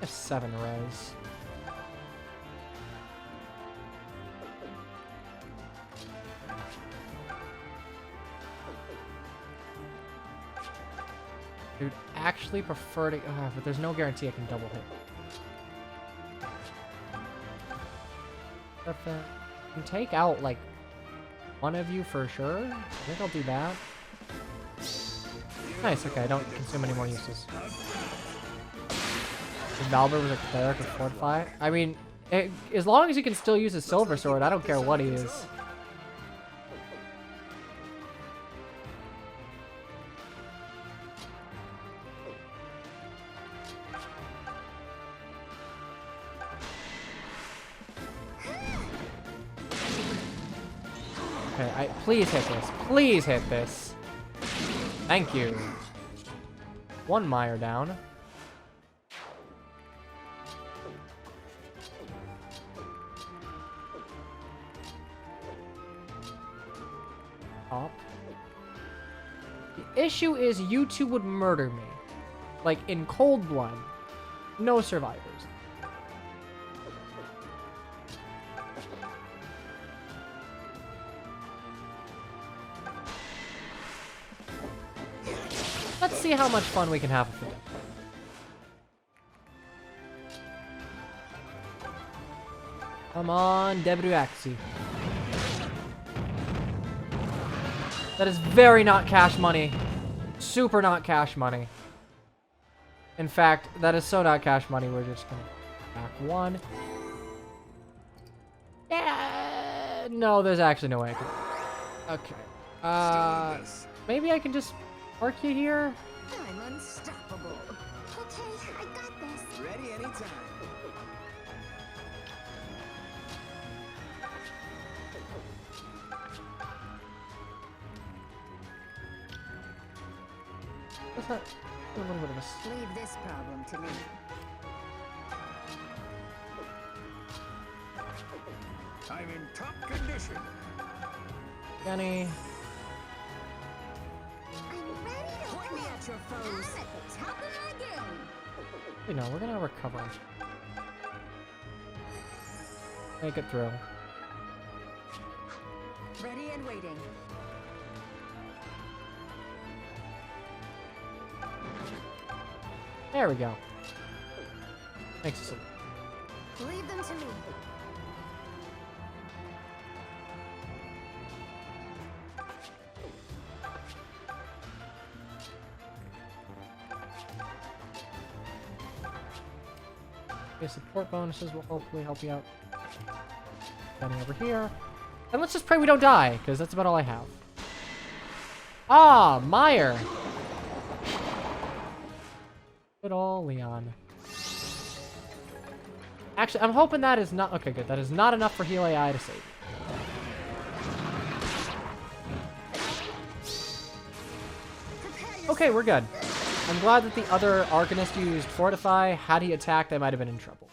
A 7 res. Dude, actually prefer to, but there's no guarantee I can double hit. But I can take out like one of you for sure. I think I'll do that. Nice. Okay, I don't consume any more uses. If Valber was a cleric with Fortify, I mean, as long as he can still use his silver sword, I don't care what he is. Okay, please hit this. Please hit this. Thank you. One mire down. Up. The issue is you two would murder me. Like, in cold blood. No survivors. Let's see how much fun we can have with it. Come on, Debruaxi. That is very not cash money. Super not cash money. In fact, that is so not cash money, we're just gonna back one. Yeah, no, there's actually no way I can. Okay. Maybe I can just park you here? I'm unstoppable. Okay, I got this. Ready anytime. What's that? A little bit of a... Leave this problem to me. I'm in top condition. Gunny. I'm ready to Point me at your foes. I'm at the top of my game. Wait, no, we're gonna recover. Make it through. Ready and waiting. There we go. Makes us a... Leave them to me. Okay, support bonuses will hopefully help you out. Standing over here. And let's just pray we don't die, because that's about all I have. Ah, Meyer! Good old Leon. Actually, I'm hoping that is not... Okay, good. That is not enough for Heal AI to save you. Okay, we're good. I'm glad that the other Arcanist used Fortify. Had he attacked, I might have been in trouble.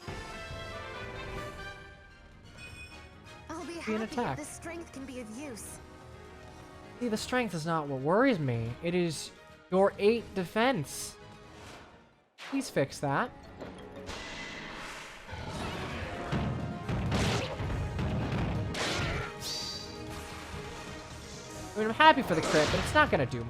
I'll be Be an happy attack. if this strength can be of use. See, the strength is not what worries me. It is your 8 defense. Please fix that. I mean, I'm happy for the crit, but it's not gonna do much.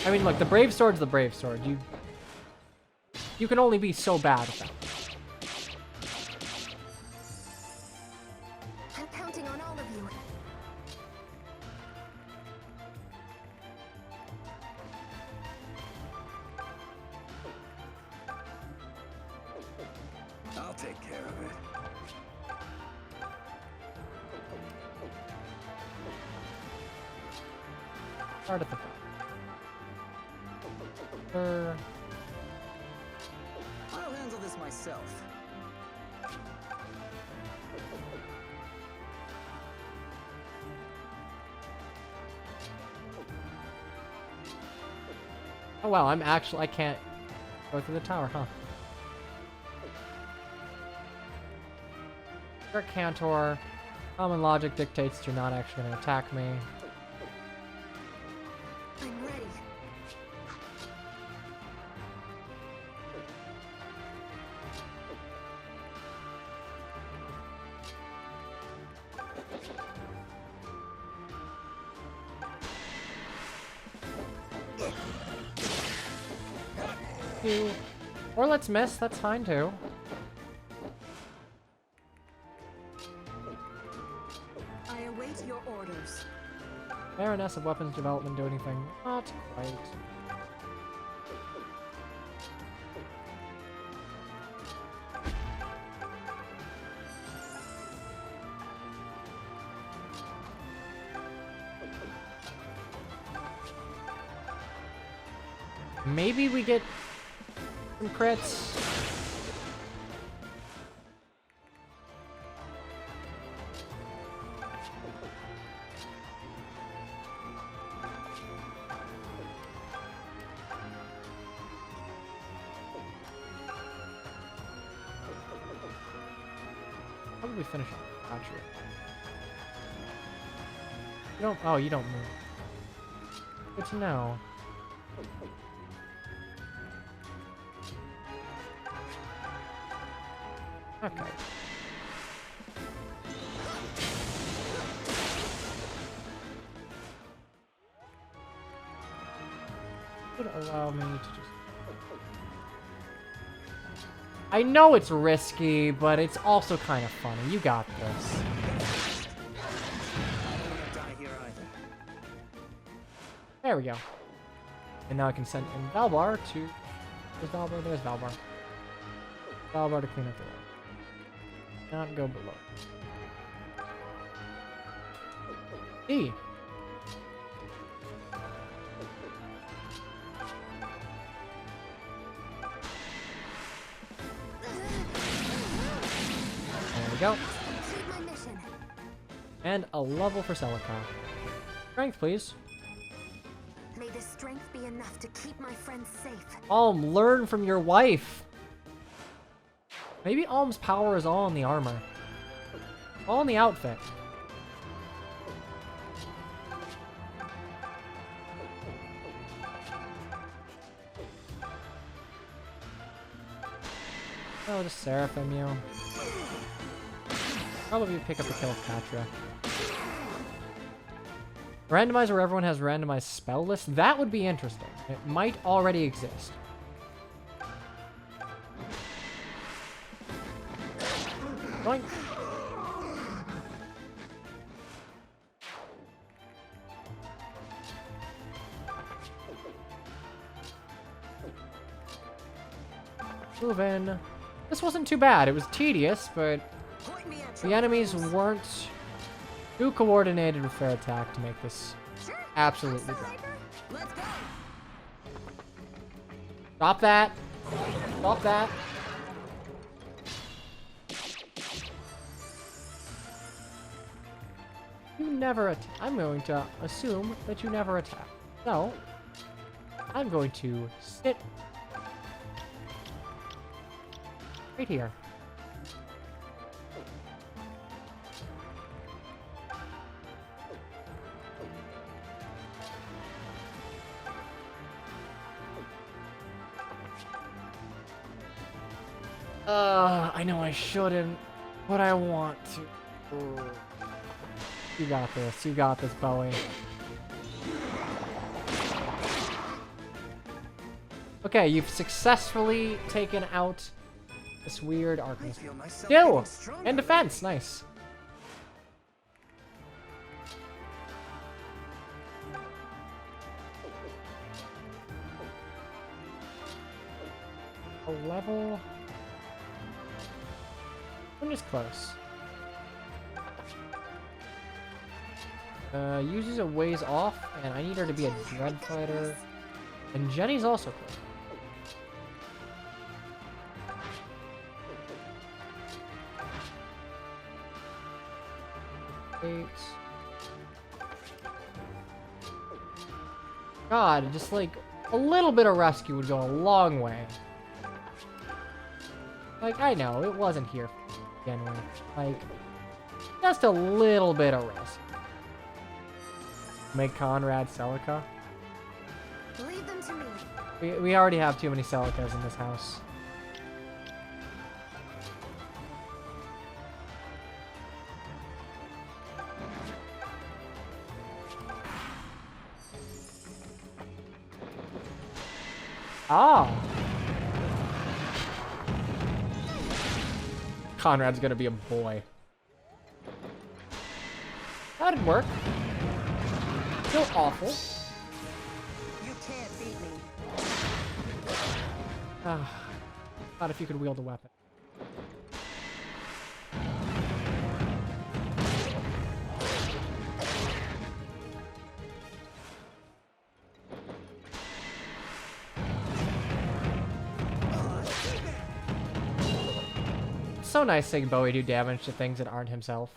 I mean, look, the Brave Sword's the Brave Sword. You can only be so bad with that. I'm counting on all of you. I'll take care of it. Start at the top. I'll handle this myself. Oh wow, I can't go through the tower, huh? Your Cantor. Common logic dictates that you're not actually going to attack me. I'm ready. Or let's miss, that's fine too. I await your orders. Baroness of Weapons Development do anything? Not quite. Maybe we get Some crits. How did we finish on Catria? You don't. Oh, you don't move. Good to know. Okay. Would allow me to just. I know it's risky, but it's also kind of funny. You got this. Die here either. There we go. And now I can send in Valbar to... Where's Valbar? There's Valbar. Valbar to clean up the road. Not go below. E. There we go. Complete my mission. And a level for Celica. Strength, please. May the strength be enough to keep my friends safe. Alm, learn from your wife. Maybe Alm's power is all in the armor. All in the outfit. Oh, just Seraphim you. Probably pick up the kill of Catria. Randomize where everyone has randomized spell list. That would be interesting. It might already exist. Going. Move in. This wasn't too bad. It was tedious, but the enemies weren't too coordinated with their attack to make this absolutely great. Let's go. Stop that. Stop that. You never attack. I'm going to assume that you never attack. So, I'm going to sit right here. I know I shouldn't, but I want to. Ooh. You got this. You got this, Bowie. Okay, you've successfully taken out this weird Arcanist. Skill! And defense! Nice. A level... I'm just close. Uses a ways off, and I need her to be a Dread Fighter. And Jenny's also close. God, just like a little bit of rescue would go a long way. Like, I know, it wasn't here to begin with. Like, just a little bit of rescue. Make Conrad Celica. Leave them to me. We already have too many Celicas in this house. Ah! Conrad's gonna be a boy. That'd work. Still awful. You can't beat me. Not if you could wield a weapon. so nice seeing Bowie do damage to things that aren't himself.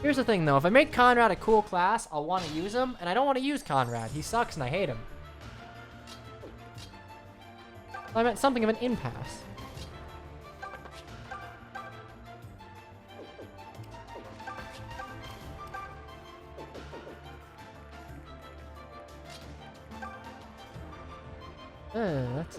Here's the thing, though. If I make Conrad a cool class, I'll want to use him, and I don't want to use Conrad. He sucks, and I hate him. I meant something of an impasse. That's...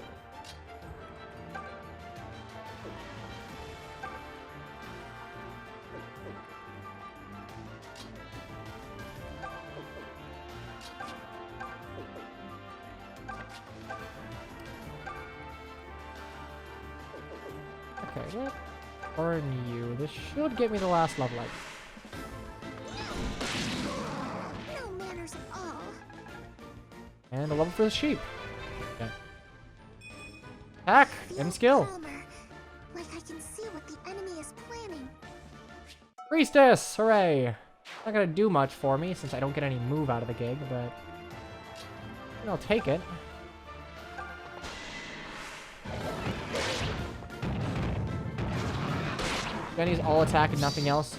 Okay, what? Burn you. This should get me the last level up. No manners at all. And a level for the sheep. Okay. Attack and skill. Calmer, like I can see what the enemy is planning. Priestess! Hooray! Not gonna do much for me since I don't get any move out of the gig, but I'll take it. Jenny's all attack and nothing else.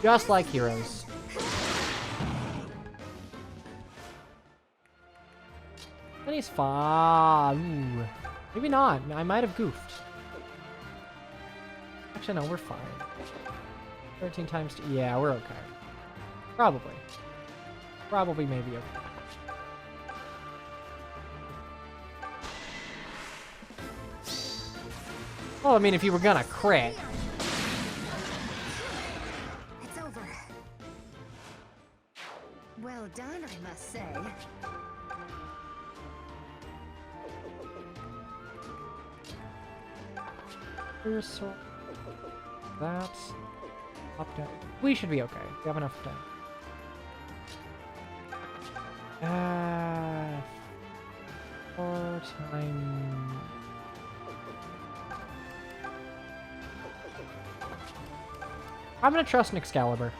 Just like heroes. Jenny's fine. Ooh. Maybe not. I might have goofed. Actually, no, we're fine. 13 times 2. Yeah, we're okay. Probably. Probably maybe okay. Well, I mean, if you were gonna crit. It's over. Well done, I must say. Here's that's up down. We should be okay. We have enough time. 4 times. I'm gonna trust an Excalibur.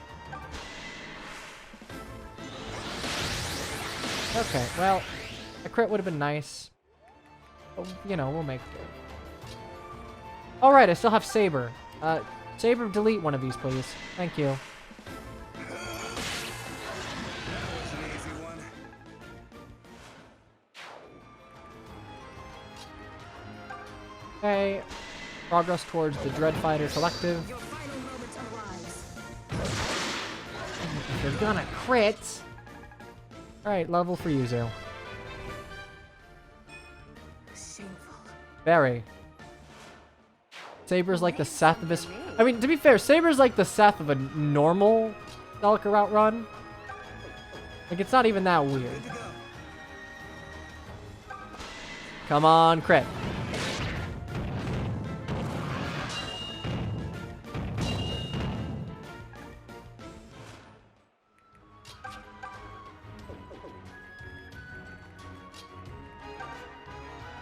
Okay, well, a crit would have been nice. But, you know, we'll make do. Alright, I still have Saber. Saber, delete one of these, please. Thank you. Okay. Progress towards the Dreadfighter Collective. Your final moment arrives. If you're gonna crit... Alright, level for Yuzu. Shameful. Very. Saber's like the Seth of this... I mean, to be fair, Saber's like the Seth of a normal Celica route run. Like, it's not even that weird. Come on, crit.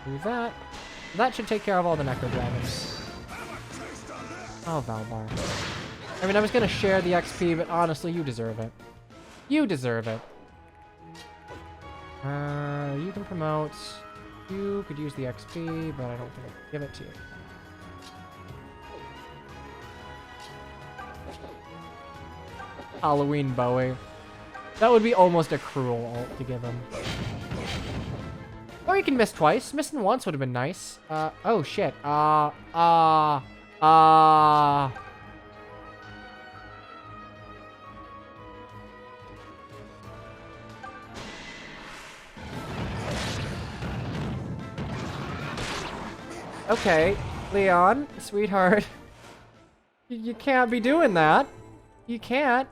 Do that. That should take care of all the Necro Dragons. Oh, Valbar. I mean, I was gonna share the XP, but honestly, you deserve it. You deserve it. You can promote. You could use the XP, but I don't think I'll give it to you. Halloween Bowie. That would be almost a cruel ult to give him. Or you can miss twice. Missing once would have been nice. Oh shit. Okay, Leon, sweetheart. You can't be doing that. You can't.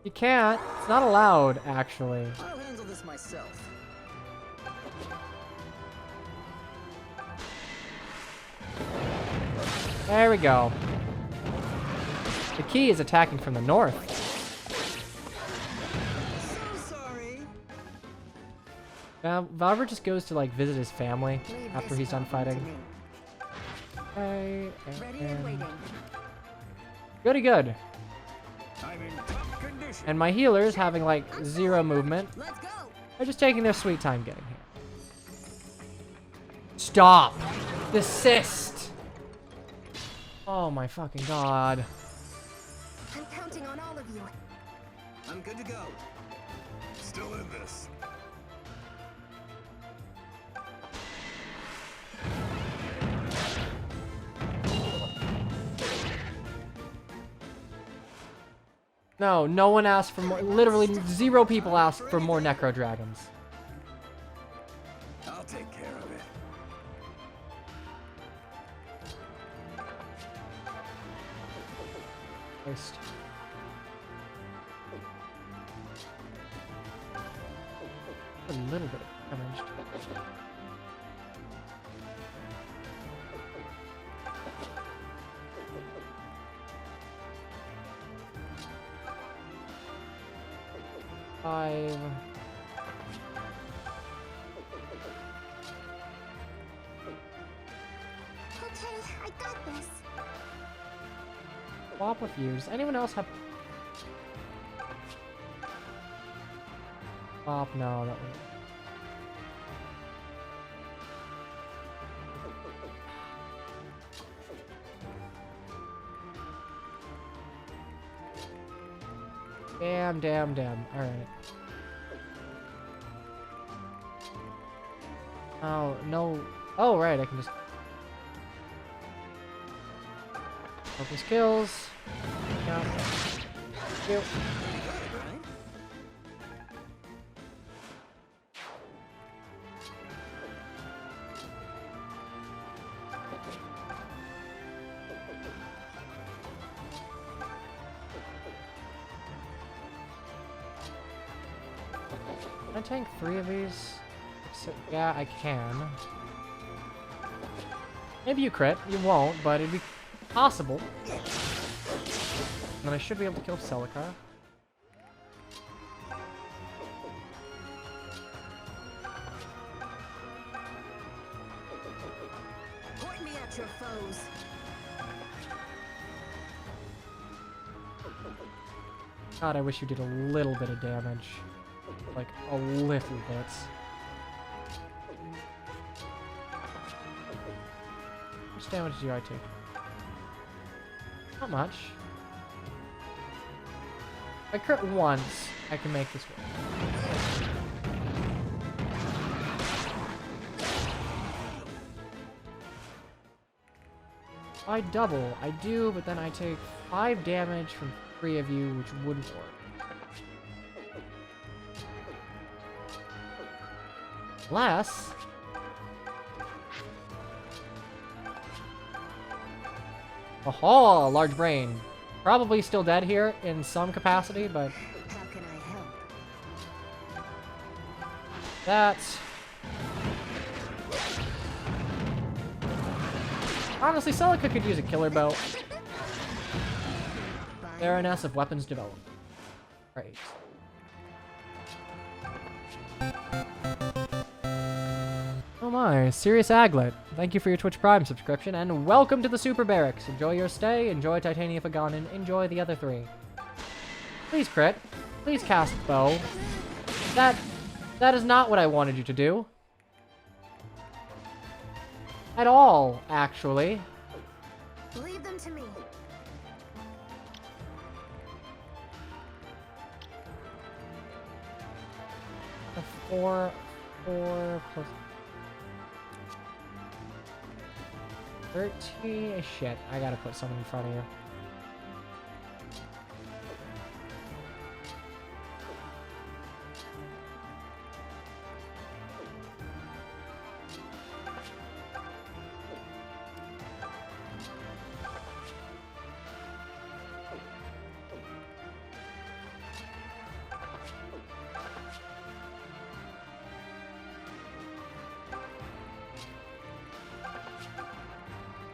You can't. It's not allowed, actually. I'll handle this myself. There we go. The key is attacking from the north. So sorry. Valver just goes to, like, visit his family Leave after this he's done problem to fighting. me. Okay, Ready and waiting. goody good. I'm in top condition. And my healers, having, like, 0 movement, Let's go. are just taking their sweet time getting here. Stop. Desist. Oh my fucking god. I'm counting on all of you. I'm good to go. Still in this. No, no one asked for more. Literally 0 people asked for more Necro Dragons. I'll take care of it. Christ. A little bit of damage. Five. Okay, I got this. Swap with you. Does anyone else have... Swap? No, that one. Damn, damn, damn. Alright. Oh, no. Oh, right, I can just... Focus kills. Yeah. Yep. Can I tank 3 of these? Yeah, I can. Maybe you crit. You won't, but it'd be possible. And then I should be able to kill Celica. Point me at your foes. God, I wish you did a little bit of damage. Like, a little bit. How much damage do I take? Not much. If I crit once, I can make this work. I double. I do, but then I take 5 damage from 3 of you, which wouldn't work. Unless... Oh, large brain. Probably still dead here in some capacity, but... How can I help? That's... Honestly, Celica could use a killer bow. Baroness of Weapons Development. Right. Oh my, Serious Aglet. Thank you for your Twitch Prime subscription, and welcome to the Super Barracks. Enjoy your stay, enjoy Titania Faganin, enjoy the other 3. Please crit. Please cast bow. That is not what I wanted you to do. At all, actually. Leave them to me. A 4 plus 13. Shit, I gotta put someone in front of you.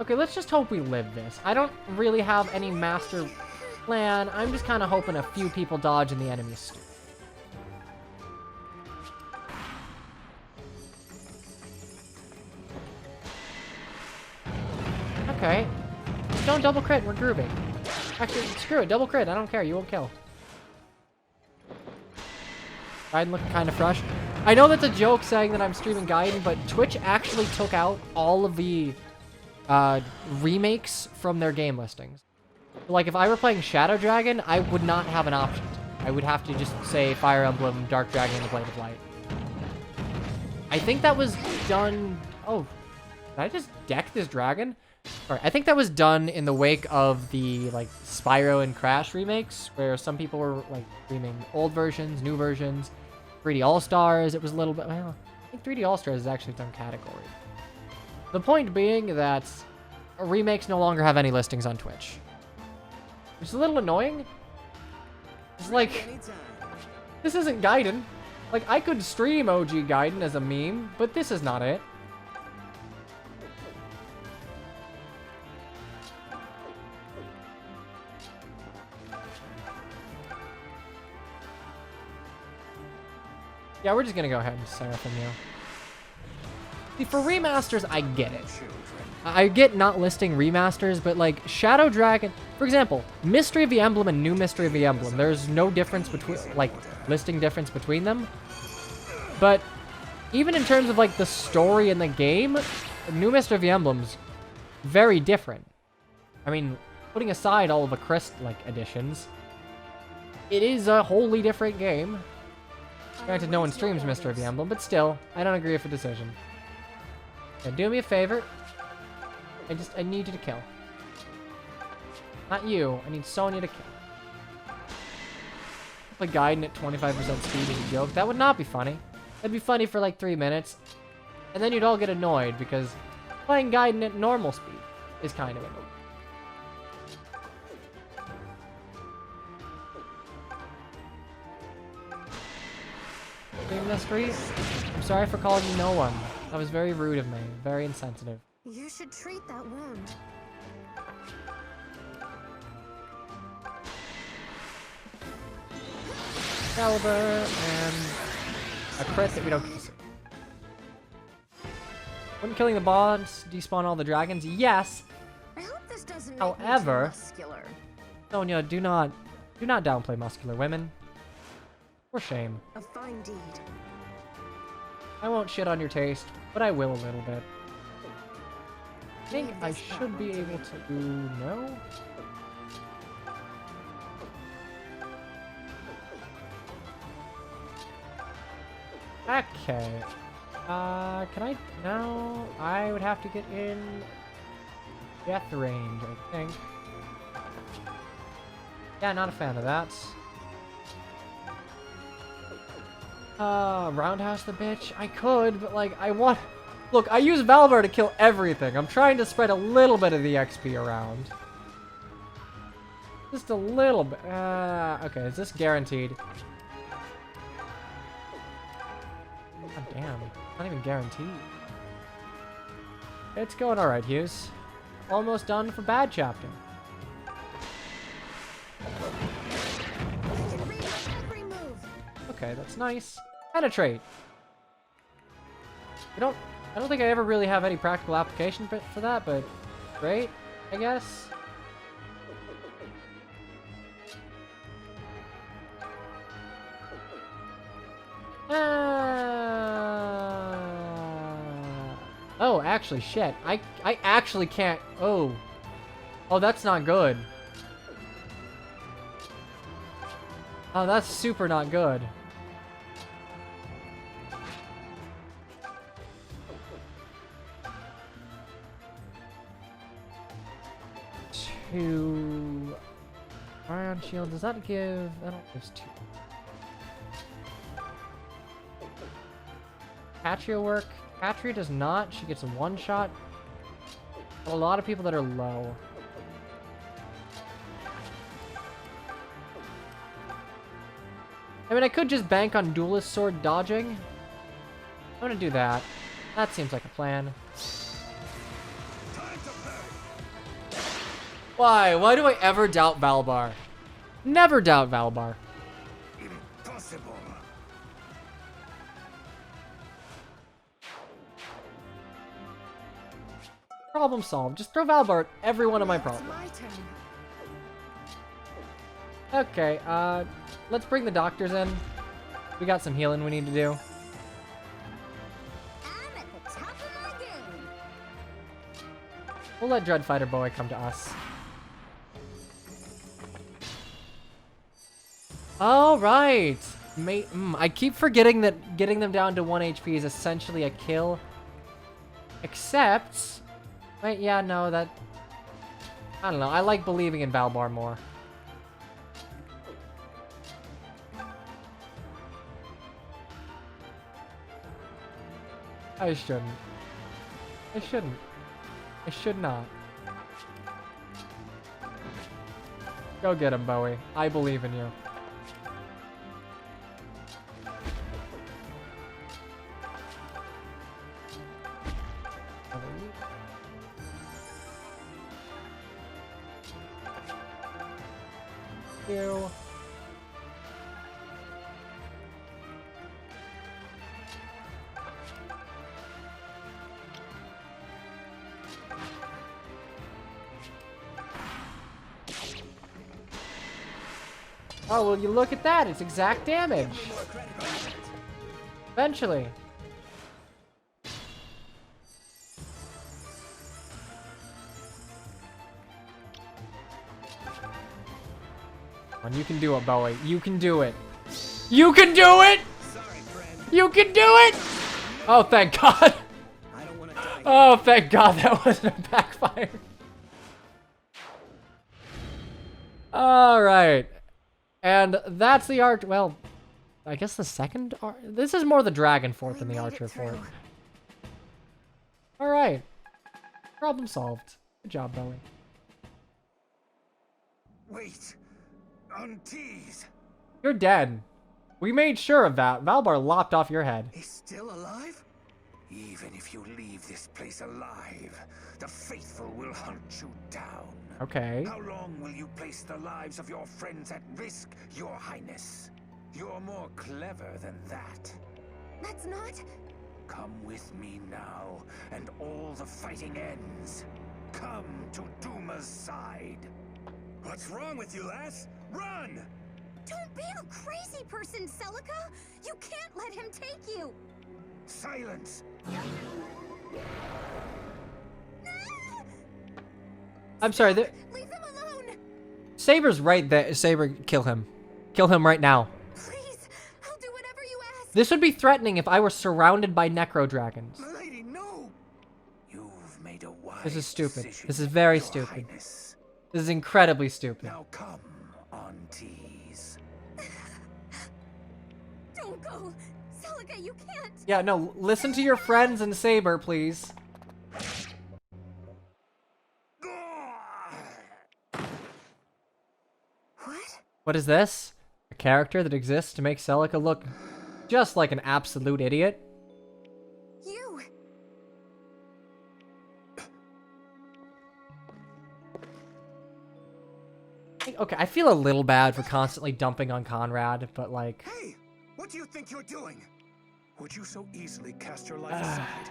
Okay, let's just hope we live this. I don't really have any master plan. I'm just kind of hoping a few people dodge in the enemy's stew. Okay. Just don't double crit, we're grooving. Actually, screw it, double crit, I don't care, you won't kill. Biden looking kind of fresh. I know that's a joke saying that I'm streaming Gaiden, but Twitch actually took out all of the remakes from their game listings. Like, if I were playing Shadow Dragon, I would not have an option. I would have to just say Fire Emblem, Dark Dragon, and the Blade of Light. I think that was done... Oh, did I just deck this dragon? Alright, I think that was done in the wake of the, like, Spyro and Crash remakes, where some people were, like, streaming old versions, new versions, 3D All-Stars. It was a little bit... Well, I think 3D All-Stars is actually its own category. The point being that remakes no longer have any listings on Twitch. Which is a little annoying. It's like, this isn't Gaiden. Like, I could stream OG Gaiden as a meme, but this is not it. Yeah, we're just gonna go ahead and Seraphim you. See, for remasters, I get it. I get not listing remasters, but like Shadow Dragon, for example, Mystery of the Emblem and New Mystery of the Emblem, there's no difference between, like, listing difference between them. But even in terms of like the story in the game, New Mystery of the Emblem's very different. I mean, putting aside all of the Crest like additions, it is a wholly different game. Granted, no one streams Mystery of the Emblem, but still, I don't agree with the decision. Now, do me a favor. I need you to kill. Not you. I need Sonya to kill. Play Gaiden at 25% speed is a joke. That would not be funny. That'd be funny for like 3 minutes. And then you'd all get annoyed because playing Gaiden at normal speed is kind of annoying. Dream Mystery? I'm sorry for calling you no one. That was very rude of me. Very insensitive. You should treat that wound. Caliber and a crit that we don't get to see. Wouldn't killing the boss despawn all the dragons? Yes. I hope this doesn't make However, me too muscular. Sonya, do not downplay muscular women. For shame. A fine deed. I won't shit on your taste, but I will a little bit. I think I should be able to... No? Okay. Can I... No, I would have to get in death range, I think. Yeah, not a fan of that. Roundhouse the bitch? I could, but like, I want... Look, I use Valvar to kill everything. I'm trying to spread a little bit of the XP around. Just a little bit. Okay, is this guaranteed? God damn, not even guaranteed. It's going alright, Hughes. Almost done for bad chapter. Okay, that's nice. Penetrate. I don't think I ever really have any practical application for that, but great, I guess. Oh, actually, shit. I actually can't. Oh, that's not good. Oh, that's super not good. Two ion shield. Does that give? That only gives 2. Catria work. Catria does not. She gets a 1-shot. A lot of people that are low. I mean, I could just bank on Duelist Sword dodging. I'm gonna do that. That seems like a plan. Why? Why do I ever doubt Valbar? Never doubt Valbar. Impossible. Problem solved. Just throw Valbar at every one of my problems. My turn. Okay, let's bring the doctors in. We got some healing we need to do. We'll let Dreadfighter Boy come to us. All right. I keep forgetting that getting them down to 1 HP is essentially a kill. Except... Wait, yeah, no, that... I don't know. I like believing in Valbar more. I shouldn't. I shouldn't. I should not. Go get him, Bowie. I believe in you. You. Oh, well, you look at that. It's exact damage. Eventually. And you can do it, Bowie. You can do it. You can do it! You can do it! Oh, thank God. Oh, thank God that wasn't a backfire. Alright. And that's the art. Well, I guess the second art. This is more the Dragon Fort than the Archer Fort. Alright. Problem solved. Good job, Bowie. Wait. Untease. You're dead. We made sure of that. Valbar lopped off your head. He's still alive? Even if you leave this place alive, the faithful will hunt you down. Okay. How long will you place the lives of your friends at risk, Your Highness? You're more clever than that. That's not... Come with me now, and all the fighting ends. Come to Duma's side. What's wrong with you, lass? Run! Don't be a crazy person, Celica! You can't let him take you! Silence! I'm sorry. Leave him alone! Saber's right there. Saber, kill him. Kill him right now. Please, I'll do whatever you ask. This would be threatening if I were surrounded by necro dragons. Milady, no! You've made a wise This is stupid. decision, This is very Your stupid. Highness. This is incredibly stupid. Now come, Aunties. Don't go! Celica, you can't! Yeah, no, listen to your friends and Saber, please. What? What is this? A character that exists to make Celica look just like an absolute idiot? You! Okay, I feel a little bad for constantly dumping on Conrad, but like... Hey! What do you think you're doing? Would you so easily cast your life aside?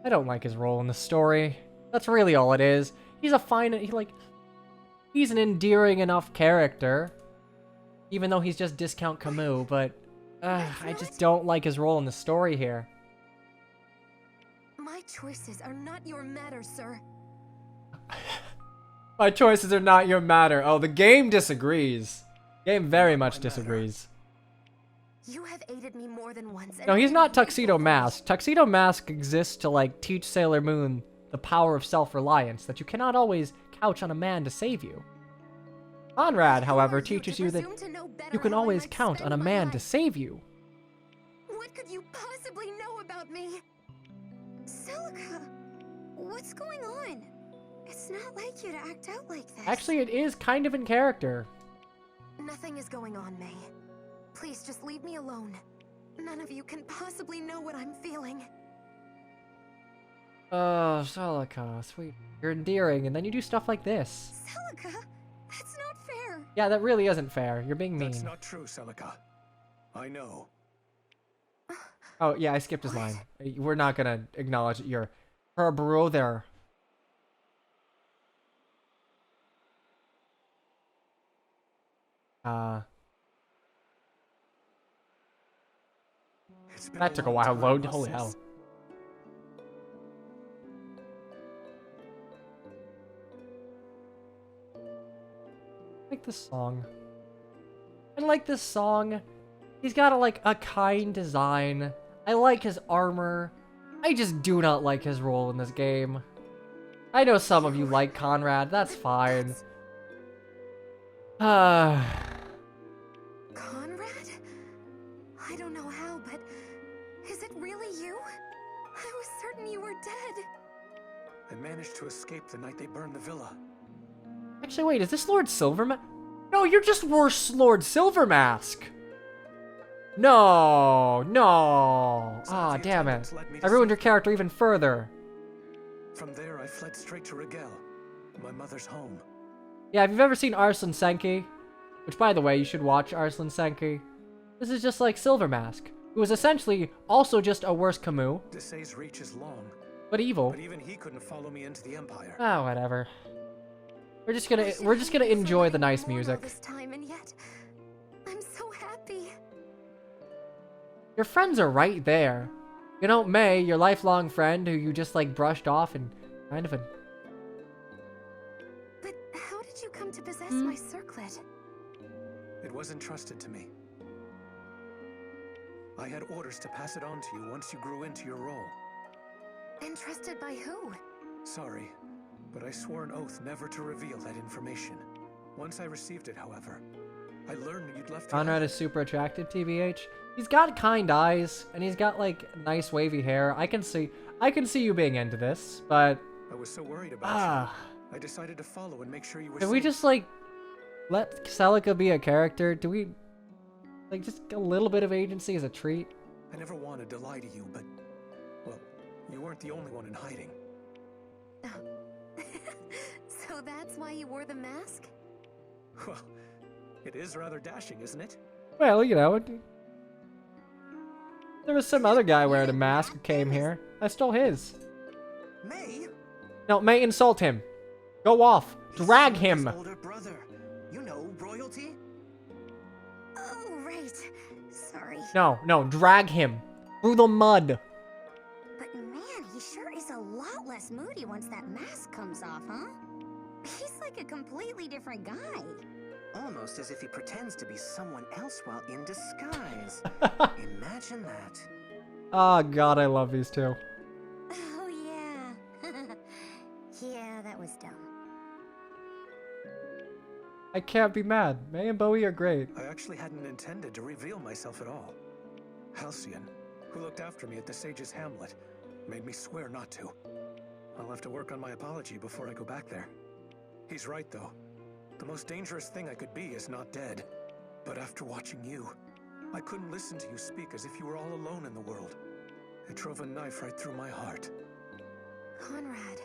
I don't like his role in the story. That's really all it is. He's a fine... He's an endearing enough character. Even though he's just discount Camus, but... I just don't like his role in the story here. My choices are not your matter, sir. My choices are not your matter. Oh, the game disagrees. Game very much disagrees. You have aided me more than once. No, he's not Tuxedo Mask. Tuxedo Mask exists to, like, teach Sailor Moon the power of self-reliance, that you cannot always couch on a man to save you. Conrad, however, teaches you that you can always count on a man to save you. What could you possibly know about me? Celica, what's going on? It's not like you to act out like this. Actually, it is kind of in character. Nothing is going on, May. Please just leave me alone. None of you can possibly know what I'm feeling. Oh, Celica, sweet. You're endearing, and then you do stuff like this. Celica, that's not fair. Yeah, that really isn't fair. You're being mean. That's not true, Celica. I know. Oh, yeah, I skipped his line. We're not gonna acknowledge that you're her brother. That took a while to load. Holy hell. like this song. I like this song. He's got a kind design. I like his armor. I just do not like his role in this game. I know some of you like Conrad. That's fine. Conrad? I don't know how, but is it really you? I was certain you were dead. I managed to escape the night they burned the villa. Actually, wait, is this Lord Silvermask? No, you're just worse Lord Silvermask. No, no. Ah, damn it. I ruined your character even further. From there, I fled straight to Rigel, my mother's home. Yeah, if you've ever seen Arslan Senki, which, by the way, you should watch Arslan Senki, this is just like Silvermask, who was essentially also just a worse Camus, Desai's reach is long, but evil. but even he couldn't follow me into the Empire. Ah, whatever. We're just gonna enjoy the nice music. This time, and yet, I'm so happy. Your friends are right there. You know, May, your lifelong friend who you just brushed off and kind of a... But how did you come to possess my circlet? It was entrusted to me. I had orders to pass it on to you once you grew into your role. Entrusted by who? Sorry, but I swore an oath never to reveal that information. Once I received it, however, I learned you'd left... Conrad is super attractive, TBH. He's got kind eyes, and he's got, nice wavy hair. I can see you being into this, but... I was so worried about you. I decided to follow and make sure you were Can safe. we just, let Celica be a character? Do we... just a little bit of agency as a treat? I never wanted to lie to you, but... well, you weren't the only one in hiding. So that's why you wore the mask? Well, it is rather dashing, isn't it? Well, you know... There was some other guy wearing a mask who came here. I stole his. May? No, May, insult him. Go off. Drag him. His older brother. You know, royalty? Oh, right. Sorry. No, drag him. Through the mud. But man, he sure is a lot less moody once that mask comes off, huh? He's like a completely different guy. Almost as if he pretends to be someone else while in disguise. Imagine that. Oh, God, I love these two. Oh, yeah. Yeah, that was dumb. I can't be mad. May and Bowie are great. I actually hadn't intended to reveal myself at all. Halcyon, who looked after me at the Sage's Hamlet, made me swear not to. I'll have to work on my apology before I go back there. He's right, though. The most dangerous thing I could be is not dead. But after watching you, I couldn't listen to you speak as if you were all alone in the world. It drove a knife right through my heart. Conrad,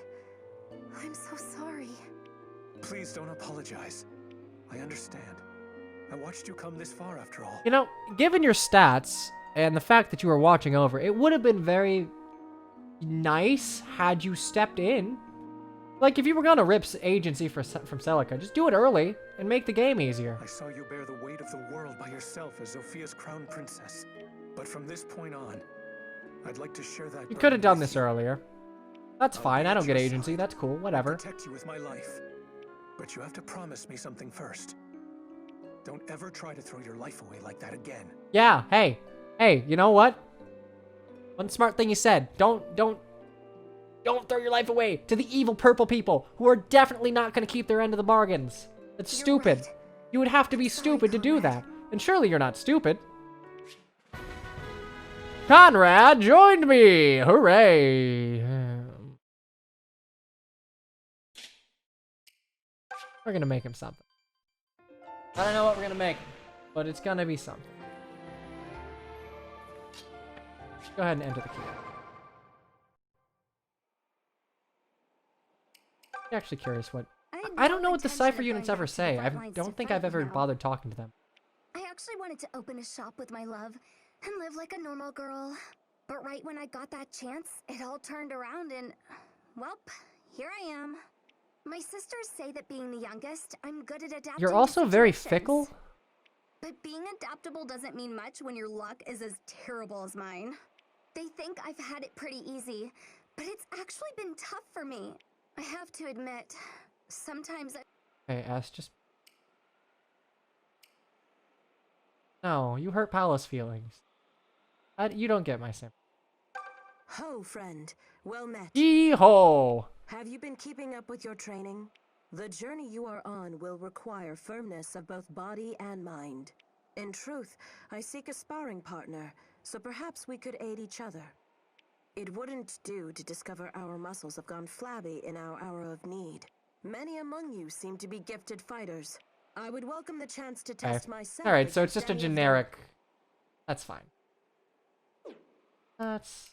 I'm so sorry. Please don't apologize. I understand. I watched you come this far after all. You know, given your stats and the fact that you were watching over, it would have been very nice had you stepped in. If you were gonna rip agency from Celica, just do it early and make the game easier. I saw you bear the weight of the world by yourself as Zophia's crown princess. But from this point on, I'd like to share that. You could have burden done with this you. earlier. That's fine, I don't get agency, that's cool, I'll whatever. protect you with my life. But you have to promise me something first. Don't ever try to throw your life away like that again. Yeah, hey, you know what? One smart thing you said. Don't throw your life away to the evil purple people who are definitely not going to keep their end of the bargains. That's You're stupid. right. You would have to be Sorry, stupid to do Conrad. that. And surely you're not stupid. Conrad joined me! Hooray! We're going to make him something. I don't know what we're going to make him, but it's going to be something. Go ahead and enter the key. I'm actually curious what... I don't know what the cipher units ever say. I don't think I've ever bothered talking to them. I actually wanted to open a shop with my love and live like a normal girl. But right when I got that chance, it all turned around and... well, here I am. My sisters say that being the youngest, I'm good at adapting. You're to also very situations. fickle. But being adaptable doesn't mean much when your luck is as terrible as mine. They think I've had it pretty easy, but it's actually been tough for me. I have to admit, sometimes Hey, Ash, just No, you hurt Paula's feelings. You don't get my sympathy. Ho, friend. Well met. Yee-ho! Have you been keeping up with your training? The journey you are on will require firmness of both body and mind. In truth, I seek a sparring partner, so perhaps we could aid each other. It wouldn't do to discover our muscles have gone flabby in our hour of need. Many among you seem to be gifted fighters. I would welcome the chance to test myself. Alright, so it's against just a any of them. generic... That's fine. That's...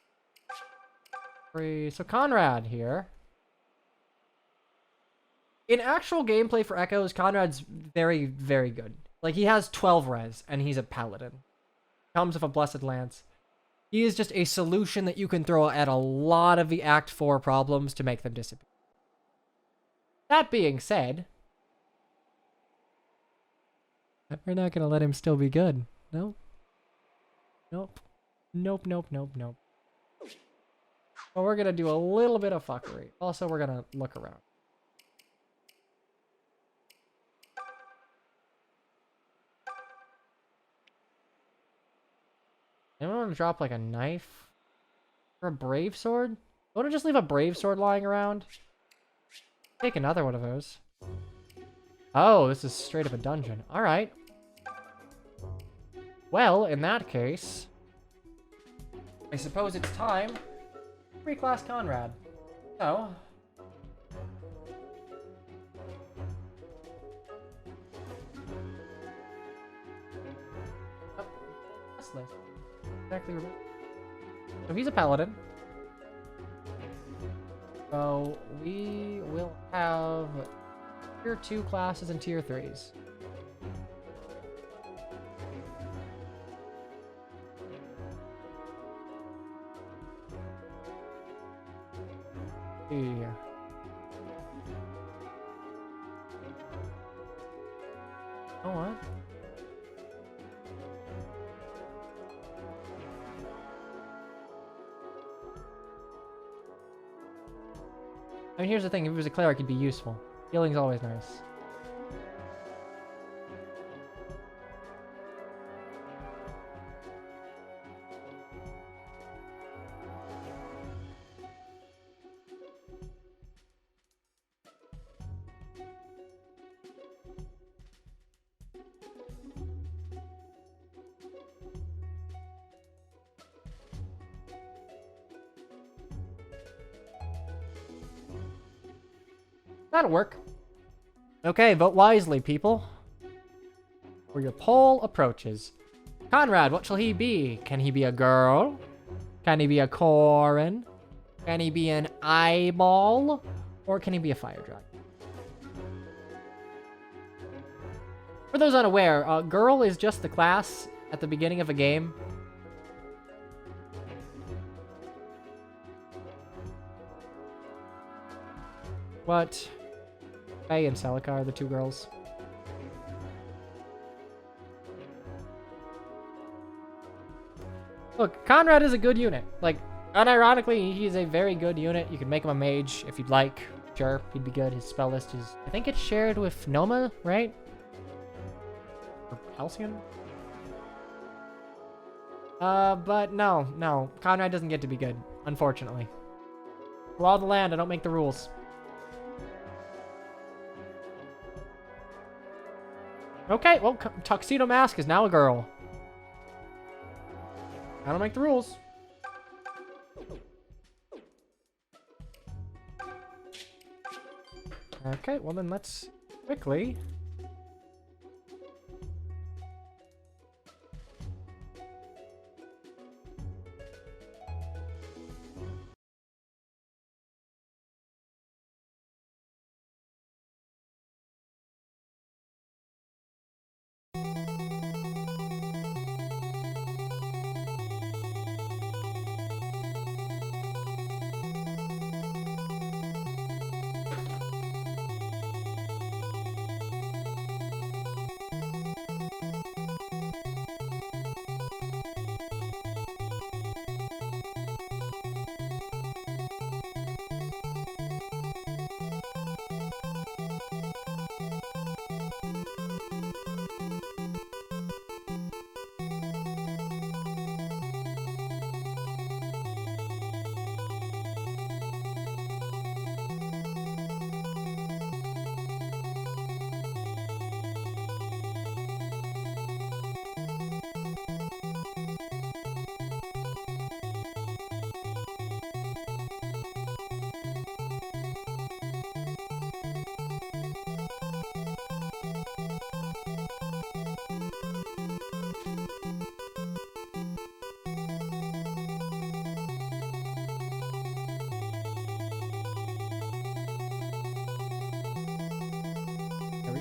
free. So Conrad here. In actual gameplay for Echoes, Conrad's very, very good. Like, he has 12 res, and he's a paladin. Comes with a Blessed Lance. He is just a solution that you can throw at a lot of the Act 4 problems to make them disappear. That being said, we're not going to let him still be good. No? Nope. Nope, nope, nope, nope. Well, we're going to do a little bit of fuckery. Also, we're going to look around. Anyone want to drop, like, a knife? Or a brave sword? Want to just leave a brave sword lying around? Take another one of those. Oh, this is straight up a dungeon. Alright. Well, in that case, I suppose it's time to reclass Conrad. So... oh, that's nice. Exactly. So he's a paladin. So we will have tier 2 classes and tier 3s. Yeah. Oh, what? I mean, here's the thing. If he was a cleric, he'd be useful. Healing's always nice. That'll work. Okay, vote wisely, people. For your poll approaches. Conrad, what shall he be? Can he be a girl? Can he be a Corin? Can he be an eyeball? Or can he be a fire dragon? For those unaware, girl is just the class at the beginning of a game. What? Faye and Celica are the two girls. Look, Conrad is a good unit. Like, unironically, he's a very good unit. You can make him a mage if you'd like. Sure, he'd be good. His spell list is... I think it's shared with Noma, right? Or Halcyon? But no. Conrad doesn't get to be good, unfortunately. Law of the land, I don't make the rules. Okay, well, Tuxedo Mask is now a girl. I don't make the rules. Okay, well then let's quickly...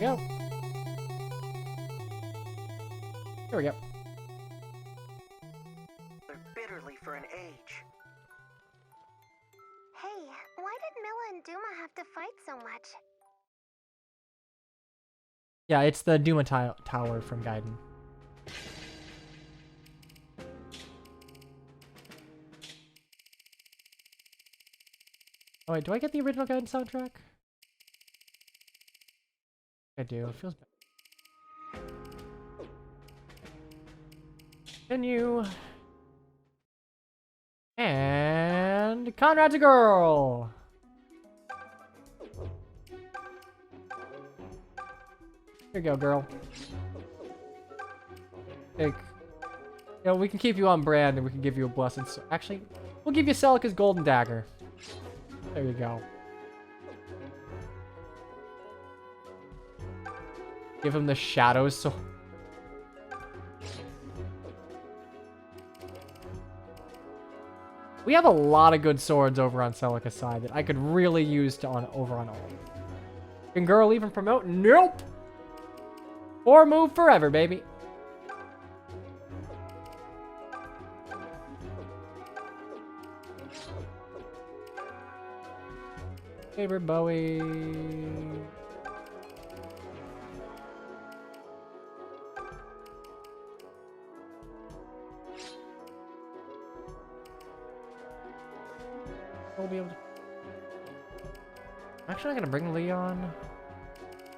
go. Here we go. Bitterly for an age. Hey, why did Milla and Duma have to fight so much? Yeah, it's the Duma Tower from Gaiden. Oh wait, do I get the original Gaiden soundtrack? I do. It feels bad. Continue. And Conrad's a girl. Here you go, girl. Take. You know, we can keep you on brand, and we can give you a blessed. Actually, we'll give you Celica's golden dagger. There you go. Give him the shadows. So. We have a lot of good swords over on Celica's side that I could really use to over on all. Can girl even promote? Nope. Or move forever, baby. Favorite Bowie. We'll be able to. I'm actually not gonna bring Leon.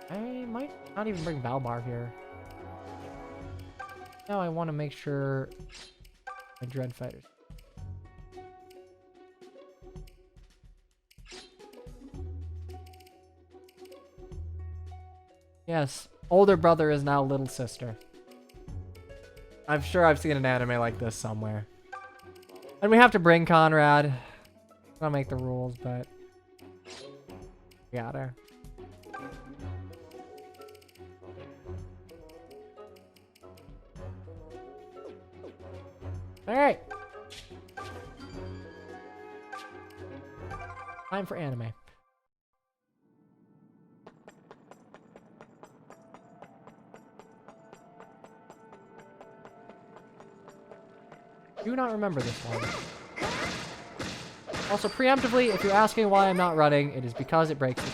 I might not even bring Valbar here. No, I want to make sure my Dread Fighters. Yes, older brother is now little sister. I'm sure I've seen an anime like this somewhere. And we have to bring Conrad. I'll make the rules, but we got her. All right. Time for anime. Do not remember this one. Also, preemptively, if you're asking why I'm not running, it is because it breaks it.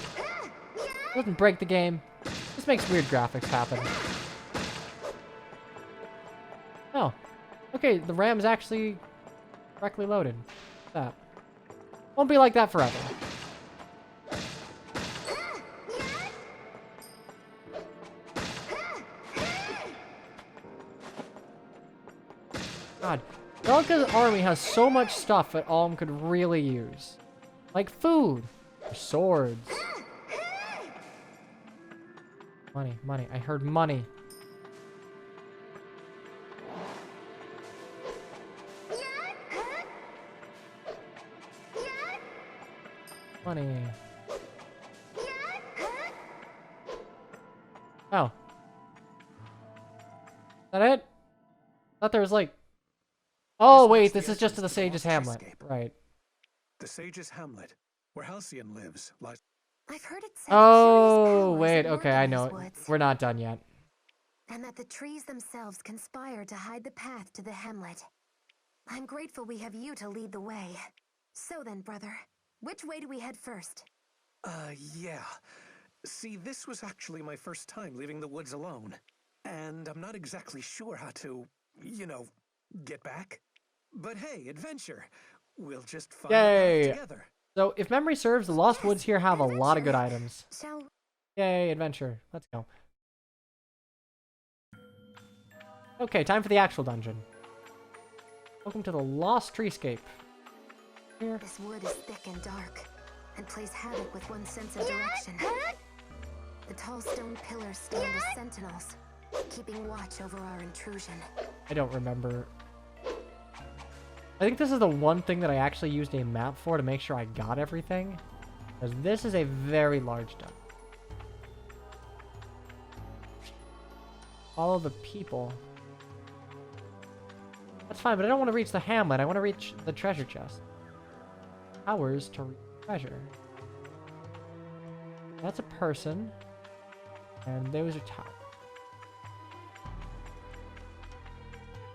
It doesn't break the game. This makes weird graphics happen. Oh. Okay, the RAM is actually correctly loaded. That. Won't be like that forever. God. Celica's army has so much stuff that Alm could really use. Like food. Or swords. Money, money. I heard money. Money. Oh. Is that it? I thought there was like... Oh, wait, this is just to the Sage's Hamlet. Right. The Sage's Hamlet, where Halcyon lives, lies... I've heard it said Oh, trees' wait, powers okay, I in know these it. woods, We're not done yet. and that the trees themselves conspire to hide the path to the Hamlet. I'm grateful we have you to lead the way. So then, brother, which way do we head first? Yeah. See, this was actually my first time leaving the woods alone. And I'm not exactly sure how to, you know, get back. But hey, adventure. We'll just find Yay. it together. So, if memory serves, the Lost Woods here have a lot of good items. Shall Yay, adventure. Let's go. Okay, time for the actual dungeon. Welcome to the Lost Treescape. Here. this wood is thick and dark, and plays havoc with one's sense of direction. The tall stone pillars stand as sentinels, keeping watch over our intrusion. I don't remember. I think this is the one thing that I actually used a map for to make sure I got everything. Because this is a very large dungeon. Follow the people. That's fine, but I don't want to reach the hamlet. I want to reach the treasure chest. Hours to reach treasure. That's a person. And those are towers.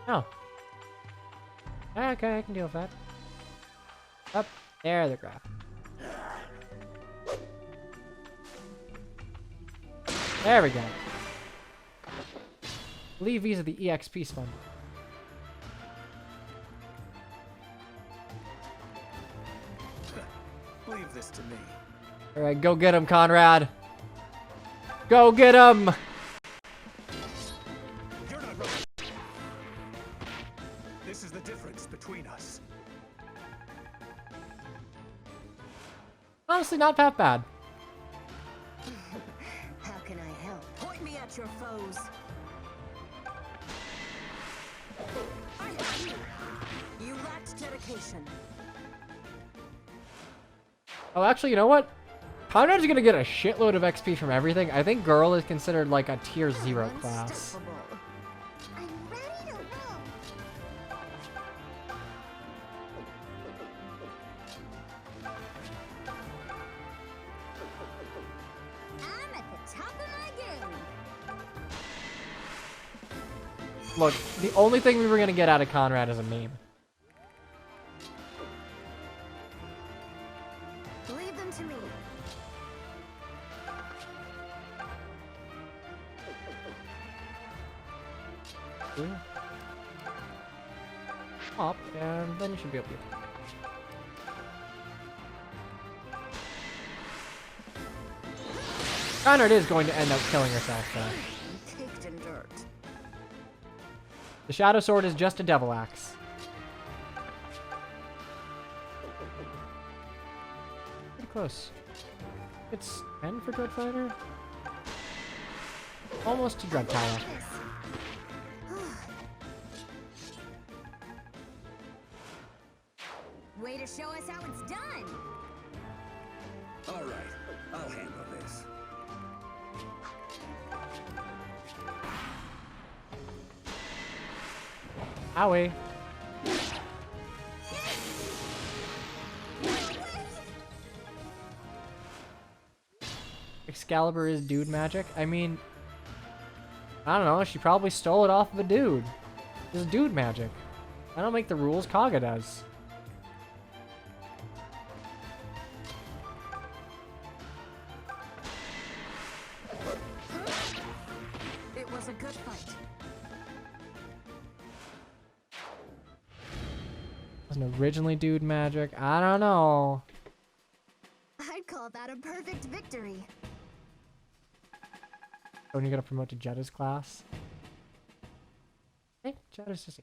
Oh. Okay, I can deal with that. Up there, the graph. There we go. I believe these are the EXP spawn. Leave this to me. Alright, go get him, Conrad. Go get him! You're not right. This is the difference between us. Honestly, not that bad. How can I help? Point me at your foes. I have you. You lacked dedication. Oh, actually, you know what? Conrad's gonna get a shitload of XP from everything. I think Girl is considered like a tier 0 class. Unstoppable. I'm ready to roll. I'm at the top of my game. Look, the only thing we were gonna get out of Conrad is a meme. Leave them to me. Up, and then you should be able to. Conrad is going to end up killing herself, though. Caked in dirt. The Shadow Sword is just a Devil Axe. Pretty close. It's 10 for Dread Fighter? Almost to Dread Power. Way to show us how it's done. All right, I'll handle this. Owie. Excalibur is dude magic? I mean, I don't know. She probably stole it off of a dude. It's dude magic. I don't make the rules. Kaga does. It was a good fight. Wasn't originally dude magic. I don't know. I'd call that a perfect victory. When you're gonna promote to Jetta's class. Hey, Jetta's just.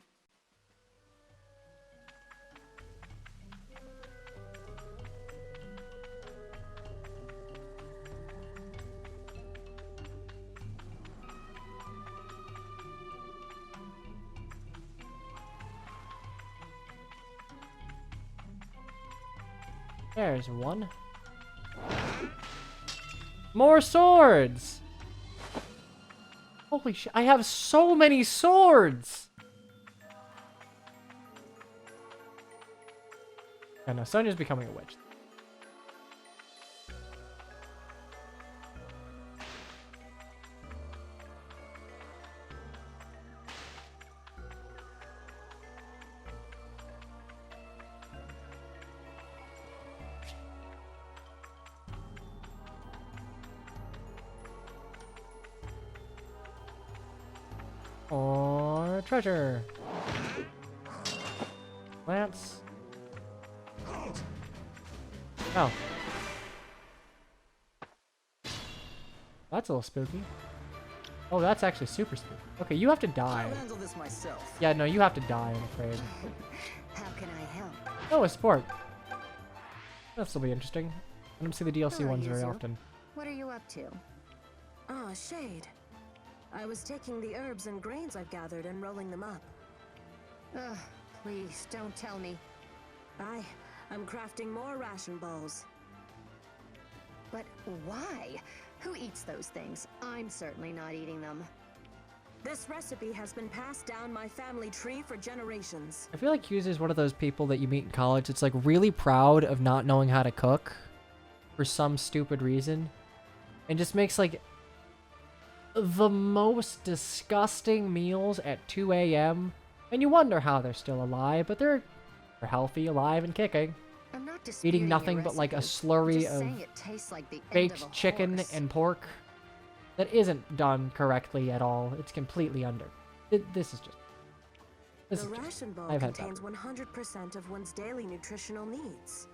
There's one. More swords! Holy shit, I have so many swords! And now Sonya's becoming a witch. Or treasure. Lance. Oh. That's a little spooky. Oh, that's actually super spooky. Okay, you have to die. I'll handle this myself. Yeah, no, you have to die, I'm afraid. How can I help? Oh, a sport. That'll be interesting. I don't see the DLC Hello, ones very Yuzu. often. What are you up to? Ah, Shade. I was taking the herbs and grains I've gathered and rolling them up. Ugh, please don't tell me. I'm crafting more ration balls. But why? Who eats those things? I'm certainly not eating them. This recipe has been passed down my family tree for generations. I feel like Hughes is one of those people that you meet in college. It's like really proud of not knowing how to cook for some stupid reason. And just makes like the most disgusting meals at 2 a.m. And you wonder how they're still alive, but they're healthy, alive, and kicking. I'm not Eating disputing nothing your but like a recipe, slurry just of saying it tastes like the end of baked a chicken horse. and pork that isn't done correctly at all. It's completely under. This is just... This The is just... ration ball I've had that. contains 100% of one's daily nutritional needs.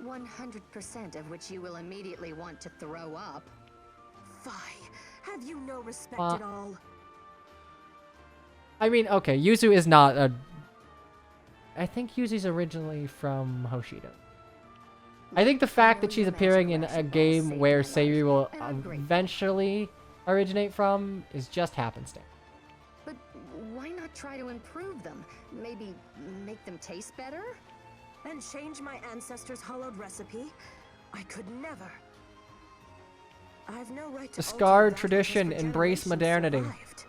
100% of which you will immediately want to throw up. Fie! Have you no respect Uh, at all? I mean, okay, Yuzu is not a... I think Yuzu's originally from Hoshido. I think the fact that she's appearing in a game where Sayuri will eventually originate from is just happenstance. But why not try to improve them? Maybe make them taste better? And change my ancestors' hollowed recipe? I could never. I've no right to Discard alter that which tradition, has for embrace generations modernity. survived.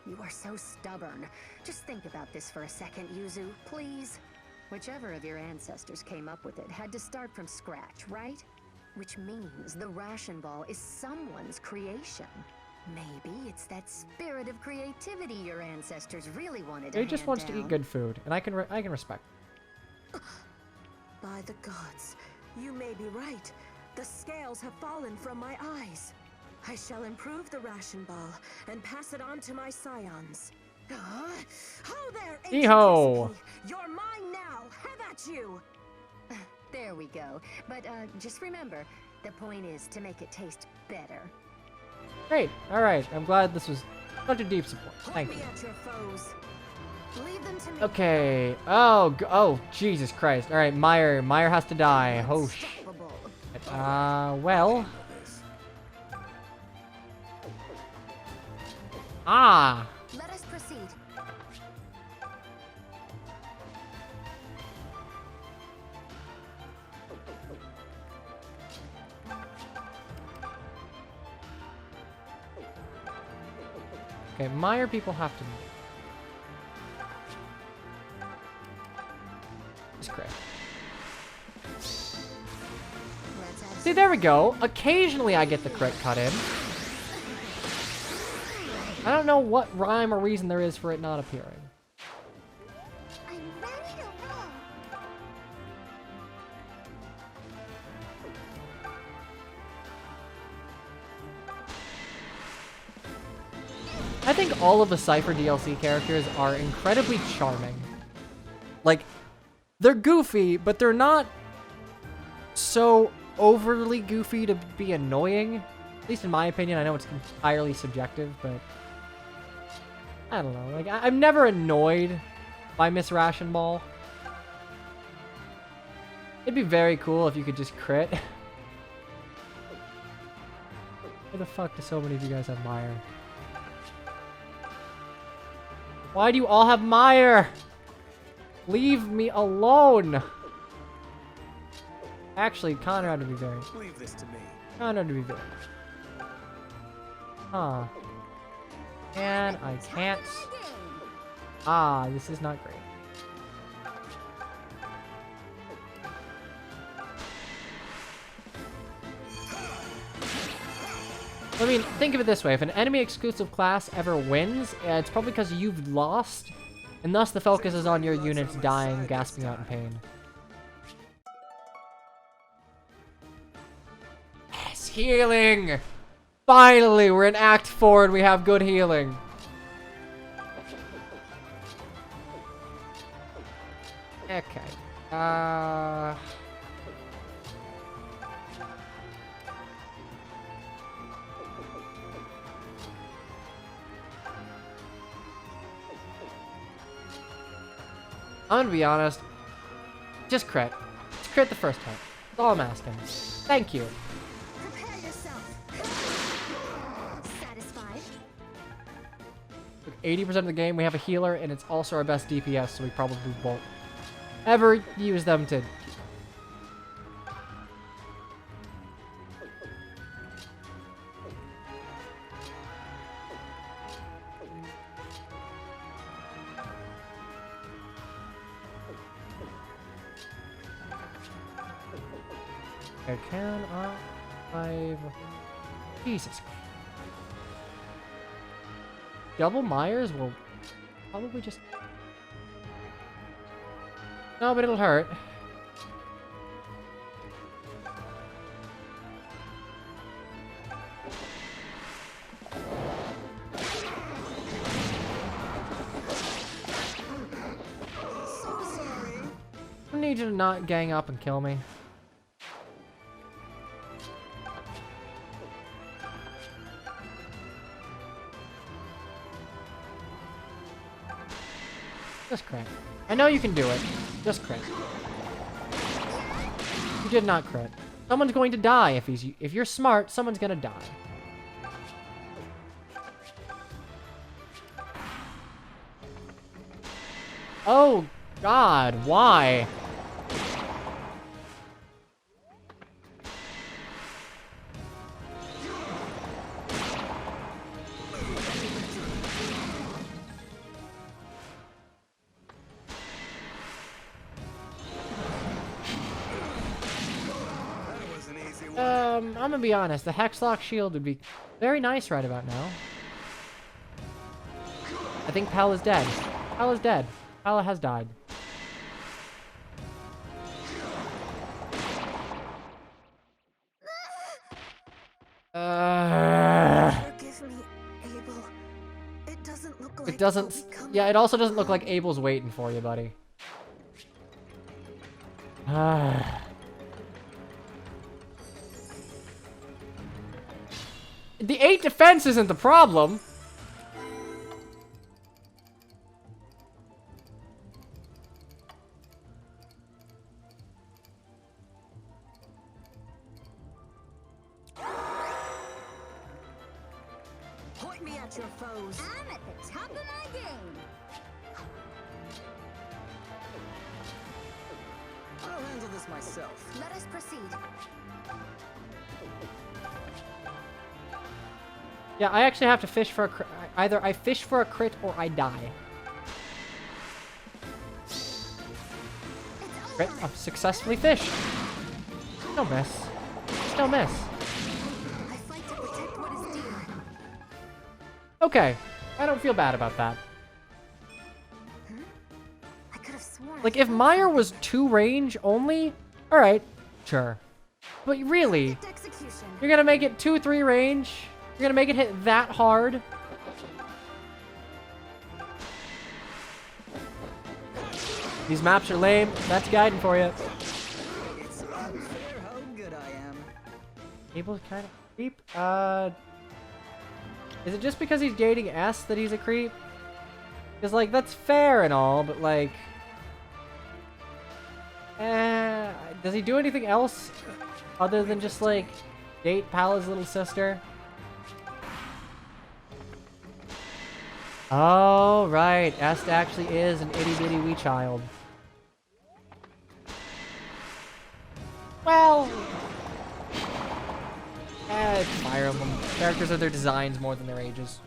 You are so stubborn. Just think about this for a second, Yuzu, please. Whichever of your ancestors came up with it had to start from scratch, right? Which means the ration ball is someone's creation. Maybe it's that spirit of creativity your ancestors really wanted to He just hand wants to eat down. good food, and I can respect. By the gods, you may be right. The scales have fallen from my eyes. I shall improve the ration ball and pass it on to my scions. Ho there, ancient Hee-ho. recipe! You're mine now! Have at you! There we go. But just remember, the point is to make it taste better. Great. All right. I'm glad this was such a deep support. Thank Point you. me at your foes. Leave them to me. Okay. Oh, Jesus Christ. All right, Meyer. Meyer has to die. Oh, sh... Unstoppable. Well. Ah. Let us proceed. Okay, Meyer people have to... Just crit. Let's have See, there we go. Occasionally I get the crit cut in. I don't know what rhyme or reason there is for it not appearing. I'm ready to roll. I think all of the Cypher DLC characters are incredibly charming. Like, they're goofy, but they're not so overly goofy to be annoying. At least in my opinion. I know it's entirely subjective, but... I don't know. Like, I'm never annoyed by Miss Ration Ball. It'd be very cool if you could just crit. Why the fuck do so many of you guys have Meyer? Why do you all have Meyer? Leave me alone. Actually, Conrad would be very... Leave this to me. Conrad would be very... Huh. And I can't... Ah, this is not great. I mean, think of it this way. If an enemy-exclusive class ever wins, it's probably because you've lost, and thus the focus is on your units dying, gasping out in pain. Yes, healing! Finally, we're in Act 4 and we have good healing. Okay. I'm gonna be honest. Just crit. Just crit the first time. That's all I'm asking. Thank you. Prepare yourself. Satisfied? 80% of the game, we have a healer, and it's also our best DPS, so we probably won't ever use them to... Okay, can I... Jesus. double Myers will probably just... No, but it'll hurt. I need you to not gang up and kill me. Just crit. I know you can do it. Just crit. You did not crit. Someone's going to die if you're smart, someone's gonna die. Oh God, why? I'm gonna be honest, the Hexlock shield would be very nice right about now. I think Pal is dead. Pal is dead. Pal has died. Forgive me, Abel. It doesn't look like It doesn't... I'll be coming. Yeah, it also doesn't look like Abel's waiting for you, buddy. The 8 defense isn't the problem. Point me at your foes. I'm at the top of my game. I'll handle this myself. Let us proceed. Yeah, I actually have to fish for a crit. Either I fish for a crit or I die. Crit. I've successfully fished. No miss. No miss. I fight to protect what is dear. Okay. I don't feel bad about that. I could have sworn. Like, if Meyer was 2 range only, alright, sure. But really, Execution. you're gonna make it 2-3 range? You're gonna make it hit that hard? These maps are lame. That's guiding for you. It's unfair how good I am. Abel's kind of creep. Is it just because he's dating S that he's a creep? Because, like, that's fair and all, but, like... does he do anything else other than just, like, date Pala's little sister? Oh, right. Est actually is an itty-bitty wee child. Well... it's Fire Emblem. Characters are their designs more than their ages.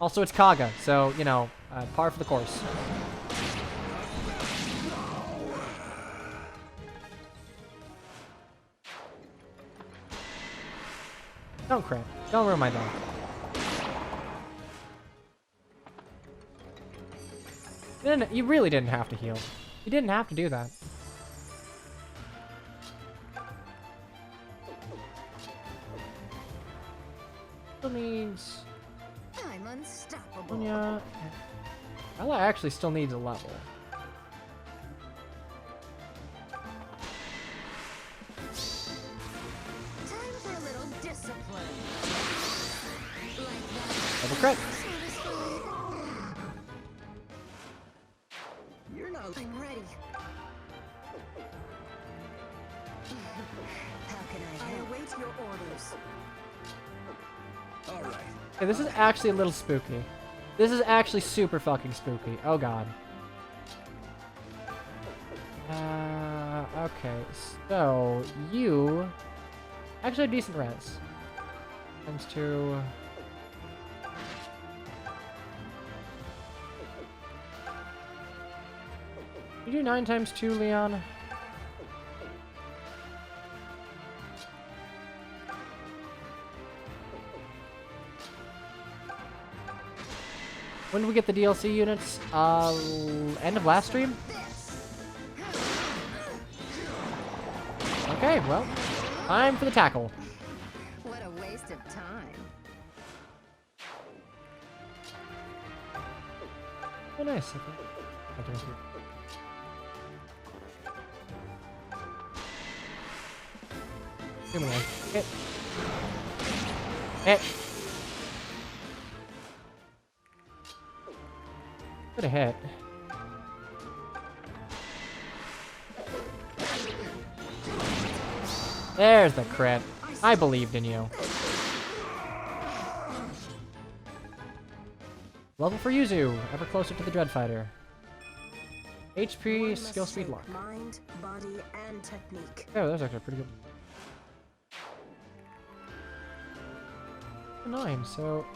Also, it's Kaga, so, you know, par for the course. Don't crit. Don't ruin my day. You really didn't have to heal. You didn't have to do that. Still needs... I'm unstoppable. Yeah. Ella actually still needs a level. Time for a little discipline. Like that. Double crit. Satisfied. You're not. I'm ready. How can I help? Await your orders. All right. Okay, this is actually a little spooky. This is actually super fucking spooky. Oh god. Okay, so you actually have decent res. Times 2. You do 9 times 2, Leon? When did we get the DLC units? End of last stream? Okay, well, time for the tackle. What a waste of time. Oh, nice. Okay. Come on. Hit. Hit. Good hit. There's the crit. I believed in you. Level for Yuzu, ever closer to the Dreadfighter. HP, skill, speed, luck. Mind, body, and technique. Oh, that was actually pretty good. 9, so...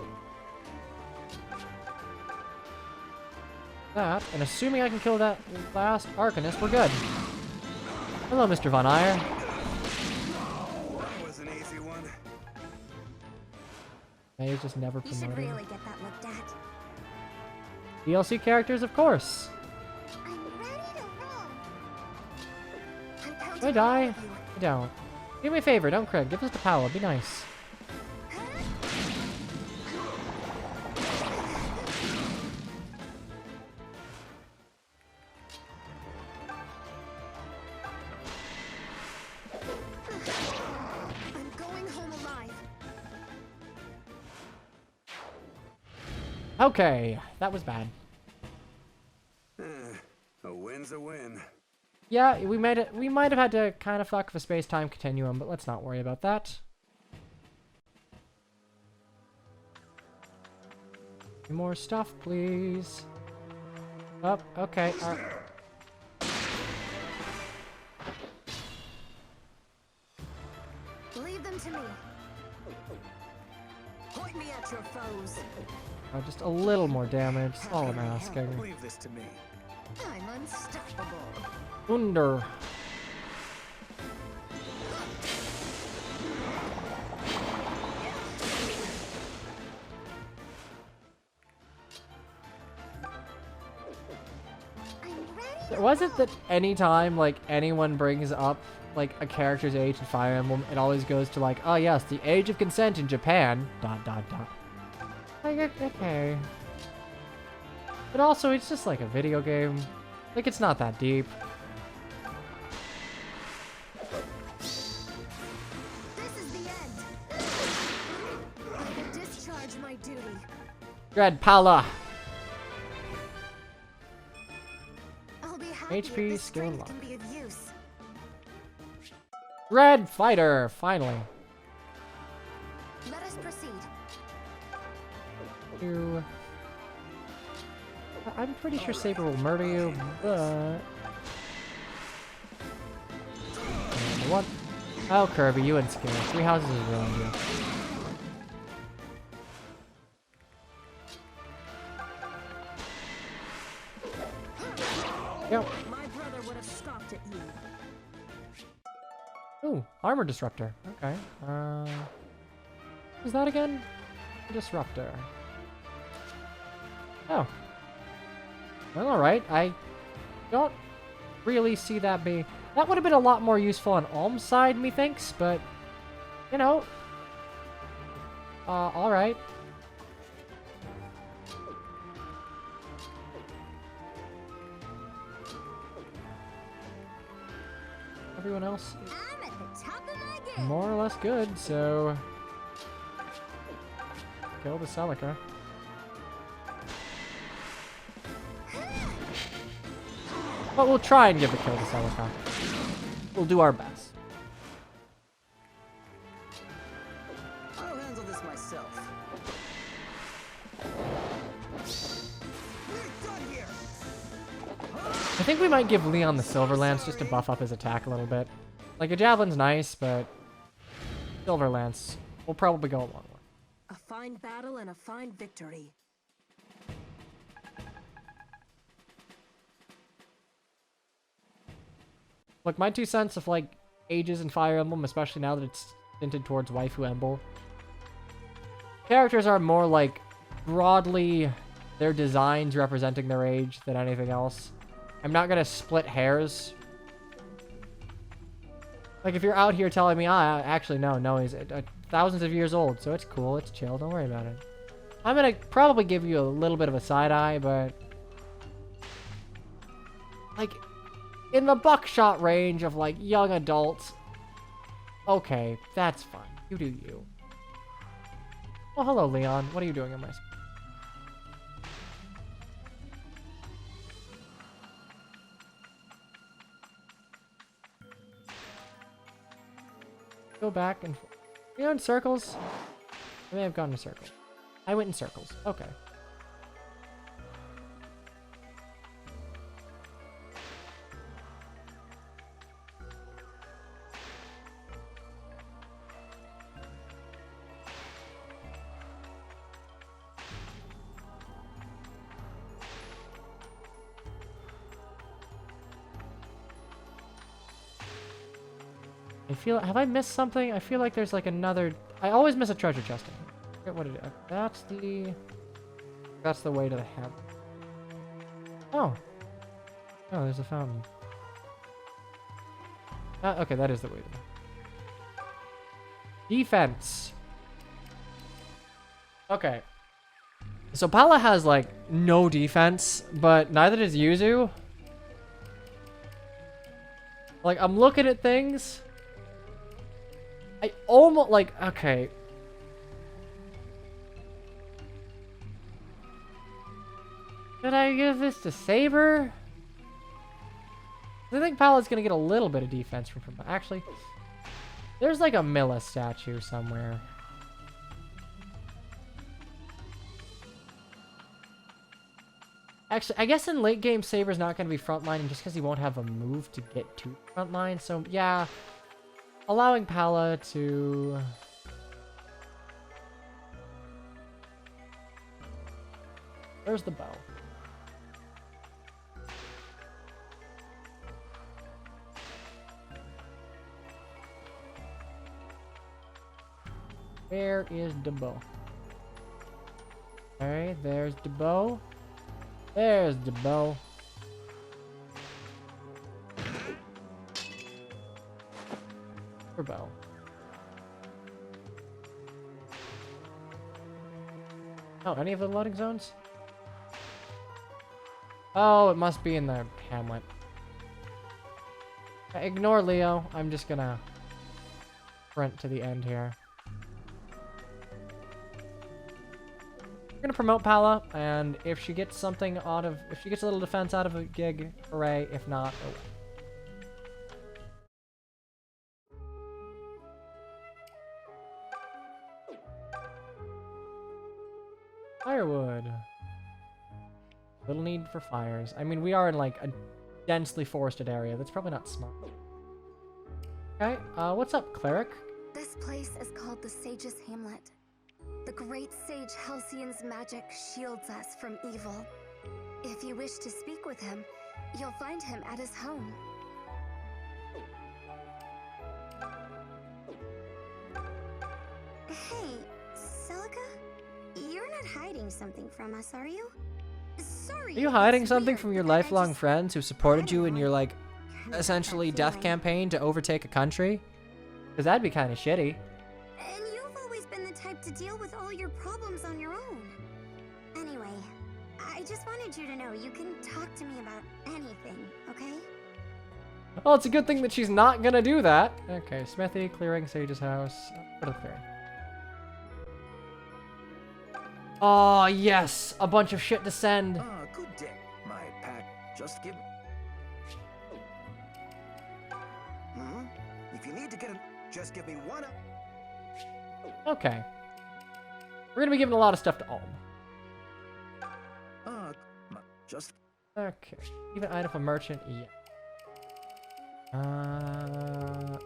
that, and assuming I can kill that last Arcanist, we're good. Hello, Mr. Von Eyre. That was an easy one. He's just never You should promoted. really get that looked at. DLC characters, of course. I'm ready to roll. I'm counting Do I on die? all of you. I don't. Do me a favor, don't crit. Give us the power. Be nice. I'm going home alive. Okay, that was bad. A win's a win. Yeah, we might have had to kind of fuck with a space-time continuum, but let's not worry about that. More stuff, please. Oh, okay. Leave them to me. Point me at your foes. Just a little more damage. That's all I'm asking. Leave this to me. I'm unstoppable. Under. Was it that anytime, like, anyone brings up, like, a character's age in Fire Emblem, it always goes to, like, oh yes, the age of consent in Japan, ... Like, okay. But also, it's just like a video game. Like, it's not that deep. This is the end. I will discharge my duty. Dread Pala. I'll be happy if HP, this skill, and strength luck. can be of use. Dread Fighter, finally. Let us proceed. I'm pretty sure Saber will murder you, but... What? Oh, Kirby, you and Skill. 3 houses is around you. Yep. My brother would have scoffed at you. Ooh, Armor Disruptor. Okay. Who's that again? Disruptor. Oh. Well, alright. I don't really see that be... That would have been a lot more useful on Alm's side, methinks, but... You know... alright. Everyone else is I'm at the top of my game. more or less good, so... Kill the Celica. But we'll try and give the kill to Celica. We'll do our best. I'll handle this myself. We're done here. I think we might give Leon the Silver Lance just to buff up his attack a little bit. Like, a Javelin's nice, but... Silver Lance will probably go a long way. A fine battle and a fine victory. Look, my 2 cents of, like, ages in Fire Emblem, especially now that it's tinted towards Waifu Emblem. Characters are more, like, broadly their designs representing their age than anything else. I'm not gonna split hairs. Like, if you're out here telling me, actually, no, he's thousands of years old, so it's cool, it's chill, don't worry about it. I'm gonna probably give you a little bit of a side eye, but... like, in the buckshot range of, like, young adults, okay, that's fine. You do you. Oh, hello, Leon. What are you doing in my school? Go back and forth. Are you in circles? I may have gone in circles. I went in circles. Okay. Have I missed something? I feel like there's like another... I always miss a treasure chest. I forget what it is. That's the way to the head. Oh. Oh, there's a fountain. Okay, that is the way to the... Defense. Okay. So Pala has like no defense, but neither does Yuzu. Like, I'm looking at things... I almost, like, okay. Should I give this to Saber? I think Pala's gonna get a little bit of defense from actually, there's like a Milla statue somewhere. Actually, I guess in late game, Saber's not gonna be frontlining just because he won't have a move to get to frontline, so yeah. Allowing Pala to... Where's the bow? Where is the bow? Alright, there's the bow. There's the bow. Bow. Oh, any of the loading zones? Oh, it must be in the hamlet. Ignore Leo. I'm just gonna sprint to the end here. We're gonna promote Pala, and if she gets something out of, if she gets a little defense out of a gig, hooray. If not, oh well. Firewood. Little need for fires. I mean, we are in like a densely forested area. That's probably not smart. Okay, what's up, cleric? This place is called the Sage's Hamlet. The great sage Halcyon's magic shields us from evil. If you wish to speak with him, you'll find him at his home. Hey, Celica? You're not hiding something from us, are you? Sorry. Are you hiding it's something weird, from your but I lifelong just- friends who supported you in know, your, like, kind of essentially that death feeling. campaign to overtake a country? Because that'd be kind of shitty. And you've always been the type to deal with all your problems on your own. Anyway, I just wanted you to know you can talk to me about anything, okay? Well, it's a good thing that she's not gonna do that. Okay, smithy, clearing, Sage's house. Go to the fair. Oh, yes! A bunch of shit to send. Ah, good day, my pet. Just give... If you need to get him, just give me one... Okay. We're gonna be giving a lot of stuff to Alm. Just... Okay. Even item for merchant, yeah. I'm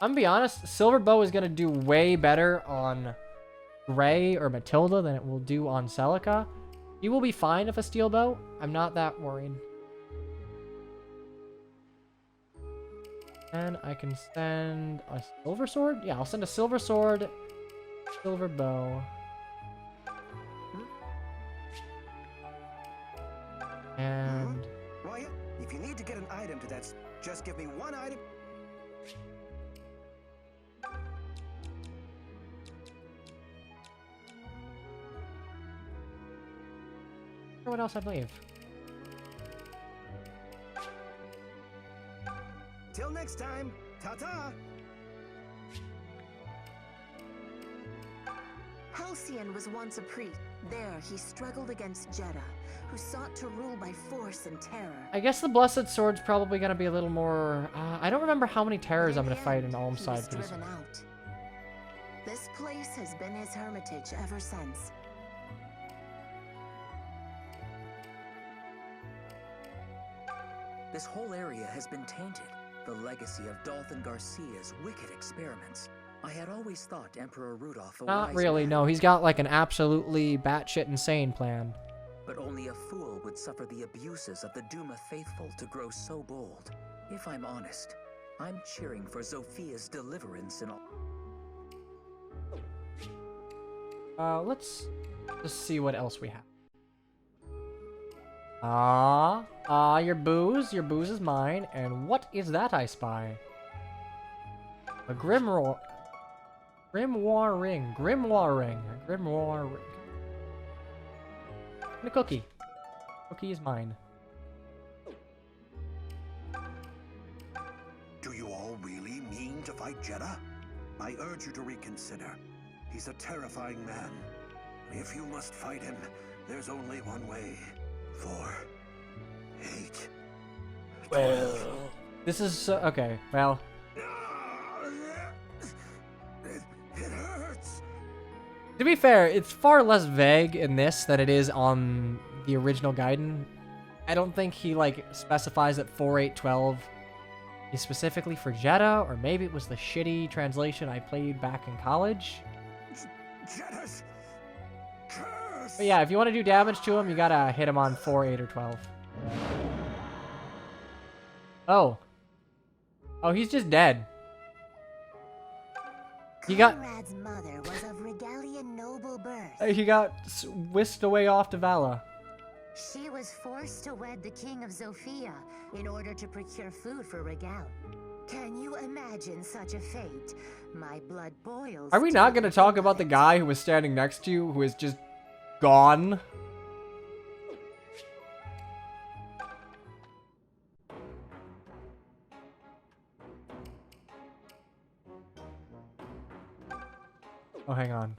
gonna be honest, Silver Bow is gonna do way better on Gray or Matilda than it will do on Celica. You will be fine if a Steel Bow. I'm not that worried. And I can send a Silver Sword? Yeah, I'll send a Silver Sword, Silver Bow. And Well, yeah, if you need to get an item to that, just give me one item. what else I'd leave? Till next time, ta-ta! Halcyon was once a priest. There, he struggled against Jeddah, who sought to rule by force and terror. I guess the Blessed Sword's probably gonna be a little more. I don't remember how many terrors I'm gonna fight in Almside. He was driven out. This place has been his hermitage ever since. This whole area has been tainted. The legacy of Dalton Garcia's wicked experiments. I had always thought Emperor Rudolph a Not wise really, man, no. He's got like an absolutely batshit insane plan. but only a fool would suffer the abuses of the Duma faithful to grow so bold. If I'm honest, I'm cheering for Zophia's deliverance in all. Let's just see what else we have. Your booze. Your booze is mine. And what is that I spy? A Grimoire ring. Grimoire ring. A Grimoire ring. And a cookie. Cookie is mine. Do you all really mean to fight Jeddah? I urge you to reconsider. He's a terrifying man. If you must fight him, there's only one way. 4, 8, 12. This is okay. Well, It hurts. to be fair, it's far less vague in this than it is on the original Gaiden. I don't think he like specifies that 4, 8, 12 is specifically for Jeddah, or maybe it was the shitty translation I played back in college. Jeddah's curse. But yeah, if you want to do damage to him, you gotta hit him on 4, 8, or 12. Oh. Oh, he's just dead. He got... Conrad's mother was of Regalian noble birth. He got whisked away off to Vala. She was forced to wed the king of Zofia in order to procure food for Regal. Can you imagine such a fate? My blood boils. Are we not going to talk about the guy who was standing next to you who is just gone? Oh, hang on.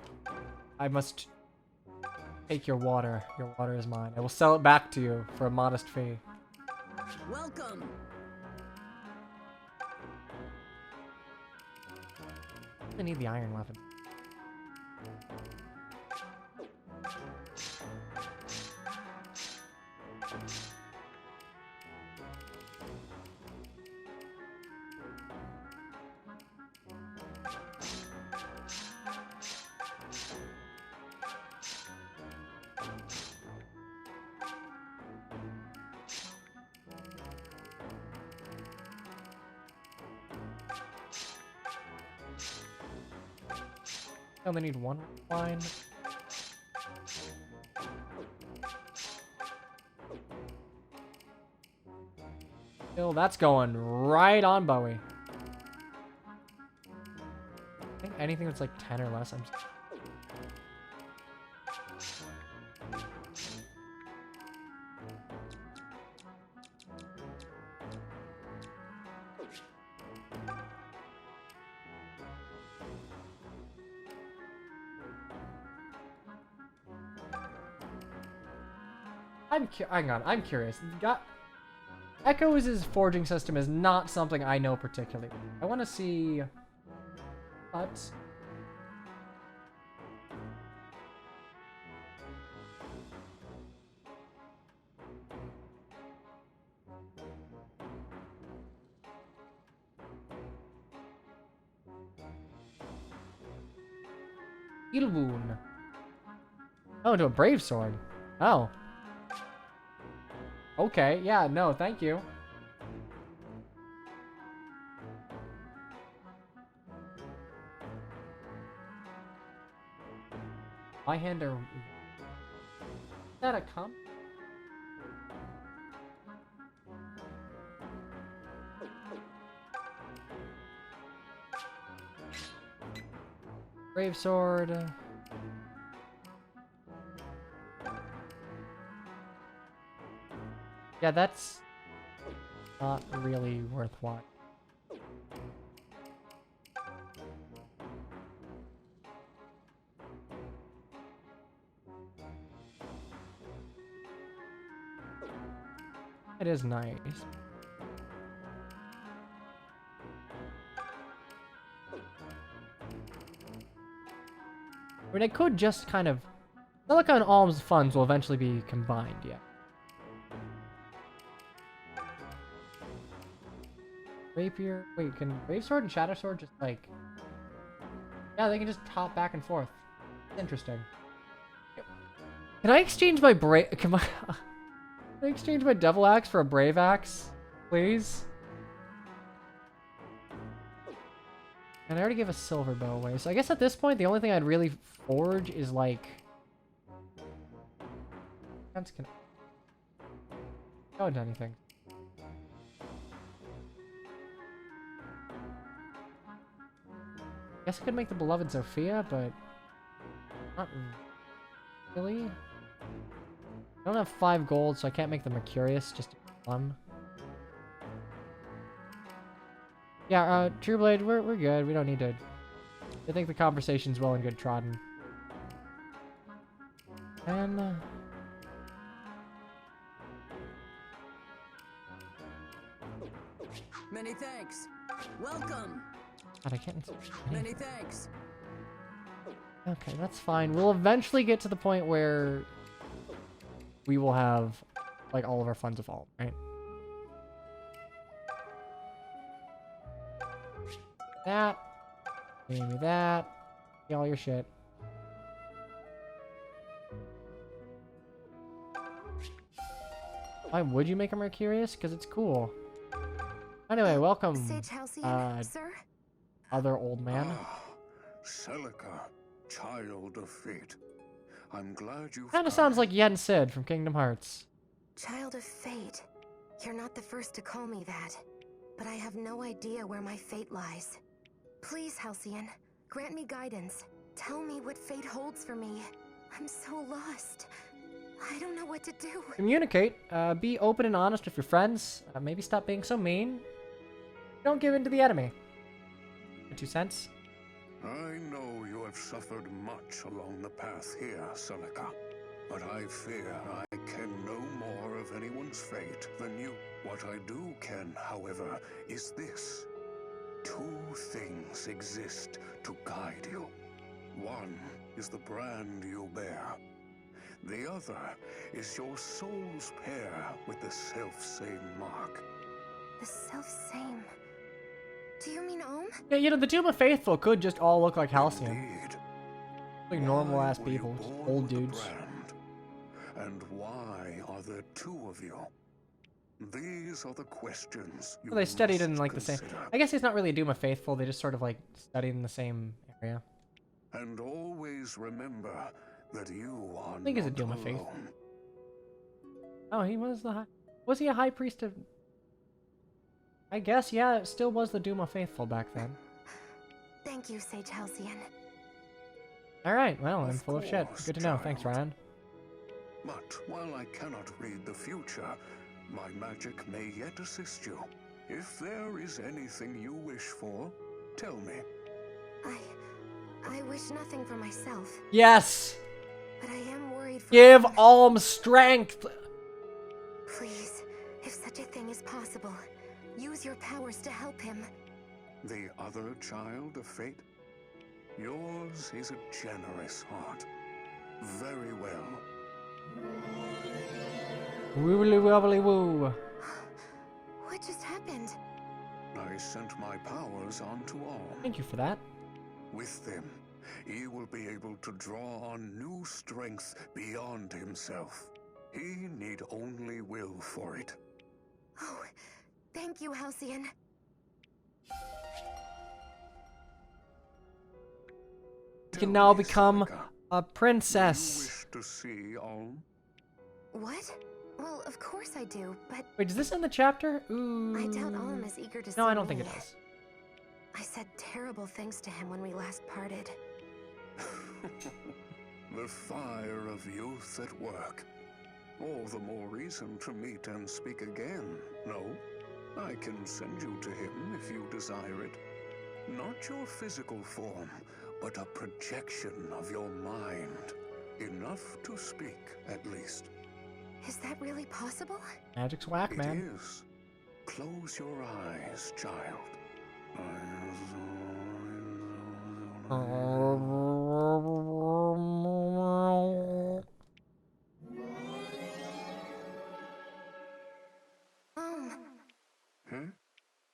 I must take your water. Your water is mine. I will sell it back to you for a modest fee. Welcome! I need the iron weapon. I only need one line. Still, that's going right on Bowie. I think anything that's like 10 or less, I'm just... hang on, I'm curious. Echoes' forging system is not something I know particularly. I want to see... Huts. Heal wound. Oh, into a brave sword. Oh. Okay, yeah, no, thank you. My hand are... Is that a comp? Brave sword. Yeah, that's not really worthwhile. It is nice. I mean, I could just kind of... Celica and Alm's funds will eventually be combined, yeah. Rapier... Wait, can Brave Sword and Shadow Sword just, like... Yeah, they can just hop back and forth. Interesting. Can I exchange my Can I exchange my Devil Axe for a Brave Axe? Please? And I already gave a silver bow away, so I guess at this point the only thing I'd really forge is like... Go into anything. Guess I could make the Beloved Sophia, but... Not really. I don't have 5 gold, so I can't make the Mercurius, just to be fun. Yeah, Trueblade, we're good. We don't need to... I think the conversation's well and good trodden. And... Many thanks. Welcome. God, I can't... Many thanks. Okay, that's fine. We'll eventually get to the point where... we will have, like, all of our funds evolved, right? That. Give me that. Get all your shit. Why would you make a Mercurius? Because it's cool. Anyway, welcome, Sage Halcyon, sir? other old man. Ah, Celica, child of fate. I'm glad you... Kind of sounds like Yen Sid from Kingdom Hearts. Child of fate. You're not the first to call me that. But I have no idea where my fate lies. Please, Halcyon, grant me guidance. Tell me what fate holds for me. I'm so lost. I don't know what to do. Communicate. Be open and honest with your friends. Maybe stop being so mean. Don't give in to the enemy. 2 cents. I know you have suffered much along the path here, Celica. But I fear I can no more of anyone's fate than you. What I do can, however, is this. 2 things exist to guide you. One is the brand you bear. The other is your soul's pair with the self-same mark. The self-same. Do you mean Ohm? Yeah, you know, the Doom of Faithful could just all look like Halcyon. Indeed. Like normal-ass Why were you people. born Old with the dudes. brand? And why are there 2 of you? These are the questions you Well, they studied in, must like, the same... consider. I guess he's not really a Doom of Faithful. They just sort of, like, studied in the same area. And always remember that you are I think he's a not Doom of Faith. alone. Oh, he was the high... Was he a High Priest of... I guess, yeah, it still was the Doom of Faithful back then. Thank you, Sage Halcyon. Alright, well, I'm Of full of shit. course, Good to know. Thanks, child. Ryan. But while I cannot read the future, my magic may yet assist you. If there is anything you wish for, tell me. I wish nothing for myself, Yes! but I am worried for Give him. Alm strength! Please, if such a thing is possible, use your powers to help him. The other child of fate? Yours is a generous heart. Very well. Woobly wobbly woo. What just happened? I sent my powers on to all. Thank you for that. With them, he will be able to draw on new strength beyond himself. He need only will for it. Oh, thank you, Halcyon. You can Tell now me, become Celica, a do you princess. wish to see Ulm? What? Well, of course I do, but Wait, is this in the chapter? Ooh. I doubt Olm is eager to see No, I don't think me. it is. I said terrible things to him when we last parted. The fire of youth at work. All the more reason to meet and speak again, no? I can send you to him if you desire it. Not your physical form, but a projection of your mind. Enough to speak, at least. Is that really possible? Magic's whack, man. It is. Close your eyes, child.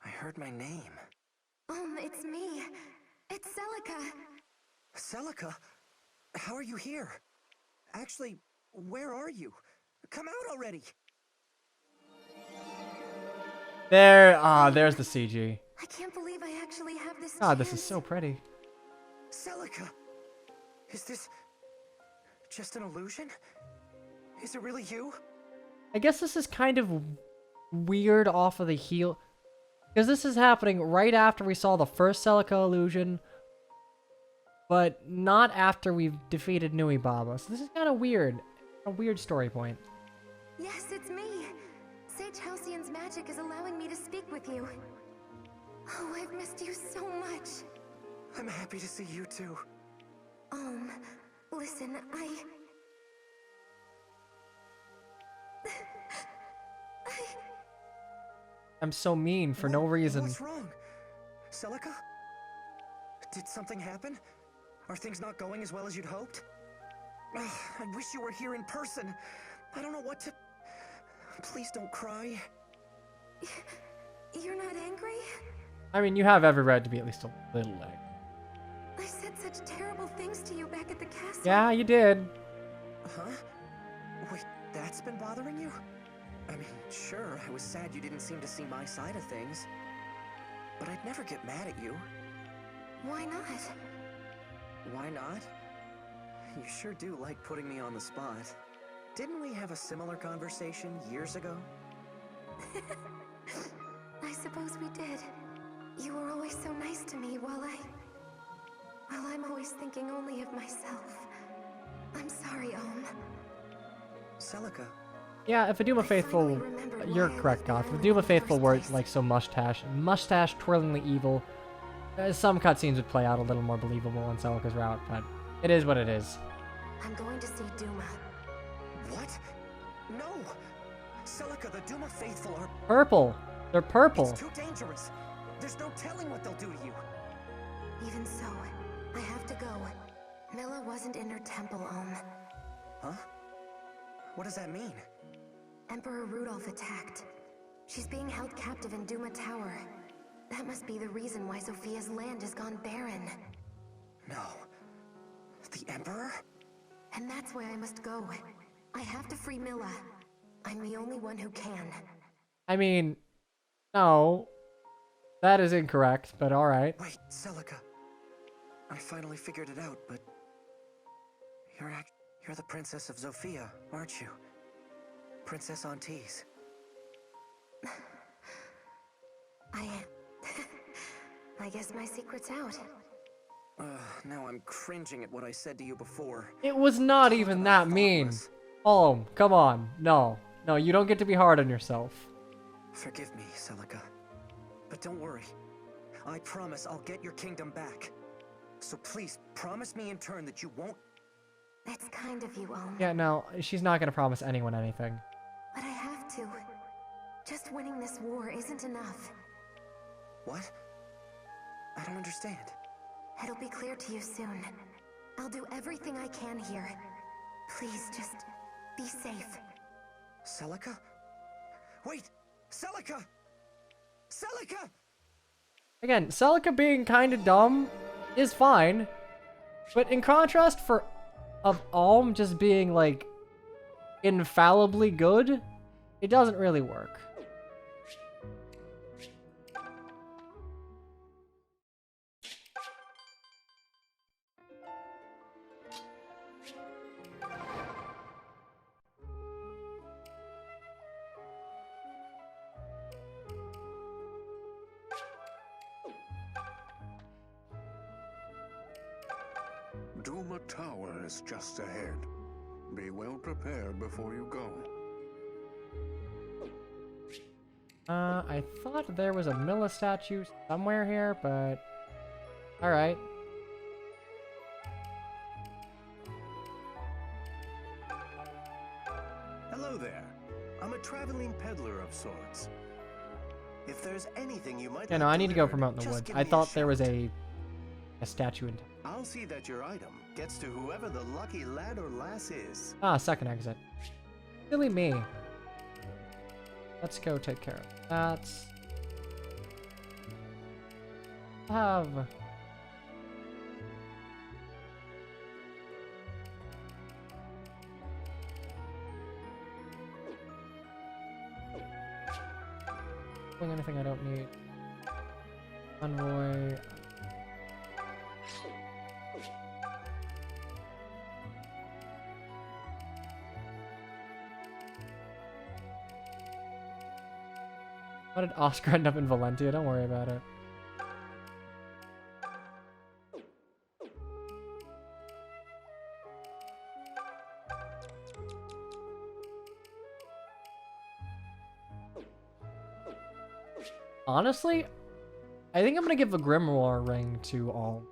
I heard my name. It's me. It's Celica. Celica? How are you here? Actually, where are you? Come out already! There's the CG. I can't believe I actually have this God, this is chance. so pretty. Celica! Is this just an illusion? Is it really you? I guess this is kind of weird off of the heel. Because this is happening right after we saw the first Celica illusion. But not after we've defeated Nui Baba. So this is kind of weird. A weird story point. Yes, it's me. Sage Halcyon's magic is allowing me to speak with you. Oh, I've missed you so much. I'm happy to see you too. Listen, I'm so mean for no reason. What's wrong? Celica? Did something happen? Are things not going as well as you'd hoped? Ugh, I wish you were here in person. I don't know what to... Please don't cry. You're not angry? I mean, you have every right to be at least a little angry. I said such terrible things to you back at the castle. Yeah, you did. Huh? Wait, that's been bothering you? I mean, sure, I was sad you didn't seem to see my side of things. But I'd never get mad at you. Why not? Why not? You sure do like putting me on the spot. Didn't we have a similar conversation years ago? I suppose we did. You were always so nice to me while I'm always thinking only of myself. I'm sorry, Celica. Yeah, if a Duma Faithful, you're correct, Goth. If a Duma Faithful weren't like so mustache twirlingly evil, some cutscenes would play out a little more believable on Celica's route, but it is what it is. I'm going to see Duma. What? No! Celica, the Duma Faithful are... Purple! They're purple! It's too dangerous! There's no telling what they'll do to you! Even so, I have to go. Milla wasn't in her temple, Huh? What does that mean? Emperor Rudolph attacked. She's being held captive in Duma Tower. That must be the reason why Sophia's land has gone barren. No. The Emperor? And that's why I must go. I have to free Milla. I'm the only one who can. I mean, no. That is incorrect, but alright. Wait, Celica. I finally figured it out, but... You're the Princess of Zofia, aren't you? Princess Antise. I am. I guess my secret's out. Now I'm cringing at what I said to you before. It was not even that mean. Oh, come on. No. No, you don't get to be hard on yourself. Forgive me, Celica. But don't worry. I promise I'll get your kingdom back. So please, promise me in turn that you won't... That's kind of you, Yeah, no, she's not gonna promise anyone anything. But I have to. Just winning this war isn't enough. What? I don't understand. It'll be clear to you soon. I'll do everything I can here. Please, just be safe. Celica? Wait! Celica! Celica! Again, Celica being kinda dumb is fine. But in contrast of Alm just being, like, infallibly good, it doesn't really work. Do Duma Tower is just ahead. Be well prepared before you go. I thought there was a Milla statue somewhere here, but... Alright. Hello there. I'm a traveling peddler of sorts. If there's anything you might Yeah, no, like I need to go delivered, promote in the just woods. give I me thought there was shout. a statue in... I'll see that your item gets to whoever the lucky lad or lass is. Ah, second exit. Silly me. Let's go take care of that. Have... anything I don't need. Envoy. How did Oscar end up in Valentia? Don't worry about it. Honestly, I think I'm gonna give the Grimoire ring to all.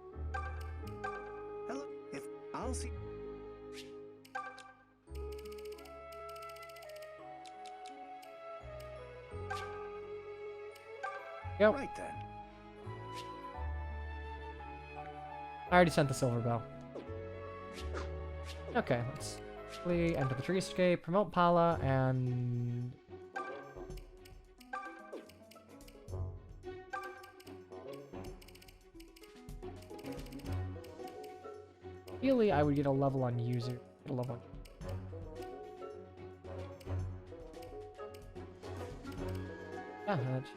Hello. If I'll see. Yep. Right then. I already sent the silver bell. Okay, let's quickly enter the treescape, promote Pala, and... Ideally, I would get a level on user. Get a level on... Yeah, that's...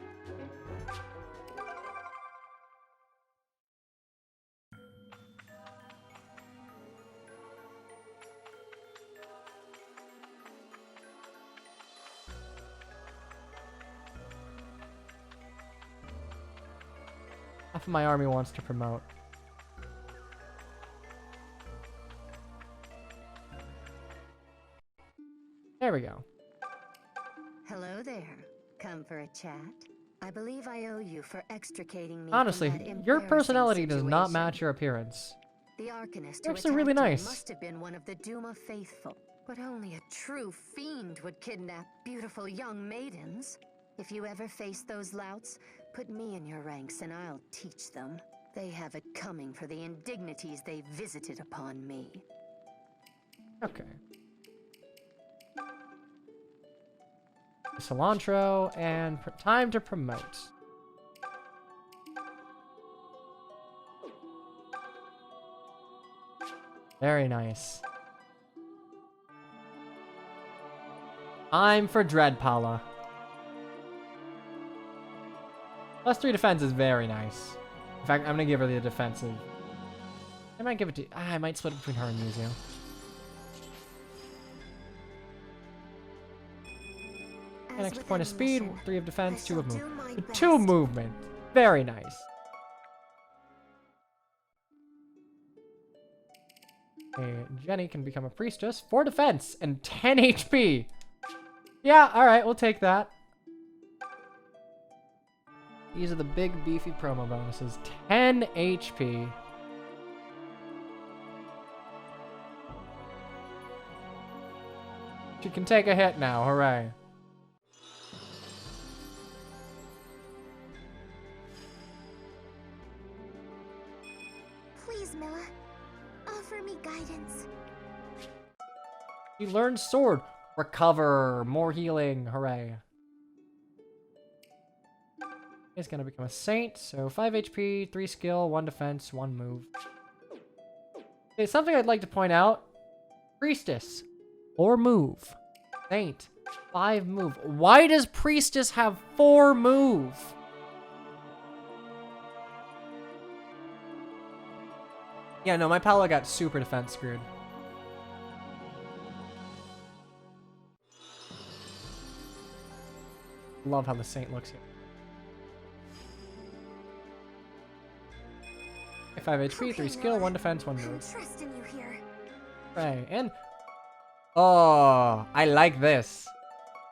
Half of my army wants to promote. There we go. Hello there. Come for a chat? I believe I owe you for extricating me Honestly, from that your embarrassing personality does not situation. match your appearance. The Arcanist You're who actually really attacked you nice. must have been one of the Duma faithful. But only a true fiend would kidnap beautiful young maidens. If you ever face those louts, put me in your ranks and I'll teach them. They have it coming for the indignities they visited upon me. Okay. Cilantro, and time to promote. Very nice. Time for Dreadpala. +3 defense is very nice. In fact, I'm gonna give her the defensive. I might give it to... I might split it between her and Yuzu. An extra point of speed, 3 of defense, 2 of movement. 2 movement. Very nice. Okay, Jenny can become a priestess. 4 defense and 10 HP. Yeah, alright, we'll take that. These are the big beefy promo bonuses. 10 HP. She can take a hit now, hooray. Please, Milla, offer me guidance. You learned sword. Recover. More healing. Hooray. He's gonna become a saint. So 5 HP, 3 skill, 1 defense, 1 move. Okay, something I'd like to point out. Priestess. 4 move. Saint. 5 move. Why does Priestess have 4 move? Yeah, no, my Pala got super defense screwed. Love how the Saint looks here. 5 HP, 3 skill, Noah. 1 defense, 1 I'm move. trusting you here. Right, and... Oh, I like this.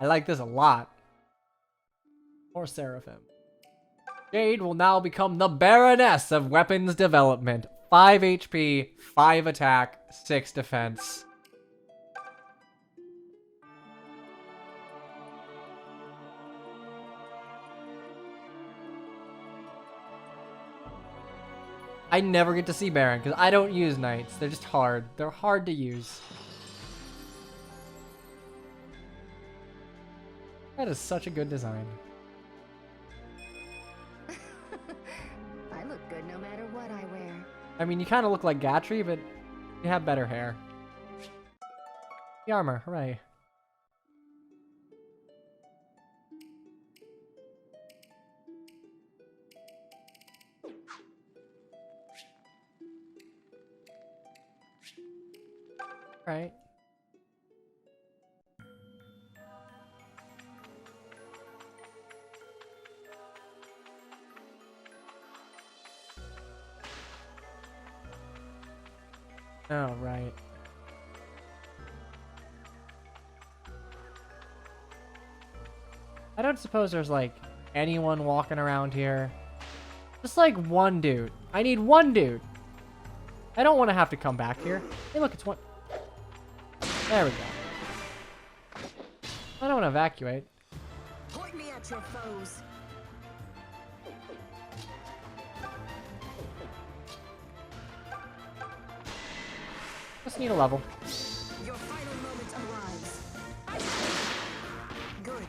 I like this a lot. More Seraphim. Jade will now become the Baroness of Weapons Development. 5 HP, 5 attack, 6 defense. I never get to see Baron because I don't use knights. They're just hard. They're hard to use. That is such a good design. I look good no matter what I wear. I mean, you kind of look like Catria, but you have better hair. The armor, hooray. Right. Oh, right. I don't suppose there's, like, anyone walking around here. Just, like, one dude. I need one dude. I don't want to have to come back here. Hey, look, it's one. There we go. I don't want to evacuate. Point me at your foes. Just need a level. Your final moment arrives. Good.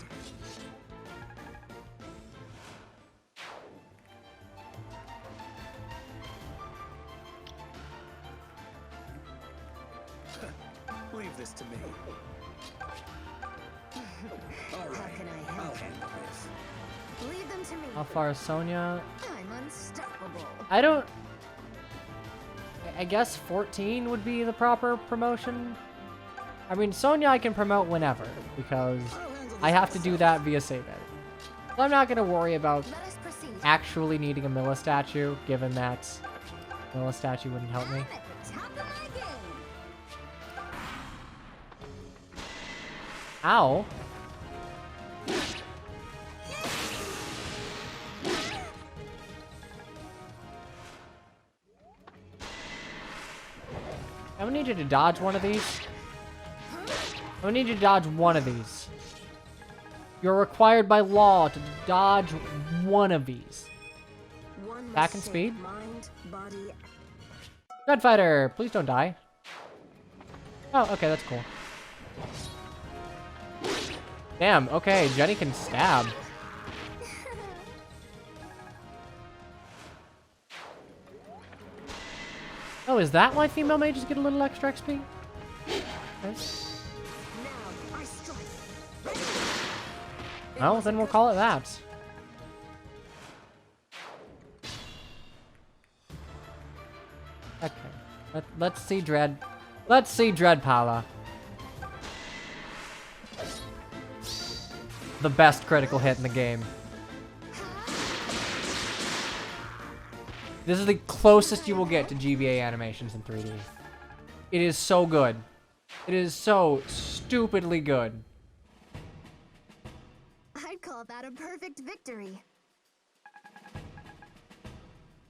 Leave this to me. All How right, can I I'll help? handle this. Leave them to me. How far is Sonya? I'm unstoppable. I don't... I guess 14 would be the proper promotion. I mean, Sonya I can promote whenever, because I have to do that via save edit. So I'm not going to worry about Let us proceed. actually needing a Milla statue, given that Milla statue wouldn't help me. I'm at the top of my game. Ow. I would need you to dodge one of these. I would need you to dodge one of these. You're required by law to dodge one of these. One Back in must speed. shape mind, body, Red Fighter, please don't die. Oh, okay, that's cool. Damn, okay, Jenny can stab. Oh, is that why female mages get a little extra XP? Okay. now I strike. Well, then we'll call it that. Okay. Let's see Dread. Let's see Dreadpala. The best critical hit in the game. This is the closest you will get to GBA animations in 3D. It is so good. It is so stupidly good. I'd call that a perfect victory.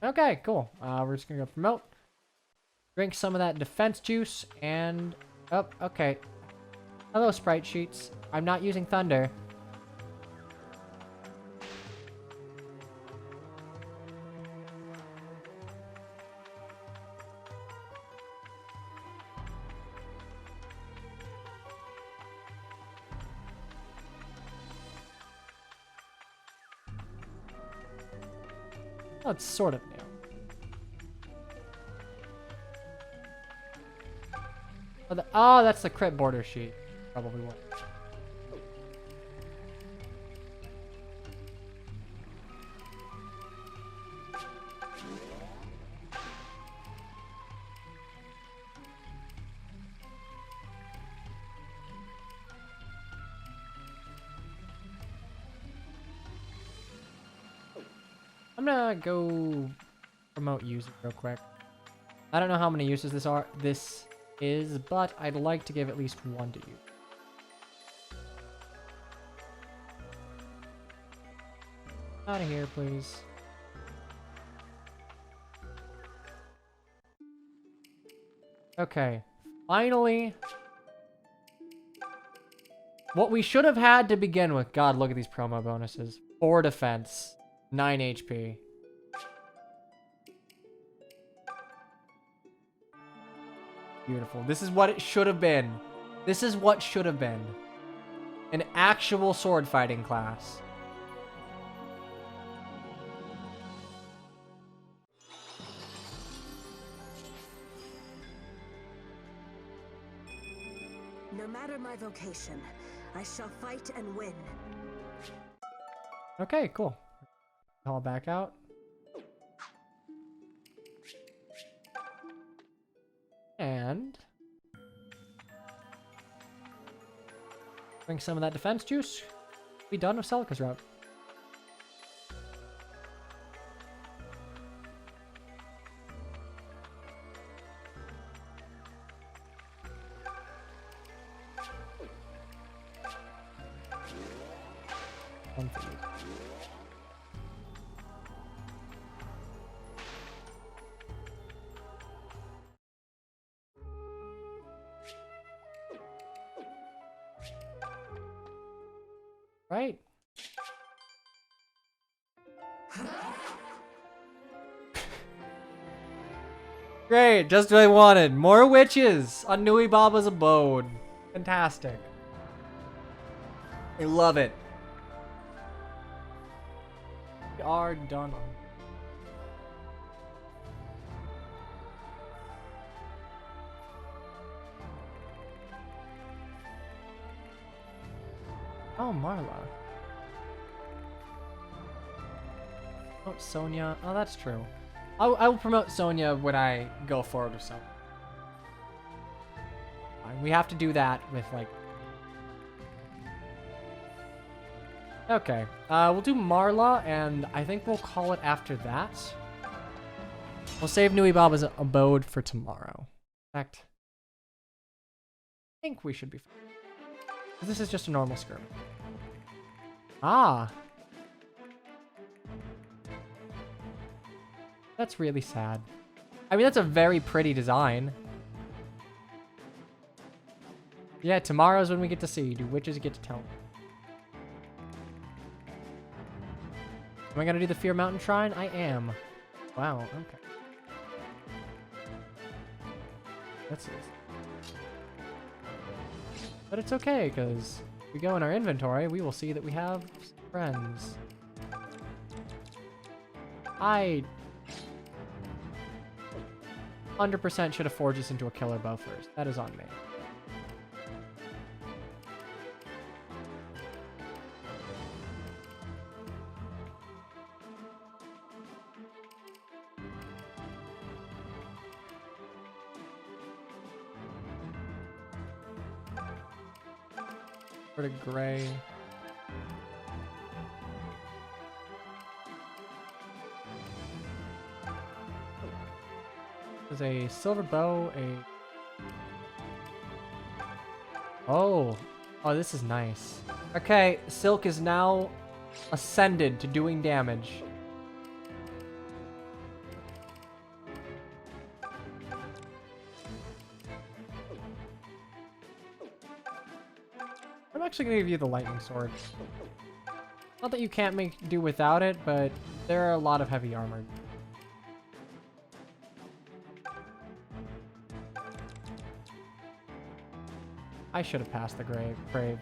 Okay, cool. We're just gonna go promote. Drink some of that defense juice and... Oh, okay. Hello, sprite sheets. I'm not using thunder. Oh, it's sort of new. Oh, that's the crit border sheet. Probably what. I'm gonna go promote uses real quick. I don't know how many uses this is, but I'd like to give at least one to you. Out of here, please. Okay, finally. What we should have had to begin with. God, look at these promo bonuses. 4 defense, 9 HP. Beautiful. This is what it should have been. This is what should have been. An actual sword fighting class. No matter my vocation, I shall fight and win. Okay, cool. Call back out. And drink some of that defense juice. Be done with Celica's route. One for you. Right. Great, just what I wanted. More witches on Nui Baba's abode. Fantastic. I love it. We are done. Oh, Marla. Promote Sonia. Oh, that's true. I will promote Sonia when I go forward with Sonia. Fine, we have to do that with, like... Okay. We'll do Marla, and I think we'll call it after that. We'll save Nui Baba's abode for tomorrow. In fact, I think we should be fine. This is just a normal skirmish. Ah. That's really sad. I mean, that's a very pretty design. Yeah, tomorrow's when we get to see. Do witches get to tell me? Am I gonna do the Fear Mountain Shrine? I am. Wow, okay. That's it. But it's okay, because if we go in our inventory, we will see that we have friends. I 100% should have forged this into a killer bow first. That is on me. Sort of gray. There's a silver bow, Oh, this is nice. Okay, Silk is now ascended to doing damage. I'm actually gonna give you the lightning sword. Not that you can't do without it, but there are a lot of heavy armor. I should have passed the grave.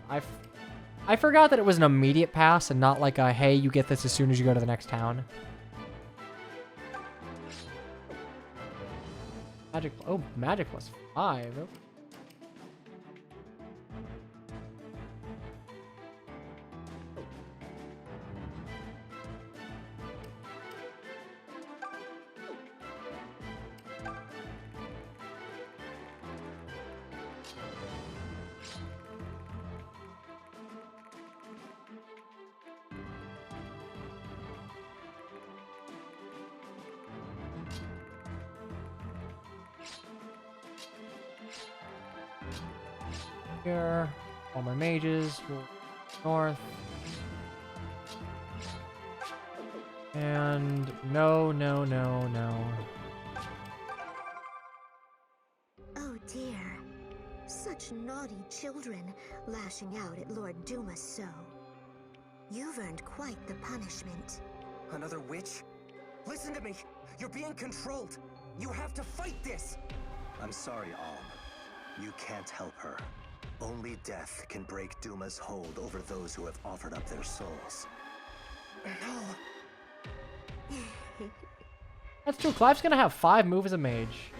I forgot that it was an immediate pass and not like a, hey, you get this as soon as you go to the next town. Magic, oh, magic plus 5. Okay. Here. All my mages. North. And no, no, no, no. Oh dear. Such naughty children, lashing out at Lord Dumas so. You've earned quite the punishment. Another witch? Listen to me! You're being controlled! You have to fight this! I'm sorry, Alm. You can't help her. Only death can break Duma's hold over those who have offered up their souls. No. That's true. Clive's gonna have 5 moves as a mage.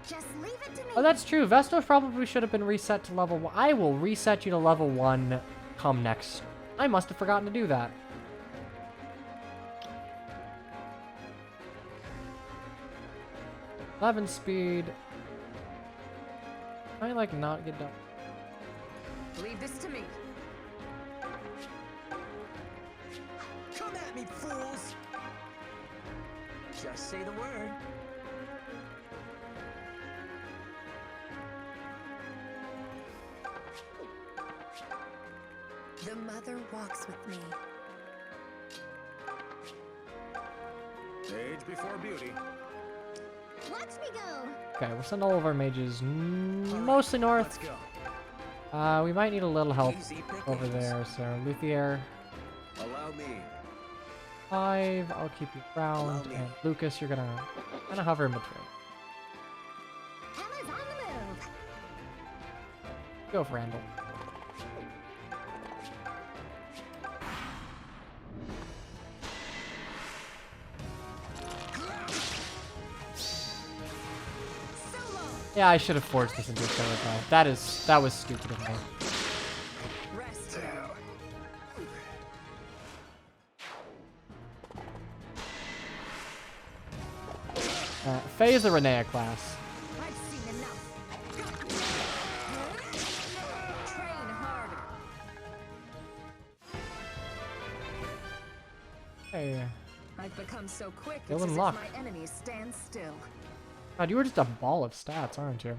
Just leave it to me. Oh, that's true. Vestos probably should have been reset to level 1. I will reset you to level 1 come next. I must have forgotten to do that. Eleven speed. I like not get done. Leave this to me. Come at me, fools! Just say the word. The mother walks with me. Age before beauty. Watch me go. Okay, we'll send all of our mages mostly north. Let's go. We might need a little help Easy over pickings. there. So Luthier, Allow me. 5. I'll keep you around. Allow me. And Lucas, you're gonna kind of hover in between. Emma's on the move. Go for Randall. Yeah, I should have forced this into a killer drive. That was stupid of me. Rest. Faye is the Renea class. I've seen enough. Train harder. Hey, I've become so quick, Kill it's and as lock. if my enemies stand still. God, you were just a ball of stats, aren't you?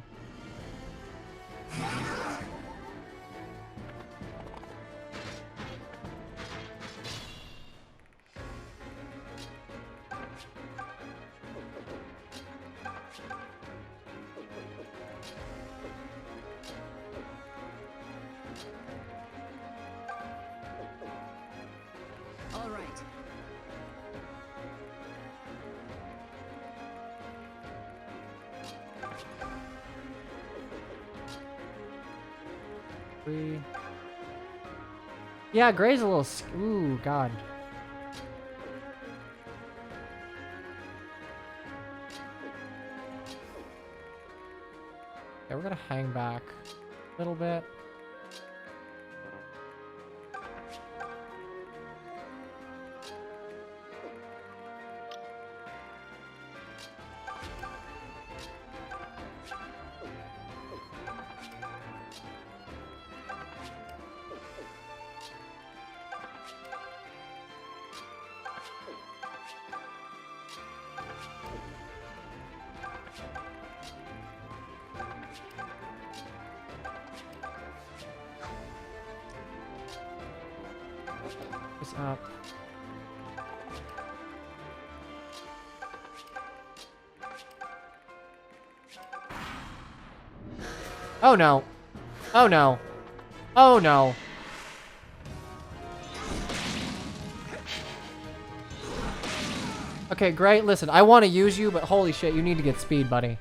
All right. Yeah, Gray's a little. Ooh, God. Okay, we're gonna hang back a little bit. This up. Oh no. Oh no. Oh no. Okay, great. Listen, I want to use you, but holy shit, you need to get speed, buddy.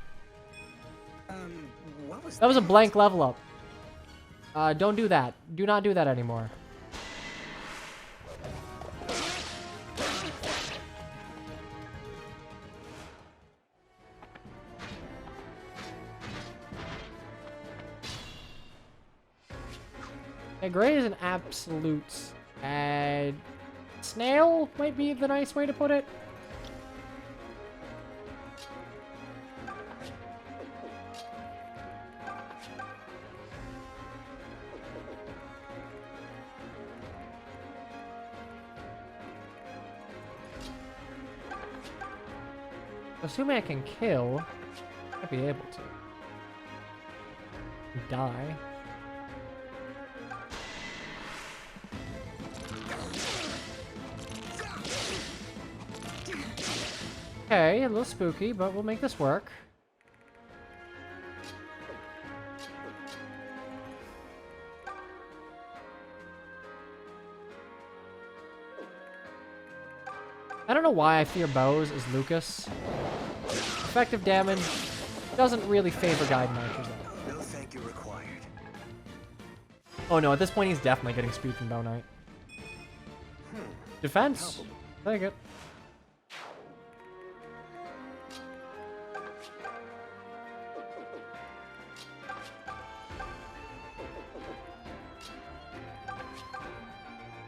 What was That was a blank level up. Don't do that. Do not do that anymore. Yeah, Gray is an absolute snail might be the nice way to put it. Assuming I can kill, I'd be able to. Die. Okay, a little spooky, but we'll make this work. I don't know why I fear bows as Lucas. Effective damage doesn't really favor guide archers though. No thank you required. Oh no, at this point he's definitely getting speed from Bow Knight. Defense? Take it.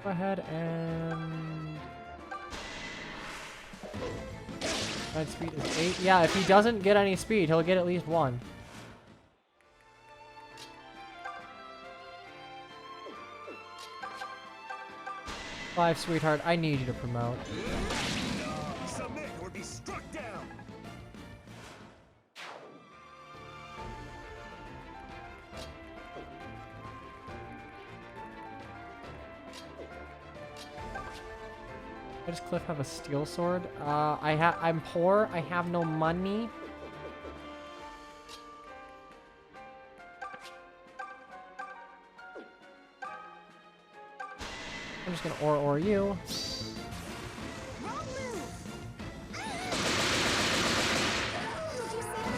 Go ahead and... Guide speed is 8. Yeah, if he doesn't get any speed, he'll get at least 1. Five, sweetheart, I need you to promote. Submit or be struck down. Does Cliff have a steel sword? I'm poor. I have no money. I'm just gonna or you. Wrong move! Did you see that?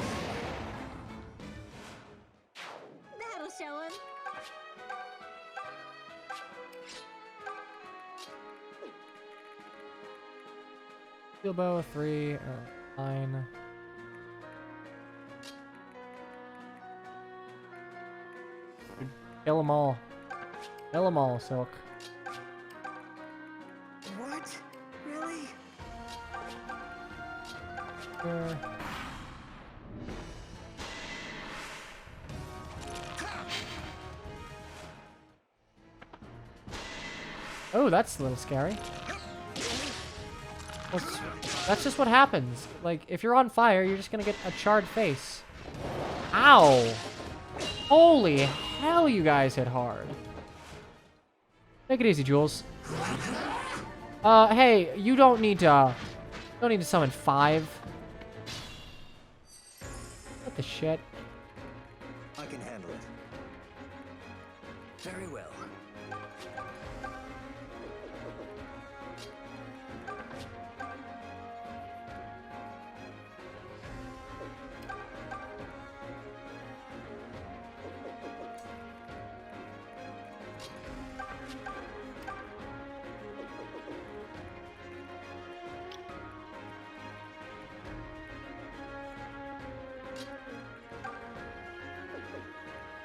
That'll show him. Steel bow 3, 9. Kill them all. Kill them all, Silk. What? Really? Sure. Oh, that's a little scary. Well, that's just what happens. Like, if you're on fire, you're just gonna get a charred face. Ow! Holy hell, you guys hit hard. Take it easy, Jules. Hey, you don't need to summon 5. What the shit? I can handle it. Very well.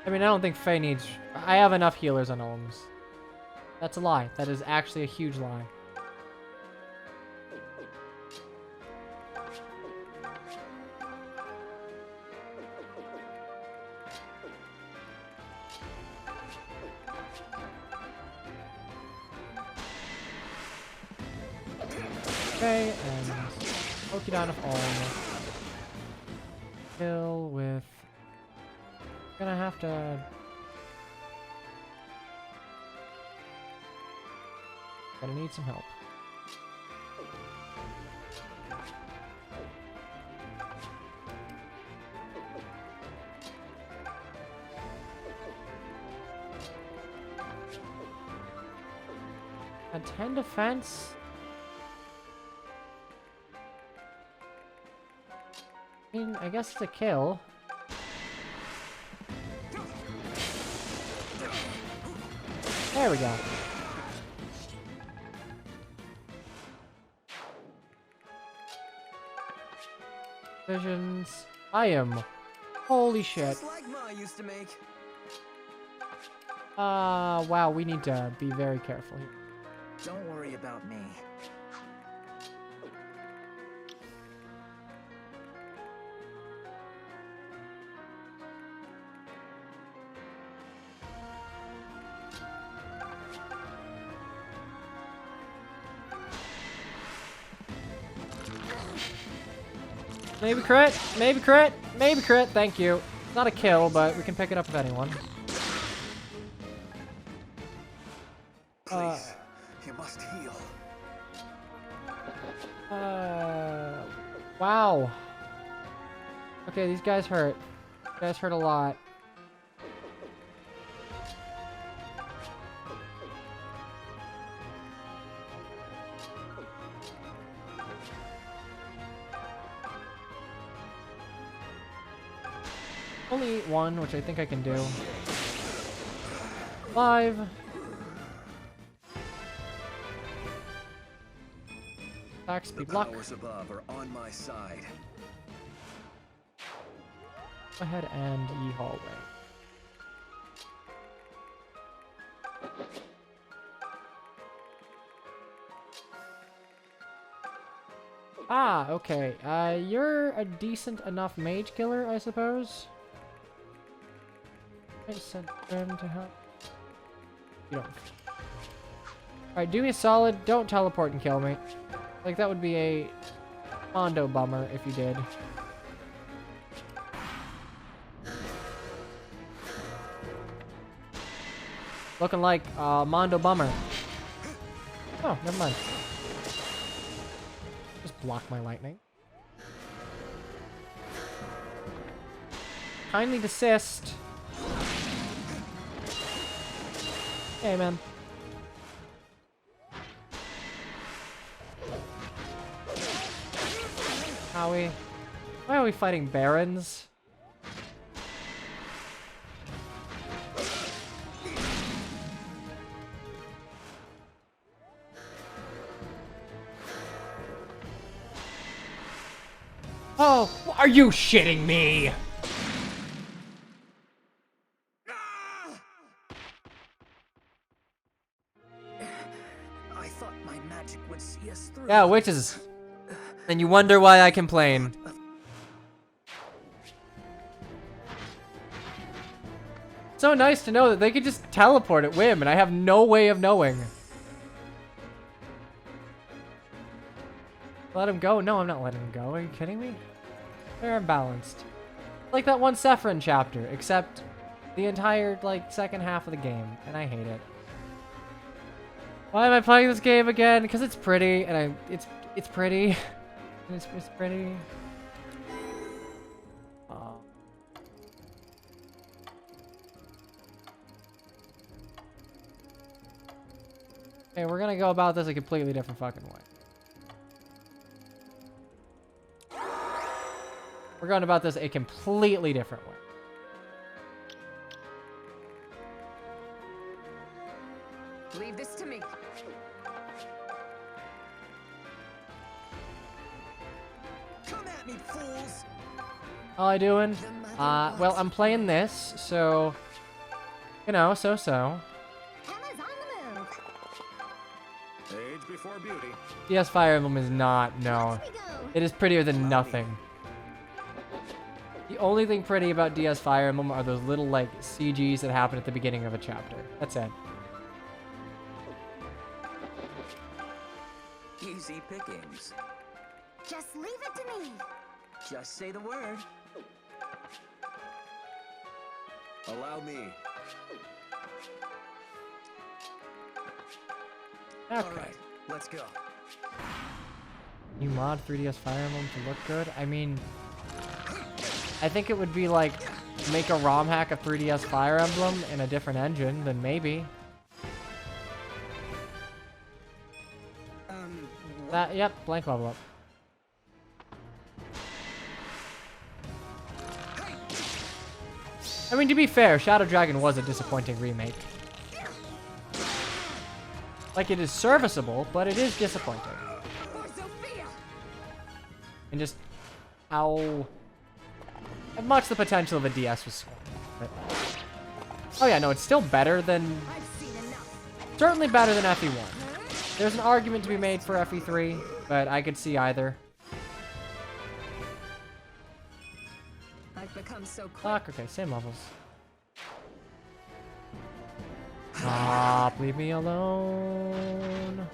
I mean, I don't think Faye needs... I have enough healers on Olms. That's a lie. That is actually a huge lie. Okay, and poke you down with Olm. Kill with... Gonna have to... Gonna need some help. A 10 defense? I mean, I guess it's a kill. There we go. Visions. I am. Holy shit. Just like Ma used to make. Wow, we need to be very careful here. Don't worry about me. Maybe crit, maybe crit, maybe crit, thank you. Not a kill, but we can pick it up with anyone. Please, you must heal. Wow. Okay, these guys hurt. These guys hurt a lot. Only eat one, which I think I can do. 5. Attack speed, luck. Powers above are on my side. Go ahead and ye hallway. Ah, okay. You're a decent enough mage killer, I suppose. I sent them to help. You don't. Alright, do me a solid. Don't teleport and kill me. Like, that would be a Mondo bummer if you did. Looking like Mondo bummer. Oh, never mind. Just block my lightning. Kindly desist. Hey, man. Why are we fighting barons? Oh, are you shitting me? I thought my magic would see us through. Yeah, witches. And you wonder why I complain. So nice to know that they could just teleport at whim, and I have no way of knowing. Let him go? No, I'm not letting him go. Are you kidding me? They're imbalanced. Like that one Sephirin chapter, except the entire, like, second half of the game, and I hate it. Why am I playing this game again? Because it's pretty, and it's pretty. It's pretty. Okay, we're gonna go about this a completely different fucking way. We're going about this a completely different way. Leave this to me. Come at me, fools! How I doing? Well, I'm playing this, so... You know, so-so. Emma's on the move. Age before beauty. DS Fire Emblem is not, no. Here we go. It is prettier than nothing. The only thing pretty about DS Fire Emblem are those little, like, CGs that happen at the beginning of a chapter. That's it. Easy pickings. Just leave it to me. Just say the word. Allow me. Okay. Alright, let's go. You mod 3DS Fire Emblem to look good? I mean... I think it would be like, make a ROM hack of 3DS Fire Emblem in a different engine, then maybe. That, yep, blank level up. I mean, to be fair, Shadow Dragon was a disappointing remake. Like, it is serviceable, but it is disappointing. And just how much the potential of a DS was scored. But, oh yeah, no, it's still better than... Certainly better than FE1. There's an argument to be made for FE3, but I could see either. I've become so Fuck, okay, same levels. Stop, leave me alone.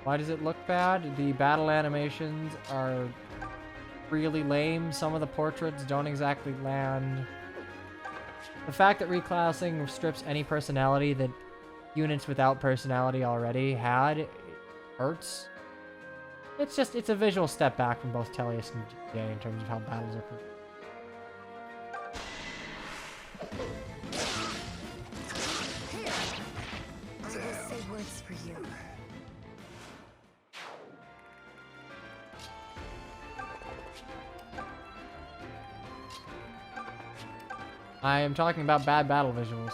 Why does it look bad? The battle animations are really lame. Some of the portraits don't exactly land. The fact that reclassing strips any personality that units without personality already had, it hurts. It's a visual step back from both Tellius and GTA in terms of how battles are presented. I will say words for you. I am talking about bad battle visuals.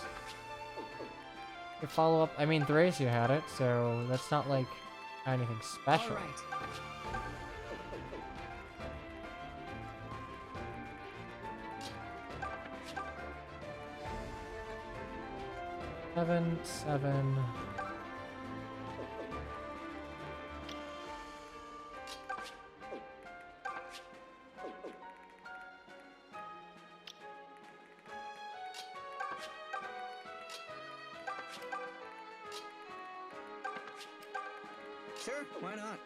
Your follow-up, I mean, Thracia had it, so that's not like anything special. All right. 7. Sure, why not?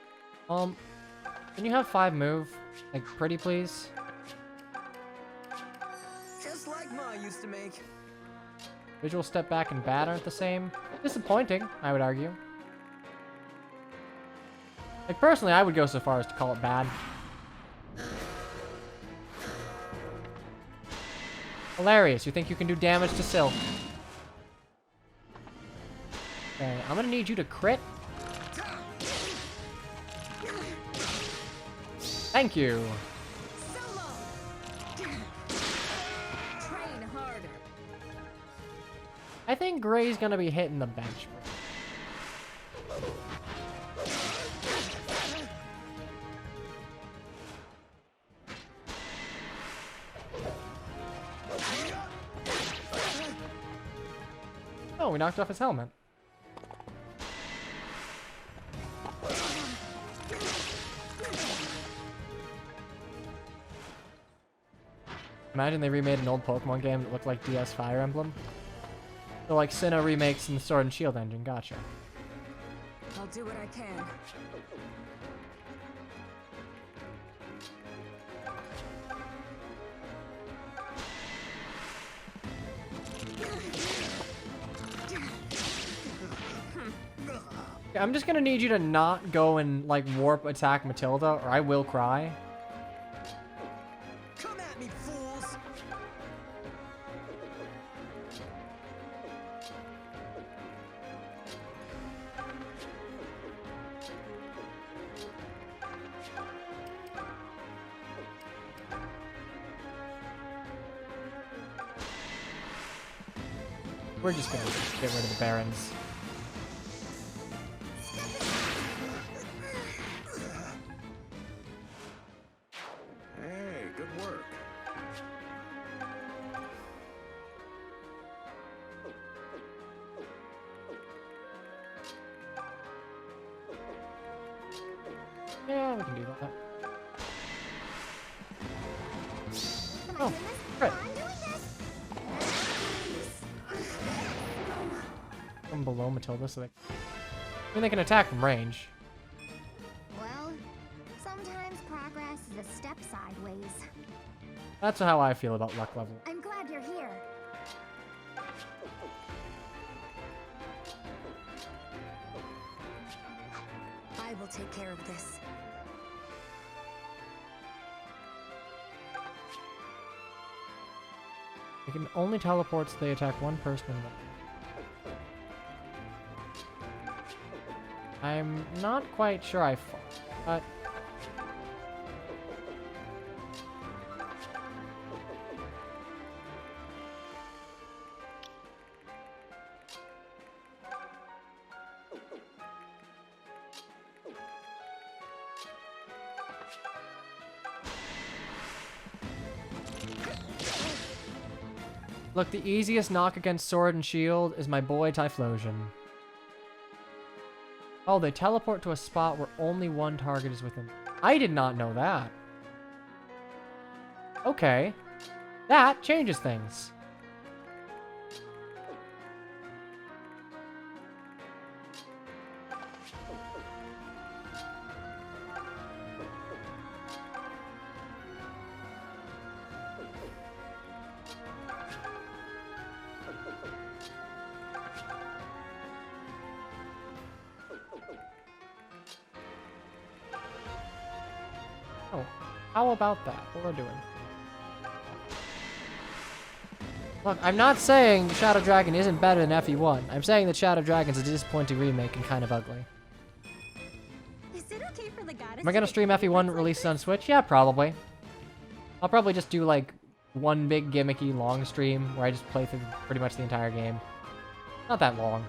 Can you have 5 move? Like, pretty please? Just like Ma used to make. Visual step back and bad aren't the same. Disappointing, I would argue. Like, personally, I would go so far as to call it bad. Hilarious, you think you can do damage to Silk. Okay, I'm gonna need you to crit. Thank you. Train harder. I think Gray's gonna be hitting the bench. Oh, we knocked off his helmet. Imagine they remade an old Pokemon game that looked like DS Fire Emblem. So like Sinnoh remakes in the Sword and Shield engine, gotcha. I'll do what I can. Okay, I'm just gonna need you to not go and like warp attack Matilda, or I will cry. Come at me, fools! We're just gonna get rid of the Barons. Hey, good work. Yeah, we can do that. Oh, good. From below Matilda, so they... I mean, they can attack from range. Well, sometimes progress is a step sideways. That's how I feel about luck level. I'm glad you're here. I will take care of this. They can only teleport so they attack one person. I'm not quite sure I fought, but... Look, the easiest knock against Sword and Shield is my boy Typhlosion. Oh, they teleport to a spot where only one target is within. I did not know that. Okay. That changes things. Oh, how about that? What we're doing? Look, I'm not saying Shadow Dragon isn't better than FE1. I'm saying that Shadow Dragon's a disappointing remake and kind of ugly. Is it okay for the goddess? Am I gonna stream FE1 releases on Switch? Yeah, probably. I'll probably just do like one big gimmicky long stream where I just play through pretty much the entire game. Not that long.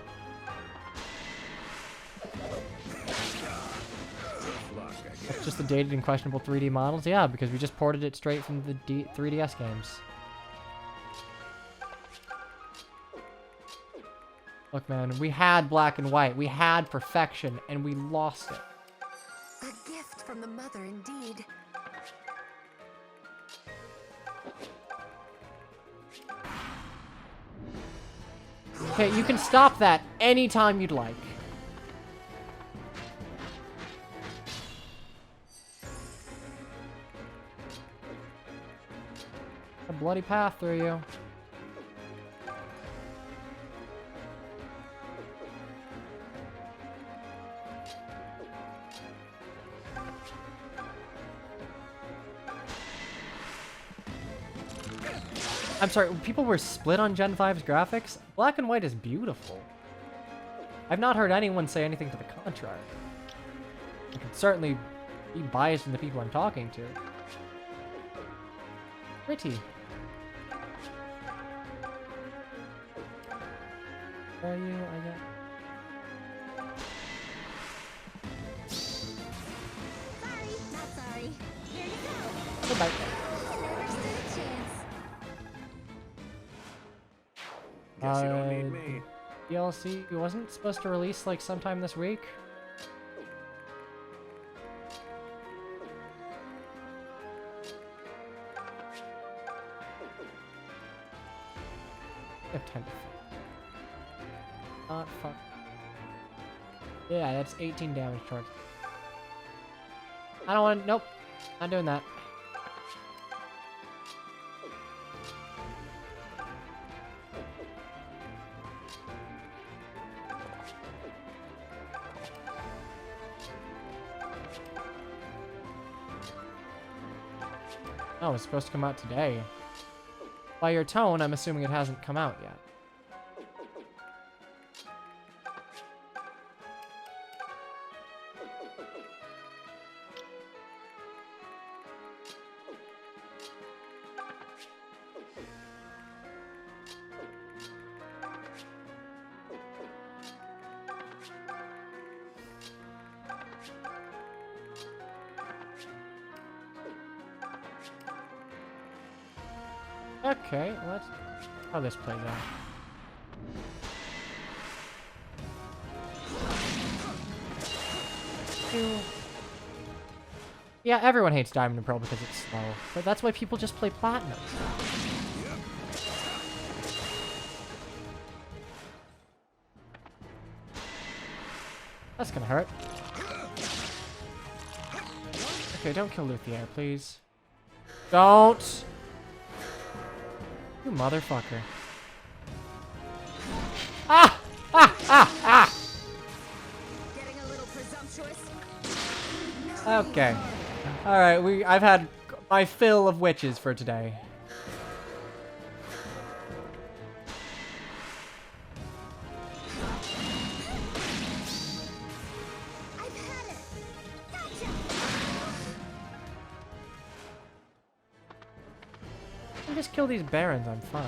It's just the dated and questionable 3D models? Yeah, because we just ported it straight from the 3DS games. Look, man, we had black and white. We had perfection, and we lost it. A gift from the mother, indeed. Okay, you can stop that anytime you'd like. A bloody path through you. I'm sorry, people were split on Gen 5's graphics? Black and white is beautiful. I've not heard anyone say anything to the contrary. I can certainly be biased in the people I'm talking to. Pretty. Where are you? I guess. Sorry, not sorry. Here you go. Goodbye. Never stood a chance. Guess you don't need me. DLC wasn't supposed to release like sometime this week. I have time to fuck. Not fuck. Yeah, that's 18 damage towards. I don't want. Nope, not doing that. Oh, it's supposed to come out today. By your tone, I'm assuming it hasn't come out yet. Okay, let's see how this plays out. Yeah, everyone hates Diamond and Pearl because it's slow, but that's why people just play Platinum. That's gonna hurt. Okay, don't kill Luthier, please. Don't! You motherfucker. Ah! Ah! Ah! Ah! Getting a little presumptuous. Okay. Alright, I've had my fill of witches for today. I've had it. Gotcha. I just kill these barons, I'm fine.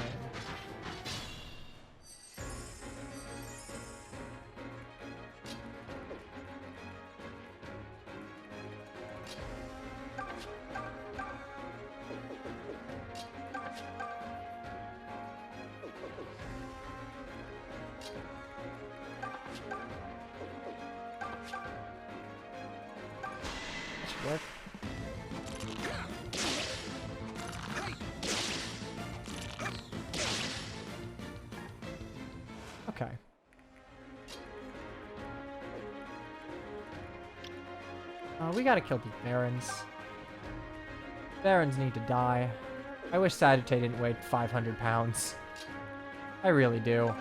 That should work. Okay. We gotta kill these barons. Barons need to die. I wish Sagittae didn't weigh 500 pounds. I really do.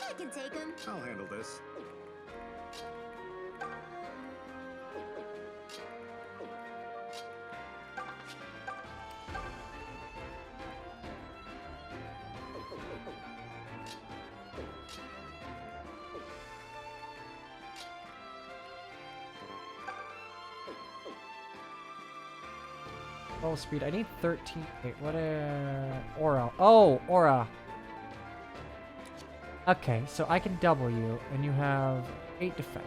I can take him. I'll handle this. Roll speed. I need 13. Wait, what? Aura. Oh, aura. Okay, so I can double you, and you have 8 defense.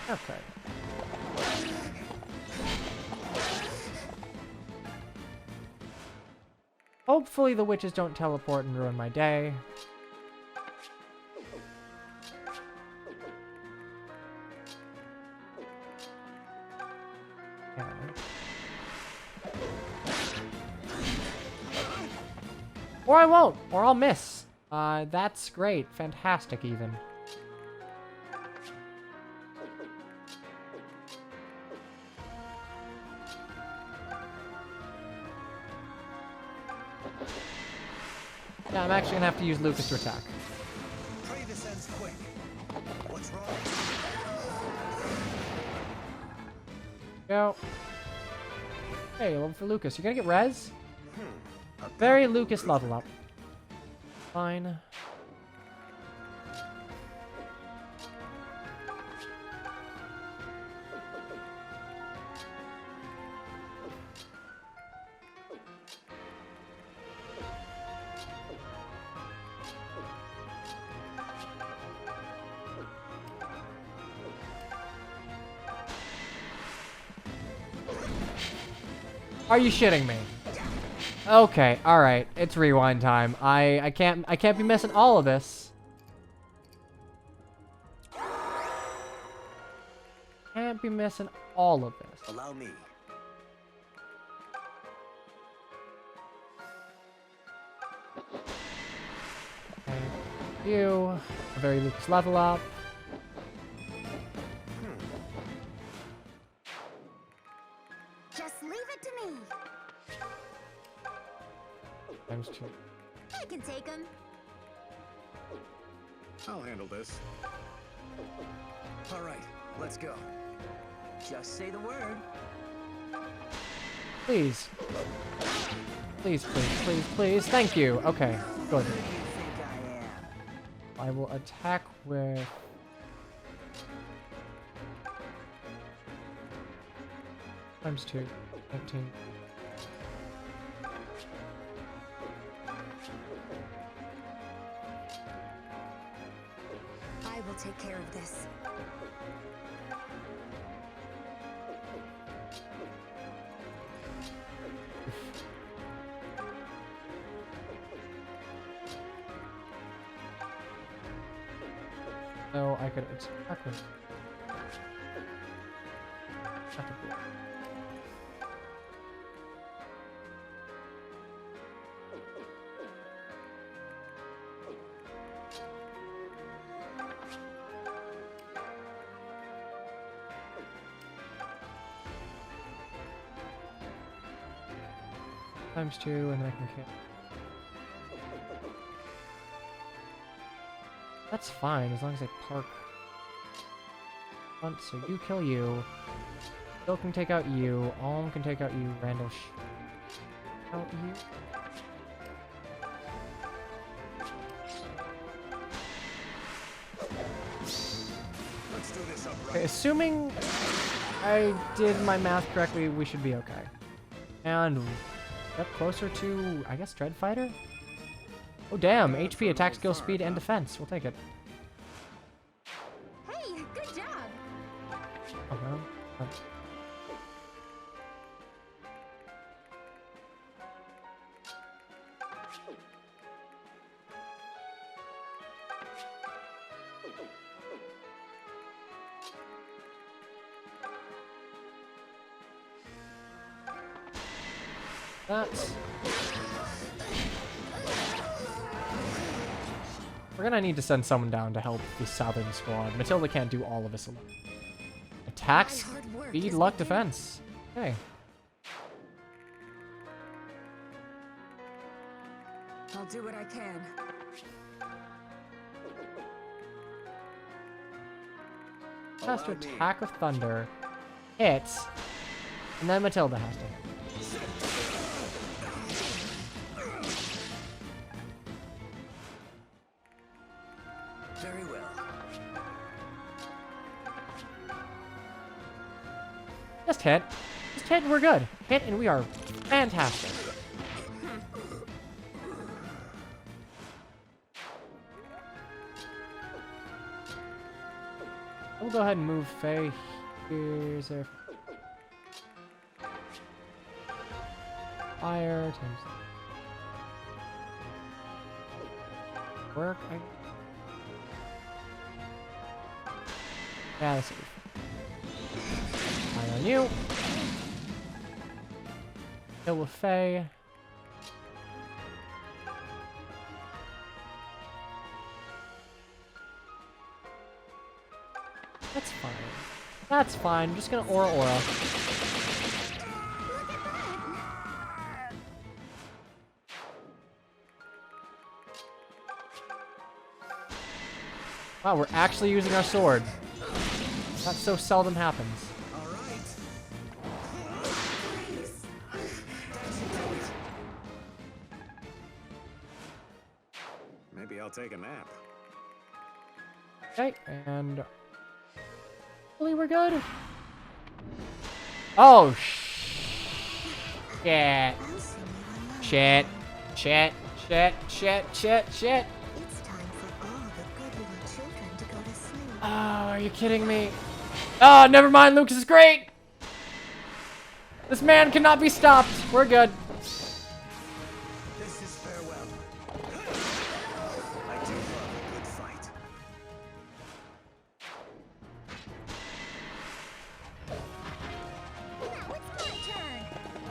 Okay. Hopefully the witches don't teleport and ruin my day. Okay. Or I won't, or I'll miss. That's great. Fantastic, even. Yeah, I'm actually gonna have to use Lucas to attack. Pray this ends quick. What's wrong? Go. Hey, level for Lucas. You gonna get res? Very Lucas level up. Fine. Are you shitting me? Okay, all right. It's rewind time. I can't be missing all of this. Can't be missing all of this. Allow me. Okay. You a very Lucas level up. Just leave it to me. Times 2. I can take him. I'll handle this. All right, let's go. Just say the word. Please. Please, please, please, please. Thank you. Okay, good. Who do you think I am? I will attack with... times 2. 19. I will take care of this. So I could attack with... times 2, and then I can kill. That's fine, as long as I park. So you kill you. Bill can take out you. Alm can take out you. Randall out you. Let's do this upright. Okay, assuming I did my math correctly, we should be okay. And up closer to, I guess, Dread Fighter? Oh, damn. HP, attack, skill, speed, and defense. We'll take it. Hey, good job. Oh, no. Oh. That's... We're gonna need to send someone down to help the southern squad. Matilda can't do all of this alone. Attacks, speed, luck, defense. Okay. I'll do what I can. Has to attack with thunder, hits, and then Matilda has to hit. Just hit. Just hit and we're good. Hit and we are fantastic. We'll go ahead and move Faye. Here's our fire times work. Yeah, that's safe. Eye on you. Kill with Faye. That's fine. That's fine. I'm just gonna aura. Wow, we're actually using our sword. That so seldom happens. All right. Maybe I'll take a nap. Okay, and hopefully we're good. Oh, shit. Shit. Shit. Shit. Shit. Shit. Shit. It's time for all the good little children to go to sleep. Oh, are you kidding me? Oh, never mind. Lucas is great. This man cannot be stopped. We're good. This is farewell. I do love a good fight. Now it's my turn.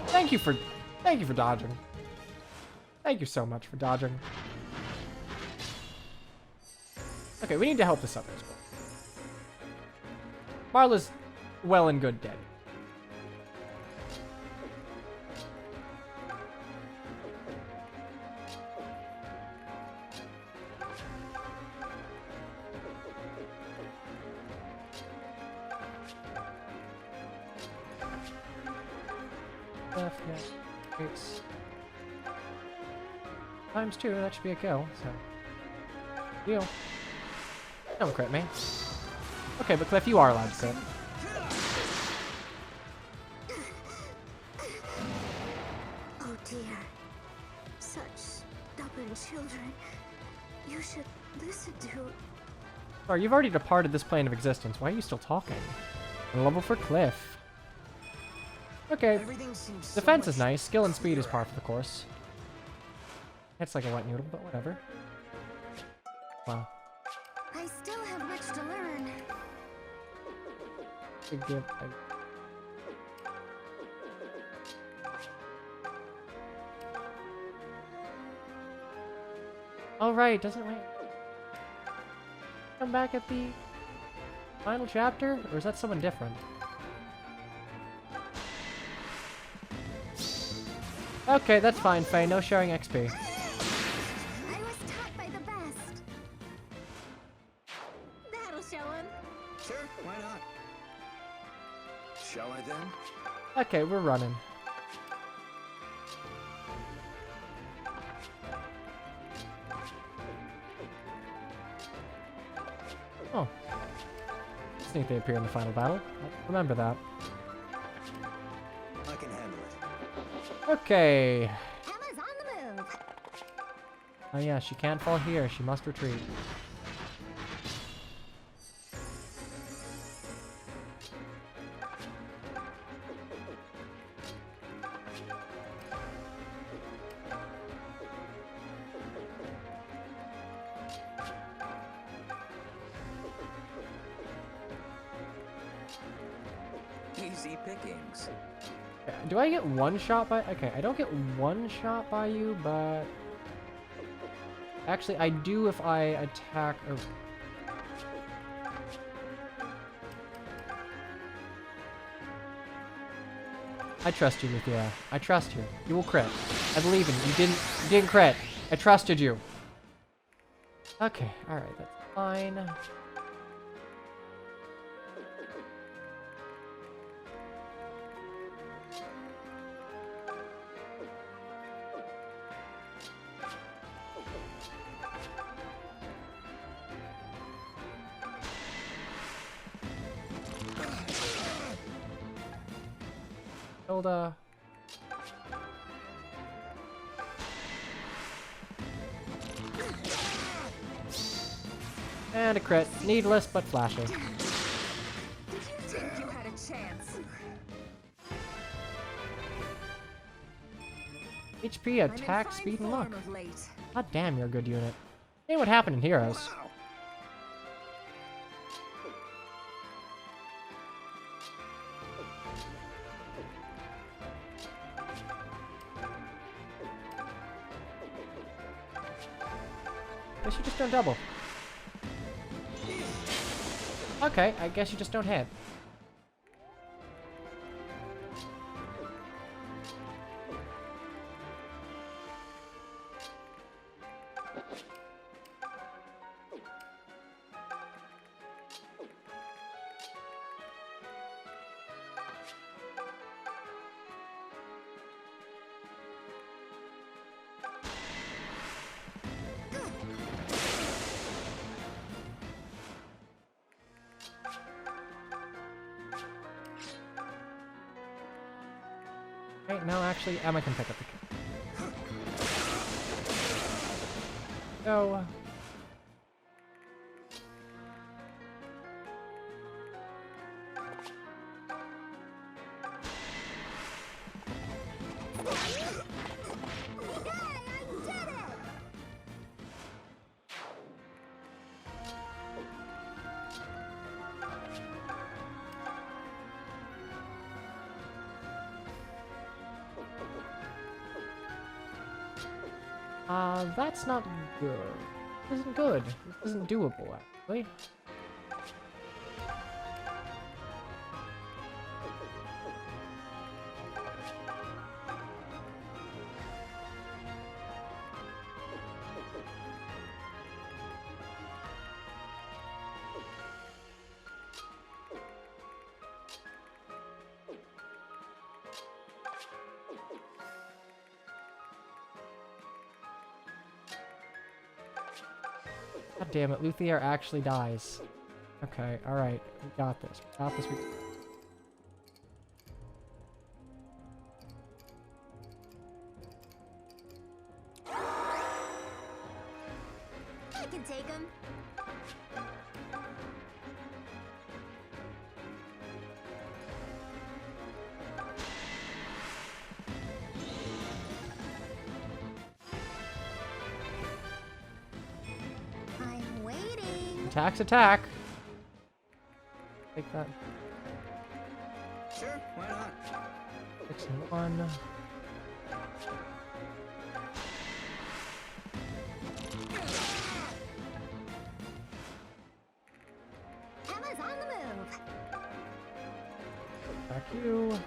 Thank you for dodging. Thank you so much for dodging. Okay, we need to help this other as well. Marla's well and good dead. Left, yeah. It's times 2, that should be a kill, so. Deal. Don't crit me. Okay, but Cliff, you are allowed to crit. Oh dear. Such stubborn children. You should listen to... Sorry, you've already departed this plane of existence. Why are you still talking? A level for Cliff. Okay. Everything seems so Defense is much nice. Skill and speed is clearer. par for the course. It's like a wet noodle, but whatever. Wow. I still have much to learn. Big deal. Oh right, doesn't it come back at the final chapter? Or is that someone different? Okay, that's fine, Faye. No sharing XP. I was taught by the best. That'll show him. Sure, why not? Shall I then? Okay, we're running. Oh. I think they appear in the final battle. Remember that. I can handle it. Okay. Emma's on the move. Oh yeah, she can't fall here. She must retreat. Easy pickings. Do I get one shot by... Okay, I don't get one shot by you, but... Actually, I do if I attack... Or... I trust you, Luthia. I trust you. You will crit. I believe in you. You didn't crit. I trusted you. Okay, alright, that's fine. Hilda. And a crit. Needless, but flashing. Did you think you had a chance? HP, I'm in attack, fine speed, and luck. form of late. God damn, you're a good unit. Ain't what happened in Heroes. Guess you just don't double. Okay, I guess you just don't hit. Right, no, actually, Emma can pick up the kill. Go. That's not good. This isn't good. This isn't doable, actually. God damn it, Luthier actually dies. Okay, alright. We got this. We got this. I can take him. I'm waiting. Attack's attack. Take that. Sure, why not? 6 and 1. Emma's on the move. Attack you.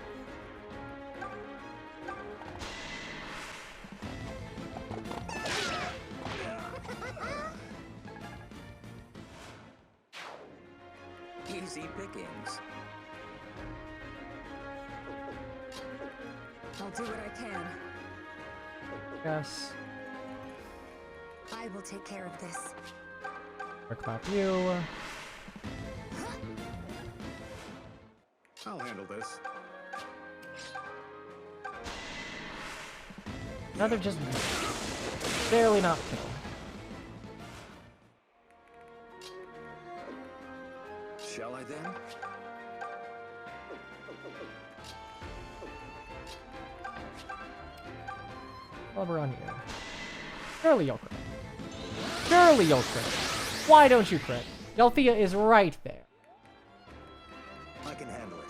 Easy pickings. I'll do what I can. Yes. I will take care of this. Work about you. I'll handle this. Another just barely not kill. Shall I then? Caliber on you. Surely you'll crit. Surely you'll crit. Why don't you crit? Delthea is right there. I can handle it.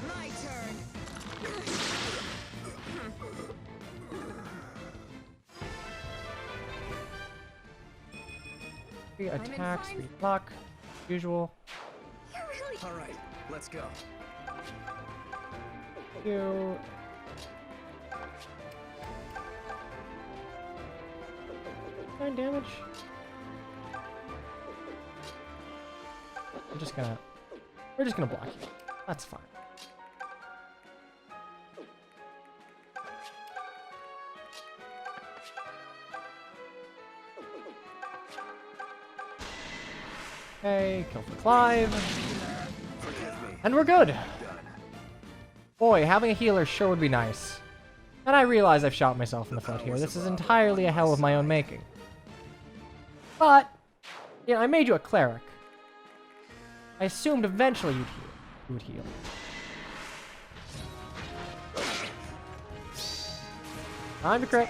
My turn. Attack, fine- speed, block, usual. You're really. All right, let's go. You. 9 damage. We're just gonna block you. That's fine. Okay, kill for Clive. And we're good. Boy, having a healer sure would be nice. And I realize I've shot myself in the foot here. This is entirely a hell of my own making. But, you know, I made you a cleric. I assumed eventually you would heal. Time to crit.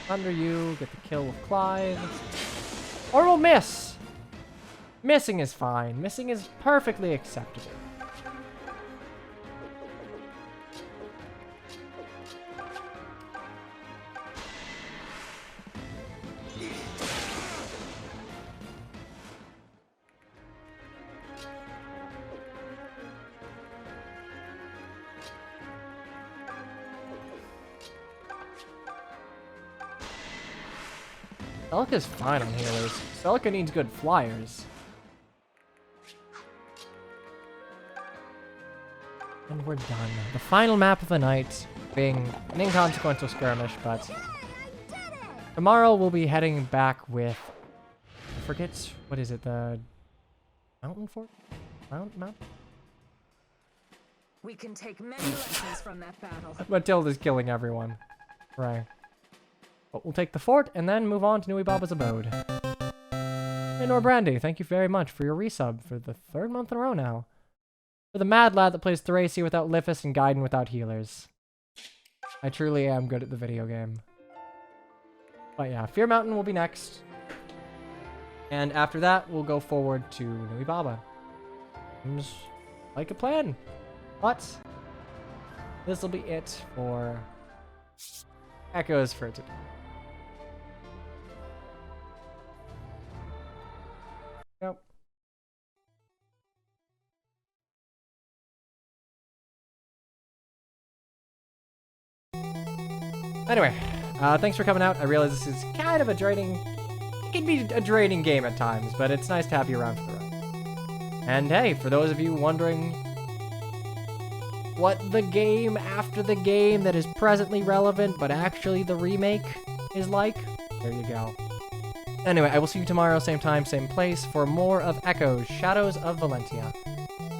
Under you, get the kill with Clive. Or we'll miss! Missing is fine. Missing is perfectly acceptable. Celica's fine on healers. Celica needs good flyers. And we're done. The final map of the night being an inconsequential skirmish, but tomorrow we'll be heading back with, I forget, what is it, the mountain fort? Mount? We can take many lessons from that battle. Matilda's killing everyone. Right. But we'll take the fort and then move on to Nui Baba's abode. Hey Norbrandy, thank you very much for your resub for the 3rd month in a row now. For the mad lad that plays Thracia without Lifis and Gaiden without healers. I truly am good at the video game. But yeah, Fear Mountain will be next. And after that, we'll go forward to Nui Baba. Seems like a plan. But this will be it for Echoes for today. Yep. Anyway, thanks for coming out. I realize this is kind of a draining... It can be a draining game at times, but it's nice to have you around for the ride. And hey, for those of you wondering what the game after the game that is presently relevant, but actually the remake is like, there you go. Anyway, I will see you tomorrow, same time, same place, for more of Echoes, Shadows of Valentia.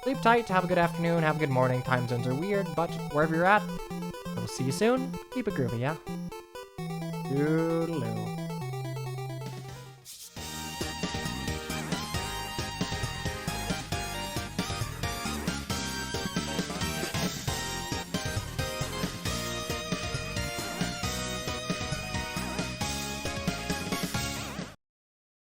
Sleep tight, have a good afternoon, have a good morning. Time zones are weird, but wherever you're at, I will see you soon. Keep it groovy, yeah? Toodaloo.